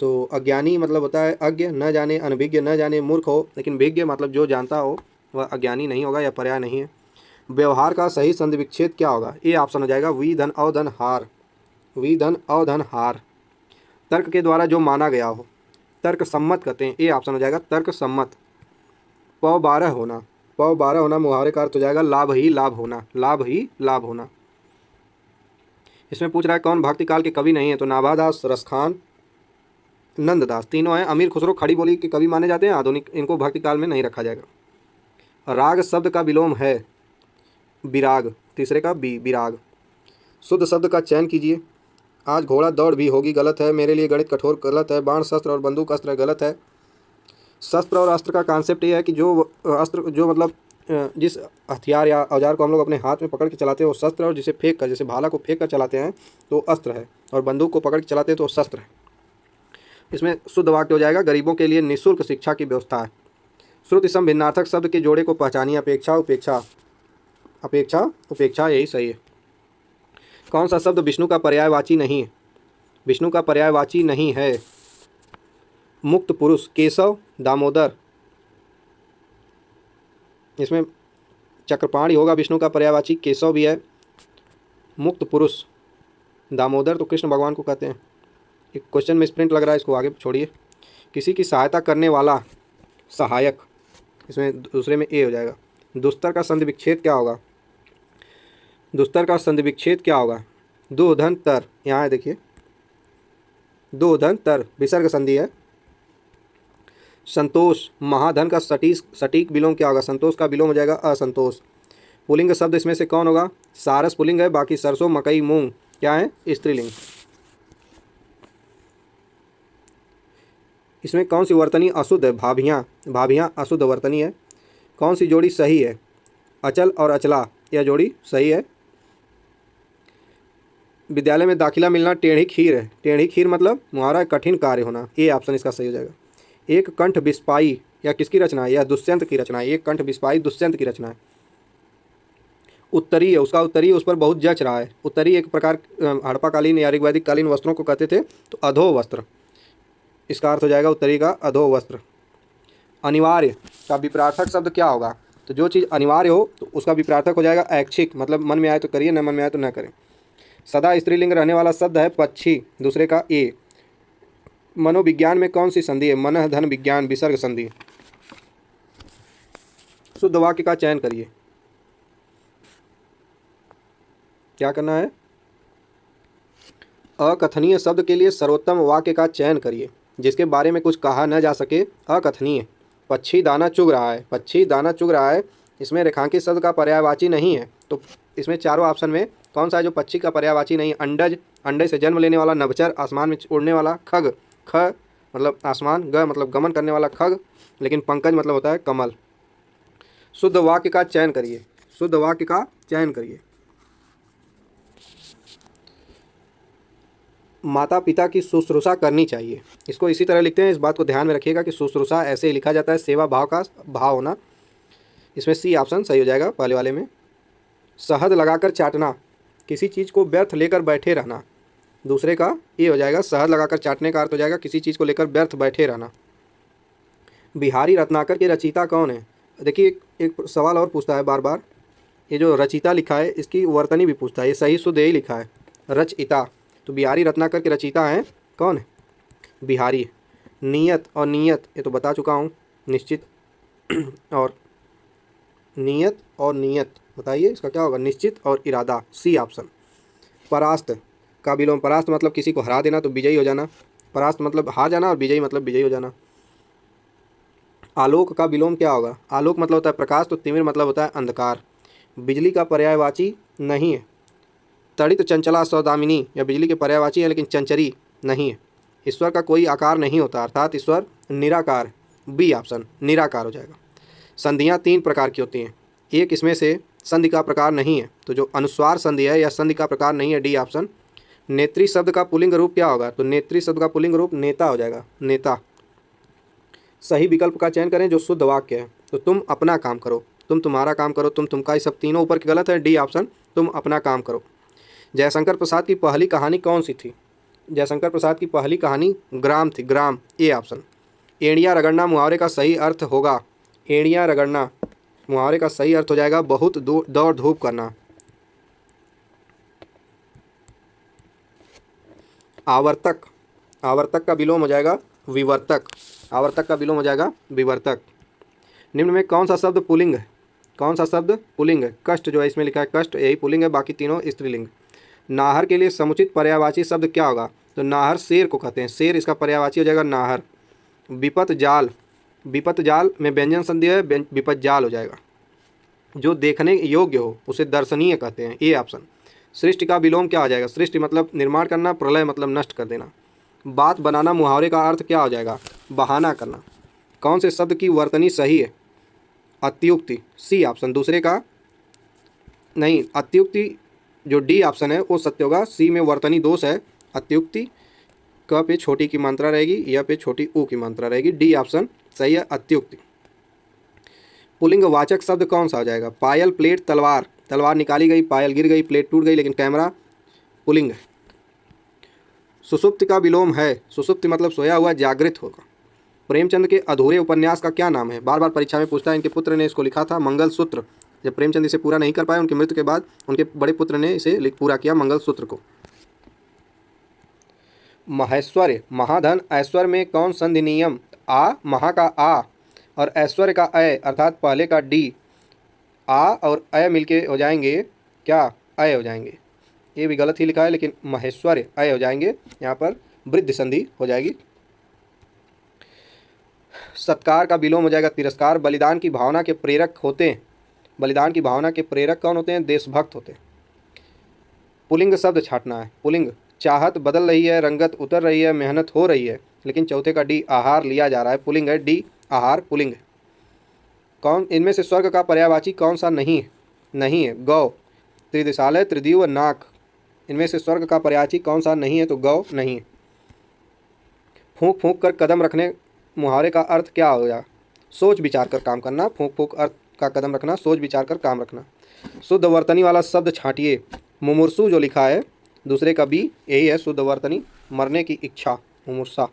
Speaker 1: तो अज्ञानी मतलब होता है अज्ञ, न जाने, अनभिज्ञ, न जाने, मूर्ख हो, लेकिन विज्ञ मतलब जो जानता हो वह अज्ञानी नहीं होगा, यह पर्याय नहीं है। व्यवहार का सही संधि विच्छेद क्या होगा? ये ऑप्शन हो जाएगा वी धन अवधन हार, वी धन अवधन हार। तर्क के द्वारा जो माना गया हो, तर्क सम्मत कहते हैं, ये ऑप्शन हो जाएगा तर्क सम्मत। पौ 12 होना, पौ 12 होना मुहावरे का अर्थ हो जाएगा लाभ ही लाभ होना, लाभ ही लाभ होना। इसमें पूछ रहा है कौन भक्ति काल के कवि नहीं है? तो नाभादास, रसखान, नंददास, तीनों हैं। अमीर खुसरो खड़ी बोली के कवि माने जाते हैं, आधुनिक इनको भक्ति काल में नहीं रखा जाएगा। राग शब्द का विलोम है विराग, तीसरे का बी, विराग। शुद्ध शब्द का चयन कीजिए। आज घोड़ा दौड़ भी होगी, गलत है। मेरे लिए गणित कठोर, गलत है। बाण शस्त्र और बंदूक अस्त्र, गलत है। शस्त्र और अस्त्र का कॉन्सेप्ट ये है कि जो अस्त्र जो मतलब जिस हथियार या औजार को हम लोग अपने हाथ में पकड़ के चलाते हैं वो शस्त्र है, और जिसे फेंक कर, जैसे भाला को फेंक कर चलाते हैं तो अस्त्र है, और बंदूक को पकड़ के चलाते हैं तो शस्त्र है। इसमें शुद्ध वाक्य हो जाएगा गरीबों के लिए निःशुल्क शिक्षा की व्यवस्था है। श्रुति सम भिन्नार्थक शब्द के जोड़े को पहचानिए। अपेक्षा, उपेक्षा, अपेक्षा, उपेक्षा, यही सही है। कौन सा शब्द विष्णु का पर्यायवाची नहीं है? विष्णु का पर्यायवाची नहीं है। मुक्त पुरुष, केशव, दामोदर। इसमें चक्रपाणी होगा विष्णु का पर्यायवाची, केशव भी है। मुक्त पुरुष, दामोदर तो कृष्ण भगवान को कहते हैं। एक क्वेश्चन में स्प्रिंट लग रहा है, इसको आगे छोड़िए। किसी की सहायता करने वाला, सहायक, इसमें दूसरे में ए हो जाएगा। दुस्तर का संधि विच्छेद क्या होगा? दुस्तर का संधि विच्छेद क्या होगा? दो धन तर, यहाँ है देखिए, दो धन तर विसर्ग संधि है। संतोष, महाधन का सटीक विलोम क्या होगा? संतोष का विलोम हो जाएगा असंतोष। पुल्लिंग शब्द इसमें से कौन होगा? सारस पुल्लिंग है, बाकी सरसों, मकई, मूंग क्या है? स्त्रीलिंग। इसमें कौन सी वर्तनी अशुद्ध है? भाभियाँ, भाभियाँ अशुद्ध वर्तनी है। कौन सी जोड़ी सही है? अचल और अचला, यह जोड़ी सही है। विद्यालय में दाखिला मिलना टेढ़ी खीर है। टेढ़ी खीर मतलब मुहावरा कठिन कार्य होना, ये ऑप्शन इसका सही हो जाएगा। एक कंठ बिस्पाई या किसकी रचना है? यह दुष्यंत की रचना है। एक कंठ बिस्पाई दुष्यंत की रचना है। उत्तरी है, उसका उत्तरी उस पर बहुत जच रहा है। उत्तरी एक प्रकार हड़प्पाकालीन या ऋग्वैदिक कालीन वस्त्रों को कहते थे, तो अधो वस्त्र, इसका अर्थ हो जाएगा उत्तरी का अधो वस्त्र। अनिवार्य का विपरार्थक शब्द क्या होगा? तो जो चीज़ अनिवार्य हो तो उसका विपरार्थक हो जाएगा ऐच्छिक, मतलब मन में आए तो करिए, न मन में आए तो न करें। सदा स्त्रीलिंग रहने वाला शब्द है पक्षी, दूसरे का ए। मनोविज्ञान में कौन सी संधि है? मन धन विज्ञान, विसर्ग संधि। शुद्ध वाक्य का चयन करिए। क्या करना है? अकथनीय शब्द के लिए सर्वोत्तम वाक्य का चयन करिए, जिसके बारे में कुछ कहा न जा सके। अकथनीय, पक्षी दाना चुग रहा है, पक्षी दाना चुग रहा है, इसमें रेखांकित शब्द का पर्यायवाची नहीं है। तो इसमें चारों ऑप्शन में कौन सा है जो पक्षी का पर्यायवाची नहीं? अंडज, अंडे से जन्म लेने वाला, नभचर, आसमान में उड़ने वाला, खग, ख मतलब आसमान, ग मतलब गमन करने वाला खग, लेकिन पंकज मतलब होता है कमल। शुद्ध वाक्य का चयन करिए, शुद्ध वाक्य का चयन करिए। माता पिता की शुश्रूषा करनी चाहिए, इसको इसी तरह लिखते हैं। इस बात को ध्यान में रखिएगा कि शुश्रूषा ऐसे ही लिखा जाता है, सेवा भाव का भाव होना। इसमें सी ऑप्शन सही हो जाएगा पहले वाले में। शहद लगाकर चाटना, किसी चीज़ को व्यर्थ लेकर बैठे रहना। दूसरे का ए हो जाएगा। शहद लगाकर चाटने का अर्थ हो जाएगा किसी चीज़ को लेकर व्यर्थ बैठे रहना। बिहारी रत्नाकर के रचयिता कौन है? देखिए एक सवाल और पूछता है बार बार, ये जो रचयिता लिखा है इसकी वर्तनी भी पूछता है, ये सही शुद्ध यही लिखा है रचयिता। तो बिहारी रत्नाकर के रचयिता हैं कौन है? बिहारी। नियत और नियत ये तो बता चुका हूँ, निश्चित और नियत और नियत, बताइए इसका क्या होगा? निश्चित और इरादा, सी ऑप्शन। परास्त का विलोम, परास्त मतलब किसी को हरा देना तो विजयी हो जाना, परास्त मतलब हार जाना और विजयी मतलब विजयी हो जाना। आलोक का विलोम क्या होगा? आलोक मतलब होता है प्रकाश, तो तिमिर मतलब होता है अंधकार। बिजली का पर्यायवाची नहीं है। तड़ित चंचला सौदामिनी या बिजली के पर्यायवाची है लेकिन चंचरी नहीं है। ईश्वर का कोई आकार नहीं होता अर्थात ईश्वर निराकार, बी ऑप्शन निराकार हो जाएगा। संधियाँ 3 प्रकार की होती हैं, एक इसमें से संधि का प्रकार नहीं है, तो जो अनुस्वार संधि है या संधि का प्रकार नहीं है, डी ऑप्शन। नेत्री शब्द का पुल्लिंग रूप क्या होगा? तो नेत्री शब्द का पुल्लिंग रूप नेता हो जाएगा, नेता। सही विकल्प का चयन करें जो शुद्ध वाक्य है। तो तुम अपना काम करो, तुम तुम्हारा काम करो, तुम तुमका, ये सब तीनों ऊपर के गलत है, डी ऑप्शन तुम अपना काम करो। जयशंकर प्रसाद की पहली कहानी कौन सी थी? जयशंकर प्रसाद की पहली कहानी ग्राम थी, ग्राम, ए ऑप्शन। एड़ियाँ रगड़ना मुहावरे का सही अर्थ होगा, एड़ियाँ रगड़ना मुहावरे का सही अर्थ हो जाएगा बहुत दौड़ धूप करना। आवर्तक, आवर्तक का विलोम हो जाएगा विवर्तक, आवर्तक का विलोम हो जाएगा विवर्तक। निम्न में कौन सा शब्द पुल्लिंग है? कौन सा शब्द पुल्लिंग है? कष्ट जो है इसमें लिखा है कष्ट, यही पुल्लिंग है, बाकी तीनों स्त्रीलिंग। नाहर के लिए समुचित पर्यायवाची शब्द क्या होगा? तो नाहर शेर को कहते हैं, शेर इसका पर्यायवाची हो जाएगा नाहर। विपत जाल, विपत जाल में व्यंजन संधि है, विपत जाल हो जाएगा। जो देखने योग्य हो उसे दर्शनीय कहते हैं, ए ऑप्शन। सृष्टि का विलोम क्या हो जाएगा? सृष्टि मतलब निर्माण करना, प्रलय मतलब नष्ट कर देना। बात बनाना मुहावरे का अर्थ क्या हो जाएगा? बहाना करना। कौन से शब्द की वर्तनी सही है? अत्युक्ति, सी ऑप्शन। दूसरे का नहीं, अत्युक्ति जो डी ऑप्शन है वो सत्य होगा, सी में वर्तनी दोष है। अत्युक्ति क पे छोटी की मात्रा रहेगी, या पे छोटी ऊ की मात्रा रहेगी, डी ऑप्शन सही है, अत्युक्ति। पुल्लिंग वाचक शब्द कौन सा हो जाएगा? पायल, प्लेट, तलवार। तलवार निकाली गई, पायल गिर गई, प्लेट टूट गई, लेकिन कैमरा पुल्लिंग है। सुषुप्ति का विलोम है, सुषुप्ति मतलब सोया हुआ, जागृत होगा। प्रेमचंद के अधूरे उपन्यास का क्या नाम है? बार बार परीक्षा में पूछता है, इनके पुत्र ने इसको लिखा था मंगलसूत्र। जब प्रेमचंद इसे पूरा नहीं कर पाए, उनकी मृत्यु के बाद उनके बड़े पुत्र ने इसे पूरा किया, मंगलसूत्र को। महेश्वर्य, महाधन, ऐश्वर्य में कौन संधि नियम? आ, महा का आ और ऐश्वर्य का अय अर्थात पहले का डी, आ और अय मिलके हो जाएंगे क्या? अय हो जाएंगे। ये भी गलत ही लिखा है, लेकिन महेश्वर्य अय हो जाएंगे, यहाँ पर वृद्धि संधि हो जाएगी। सत्कार का विलोम हो जाएगा तिरस्कार। बलिदान की भावना के प्रेरक होते हैं, बलिदान की भावना के प्रेरक कौन होते हैं? देशभक्त होते हैं। पुल्लिंग शब्द छाटना है, पुल्लिंग। चाहत बदल रही है, रंगत उतर रही है, मेहनत हो रही है, लेकिन चौथे का डी, आहार लिया जा रहा है, पुल्लिंग है, डी आहार पुल्लिंग है। कौन इनमें से स्वर्ग का पर्यायवाची कौन सा नहीं है? नहीं है, गौ, त्रिदिशालय, त्रिदिव, नाक। इनमें से स्वर्ग का पर्यायवाची कौन सा नहीं है? तो गौ नहीं है। फूंक फूंक कर कदम रखने मुहावरे का अर्थ क्या होगा? सोच विचार कर काम करना। फूंक फूंक अर्थ का कदम रखना, सोच विचार कर काम रखना। शुद्ध वर्तनी वाला शब्द छांटिए। मुमूर्षु जो लिखा है दूसरे का बी, यही है शुद्ध वर्तनी, मरने की इच्छा, मुमूर्षा।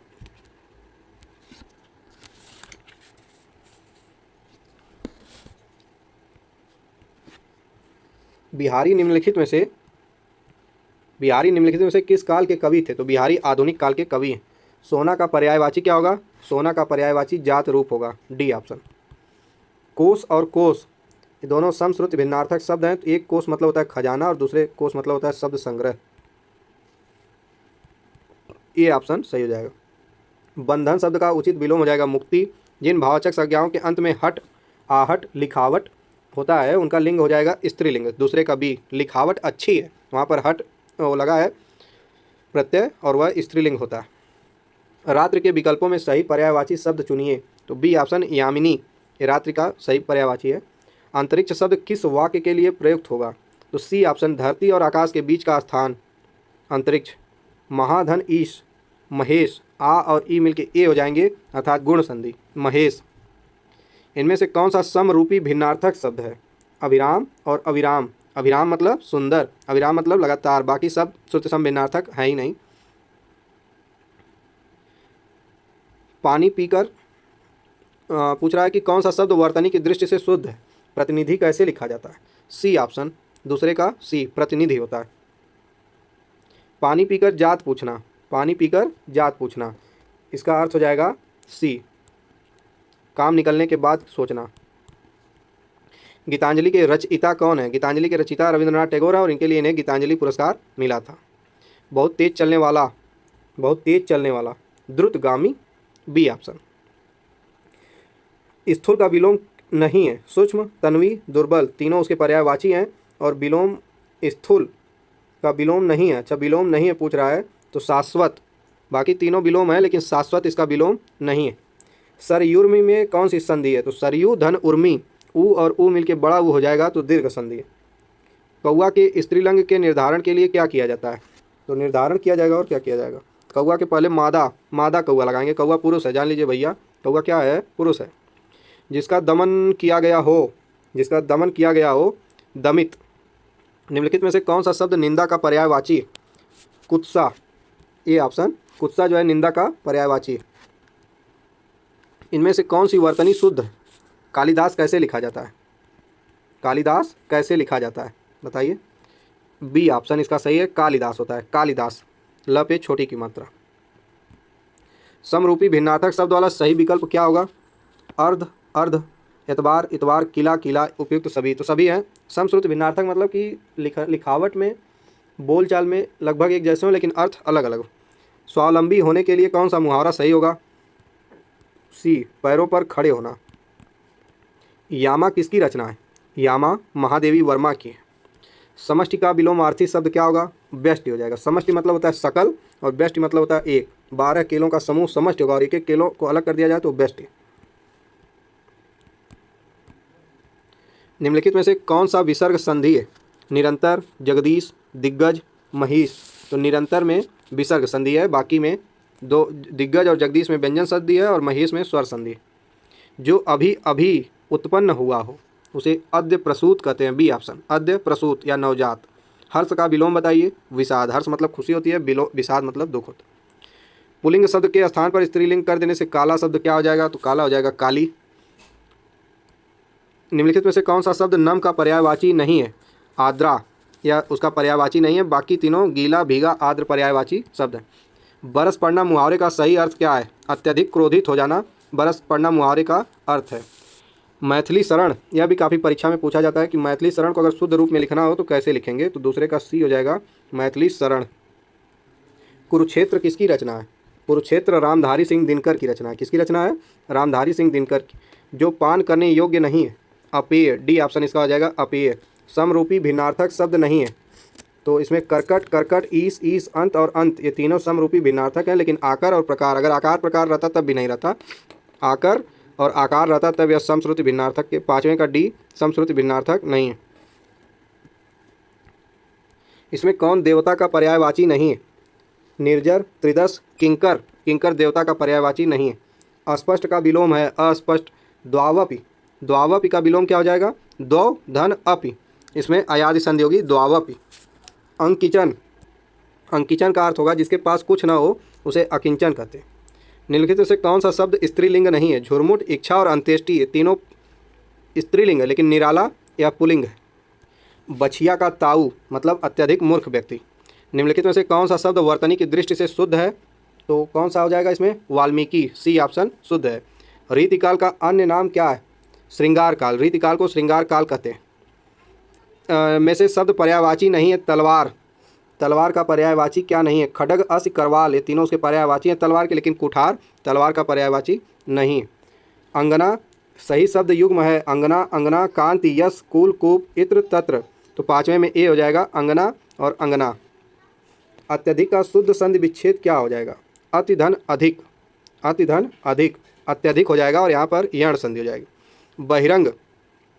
Speaker 1: बिहारी निम्नलिखित में से किस काल के कवि थे? तो बिहारी आधुनिक काल के कवि हैं। सोना का पर्यायवाची क्या होगा? सोना का पर्यायवाची जात रूप होगा, डी ऑप्शन। कोश और कोश ये दोनों समश्रुति भिन्नार्थक शब्द हैं। तो एक कोश मतलब होता है खजाना और दूसरे कोश मतलब होता है शब्द संग्रह, ये ऑप्शन सही हो जाएगा। बंधन शब्द का उचित विलोम हो जाएगा मुक्ति। जिन भाववाचक संज्ञाओं के अंत में हट, आहट, लिखावट होता है उनका लिंग हो जाएगा स्त्रीलिंग, दूसरे का बी। लिखावट अच्छी है, वहाँ पर हट वो लगा है प्रत्यय और वह स्त्रीलिंग होता है। रात्रि के विकल्पों में सही पर्यायवाची शब्द चुनिए। तो बी ऑप्शन यामिनी, ये रात्रि का सही पर्यायवाची है। अंतरिक्ष शब्द किस वाक्य के लिए प्रयुक्त होगा? तो सी ऑप्शन, धरती और आकाश के बीच का स्थान अंतरिक्ष। महाधन, ईश, महेश, आ और ई मिलके ए हो जाएंगे अर्थात गुण संधि, महेश। इनमें से कौन सा समरूपी भिन्नार्थक शब्द है? अभिराम और अविराम। अभिराम मतलब सुंदर, अविराम मतलब लगातार, बाकी सब श्रुति सम भिन्नार्थक है ही नहीं। पानी पीकर पूछ रहा है कि कौन सा शब्द वर्तनी की दृष्टि से शुद्ध है, प्रतिनिधि कैसे लिखा जाता है। सी ऑप्शन, दूसरे का सी, प्रतिनिधि होता है। पानी पीकर जात पूछना, पानी पीकर जात पूछना, इसका अर्थ हो जाएगा सी, काम निकलने के बाद सोचना। गीतांजलि के रचयिता कौन है? गीतांजलि के रचयिता रविंद्रनाथ टैगोर है और इनके लिए इन्हें गीतांजलि पुरस्कार मिला था। बहुत तेज चलने वाला, बहुत तेज चलने वाला, द्रुतगामी, बी ऑप्शन। स्थूल का विलोम नहीं है, सूक्ष्म, तन्वी, दुर्बल, तीनों उसके पर्यायवाची हैं और विलोम स्थूल का विलोम नहीं है। अच्छा, विलोम नहीं है पूछ रहा है तो शाश्वत, बाकी तीनों विलोम है लेकिन शाश्वत इसका विलोम नहीं है। सरयुर्मी में कौन सी संधि है? तो सरयू धन उर्मी, ऊ और ऊ मिलके बड़ा ऊ हो जाएगा तो दीर्घ संधि है। कौवा के स्त्रीलिंग के निर्धारण के लिए क्या किया जाता है? तो निर्धारण किया जाएगा और क्या किया जाएगा? कौवा के पहले मादा, मादा कौवा लगाएंगे। कौवा पुरुष है, जान लीजिए भैया, कौवा क्या है? पुरुष है। जिसका दमन किया गया हो, जिसका दमन किया गया हो, दमित। निम्नलिखित में से कौन सा शब्द निंदा का पर्यायवाची? कुत्सा, ये ऑप्शन, कुत्सा जो है निंदा का पर्यायवाची है। इनमें से कौन सी वर्तनी शुद्ध है? कालिदास कैसे लिखा जाता है? कालिदास कैसे लिखा जाता है बताइए। बी ऑप्शन इसका सही है, कालिदास होता है, कालिदास, ल पे छोटी की मात्रा। समरूपी भिन्नार्थक शब्द वाला सही विकल्प क्या होगा? अर्ध, अर्ध, एतबार, इतबार, किला, किला, उपयुक्त, सभी, तो सभी हैं। समश्रुत भिन्नार्थक मतलब कि लिखावट में, बोलचाल में लगभग एक जैसे हो लेकिन अर्थ अलग अलग हो। स्वावलंबी होने के लिए कौन सा मुहावरा सही होगा? सी, पैरों पर खड़े होना। यामा किसकी रचना है? यामा महादेवी वर्मा की है। समष्टि का विलोमार्थी शब्द क्या होगा? व्यष्टि हो जाएगा। समष्टि मतलब होता है सकल और व्यष्टि मतलब होता है एक। 12 केलों का समूह समष्टि होगा और एक एक केलों को अलग कर दिया जाए तो व्यष्टि। निम्नलिखित में से कौन सा विसर्ग संधि है? निरंतर, जगदीश, दिग्गज, महिष। तो निरंतर में विसर्ग संधि है, बाकी में दो, दिग्गज और जगदीश में व्यंजन संधि है और महिष में स्वर संधि है। जो अभी अभी उत्पन्न हुआ हो उसे अद्य प्रसूत कहते हैं, बी ऑप्शन, अद्य प्रसूत या नवजात। हर्ष का विलोम बताइए। विषाद, हर्ष मतलब खुशी होती है, विषाद मतलब दुख होता है। पुल्लिंग शब्द के स्थान पर स्त्रीलिंग कर देने से काला शब्द क्या हो जाएगा? तो काला हो जाएगा काली। निम्नलिखित में से कौन सा शब्द नम का पर्यायवाची नहीं है? आर्द्रा या उसका पर्यायवाची नहीं है, बाकी तीनों गीला, भीगा, आर्द्र पर्यायवाची शब्द है। बरस पड़ना मुहावरे का सही अर्थ क्या है? अत्यधिक क्रोधित हो जाना बरस पड़ना मुहावरे का अर्थ है। मैथिली शरण, यह भी काफ़ी परीक्षा में पूछा जाता है कि मैथिली शरण को अगर शुद्ध रूप में लिखना हो तो कैसे लिखेंगे? तो दूसरे का सी हो जाएगा, मैथिली शरण। कुरुक्षेत्र किसकी रचना है? कुरुक्षेत्र रामधारी सिंह दिनकर की रचना है। किसकी रचना है? रामधारी सिंह दिनकर की। जो पान करने योग्य नहीं है? अपेय, डी ऑप्शन इसका हो जाएगा, अपेय। समरूपी भिन्नार्थक शब्द नहीं है तो इसमें करकट, करकट, ईस, ईस, अंत और अंत, ये तीनों समरूपी भिन्नार्थक हैं। लेकिन आकर और प्रकार, अगर आकार प्रकार रहता तब भी नहीं रहता। आकर और आकार रहता तब यह समश्रुति भिन्नार्थक के। 5वें का डी समश्रुति भिन्नार्थक नहीं है। इसमें कौन देवता का पर्यायवाची नहीं है? निर्जर, त्रिदश, किंकर। किंकर देवता का पर्यायवाची नहीं है। अस्पष्ट का विलोम है अस्पष्ट, द्वावपि। द्वावपि का विलोम क्या हो जाएगा? द्वौ धन अपि, इसमें अयादि संधि होगी, द्वावपि। अंकिचन, अंकिचन का अर्थ होगा जिसके पास कुछ ना हो उसे अकिंचन कहते हैं। निम्नलिखित से कौन सा शब्द स्त्रीलिंग नहीं है? झुरमुट, इच्छा और अंत्येष्टि, ये तीनों स्त्रीलिंग है लेकिन निराला या पुल्लिंग है। बछिया का ताऊ मतलब अत्यधिक मूर्ख व्यक्ति। निम्नलिखित में से कौन सा शब्द वर्तनी की दृष्टि से शुद्ध है? तो कौन सा हो जाएगा इसमें? वाल्मीकि, सी ऑप्शन शुद्ध है। रीतिकाल का अन्य नाम क्या है? श्रृंगार काल। रीतिकाल को श्रृंगार काल कहते हैं। में से शब्द पर्यायवाची नहीं है? तलवार, तलवार का पर्यायवाची क्या नहीं है? खड्ग, अश्व, करवाल, ये तीनों उसके पर्यायवाची हैं तलवार के, लेकिन कुठार तलवार का पर्यायवाची नहीं है। अंगना सही शब्द युग्म है, अंगना, अंगना, कांति, यश, कुल, कूप, इत्र, तत्र। तो 5वें में ए हो जाएगा, अंगना और अंगना। अत्यधिक का शुद्ध संधि विच्छेद क्या हो जाएगा? अति धन अधिक, अति धन अधिक, अत्यधिक हो जाएगा और यहाँ पर यण संधि हो जाएगी। बहिरंग,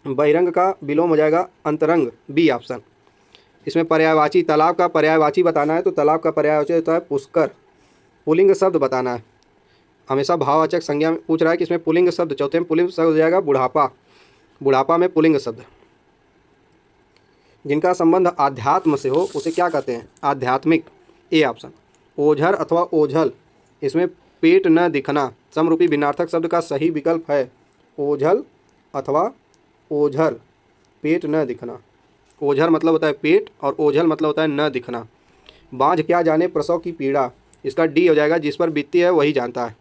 Speaker 1: बहिरंग का विलोम हो जाएगा अंतरंग, बी ऑप्शन। इसमें पर्यायवाची, तालाब का पर्यायवाची बताना है तो तालाब का पर्यायवाची होता है पुष्कर। पुल्लिंग शब्द बताना है, हमेशा भाववाचक संज्ञा में पूछ रहा है कि इसमें पुल्लिंग शब्द, चौथे में पुल्लिंग शब्द हो जाएगा बुढ़ापा। बुढ़ापा में पुल्लिंग शब्द। जिनका संबंध आध्यात्म से हो उसे क्या कहते हैं? आध्यात्मिक, ए ऑप्शन। ओझर अथवा ओझल, इसमें पेट न दिखना समरूपी भिन्नार्थक शब्द का सही विकल्प है ओझल अथवा ओझर, पेट न दिखना। ओझर मतलब होता है पेट और ओझल मतलब होता है न दिखना। बाँझ क्या जाने प्रसव की पीड़ा, इसका डी हो जाएगा, जिस पर बीतती है वही जानता है।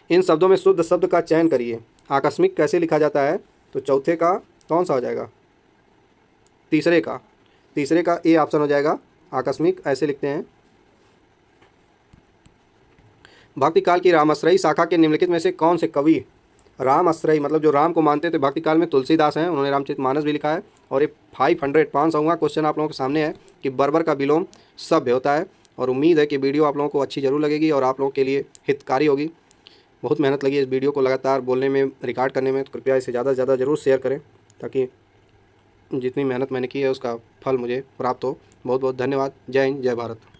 Speaker 1: इन शब्दों में शुद्ध शब्द का चयन करिए। आकस्मिक कैसे लिखा जाता है, तो चौथे का कौन सा हो जाएगा, तीसरे का ए ऑप्शन हो जाएगा। आकस्मिक ऐसे लिखते हैं। भक्ति काल की रामाश्रयी शाखा के निम्नलिखित में से कौन से कवि, रामाश्रयी मतलब जो राम को मानते थे, भक्ति काल में तुलसीदास हैं, उन्होंने रामचरितमानस भी लिखा है। और ये 500 क्वेश्चन आप लोगों के सामने है कि बर्बर का विलोम सभ्य होता है। और उम्मीद है कि वीडियो आप लोगों को अच्छी जरूर लगेगी और आप लोगों के लिए हितकारी होगी। बहुत मेहनत लगी है इस वीडियो को लगातार बोलने में, रिकॉर्ड करने में, तो कृपया इसे ज़्यादा से ज़्यादा ज़रूर शेयर करें ताकि जितनी मेहनत मैंने की है उसका फल मुझे प्राप्त हो। बहुत बहुत धन्यवाद। जय हिंद, जय भारत।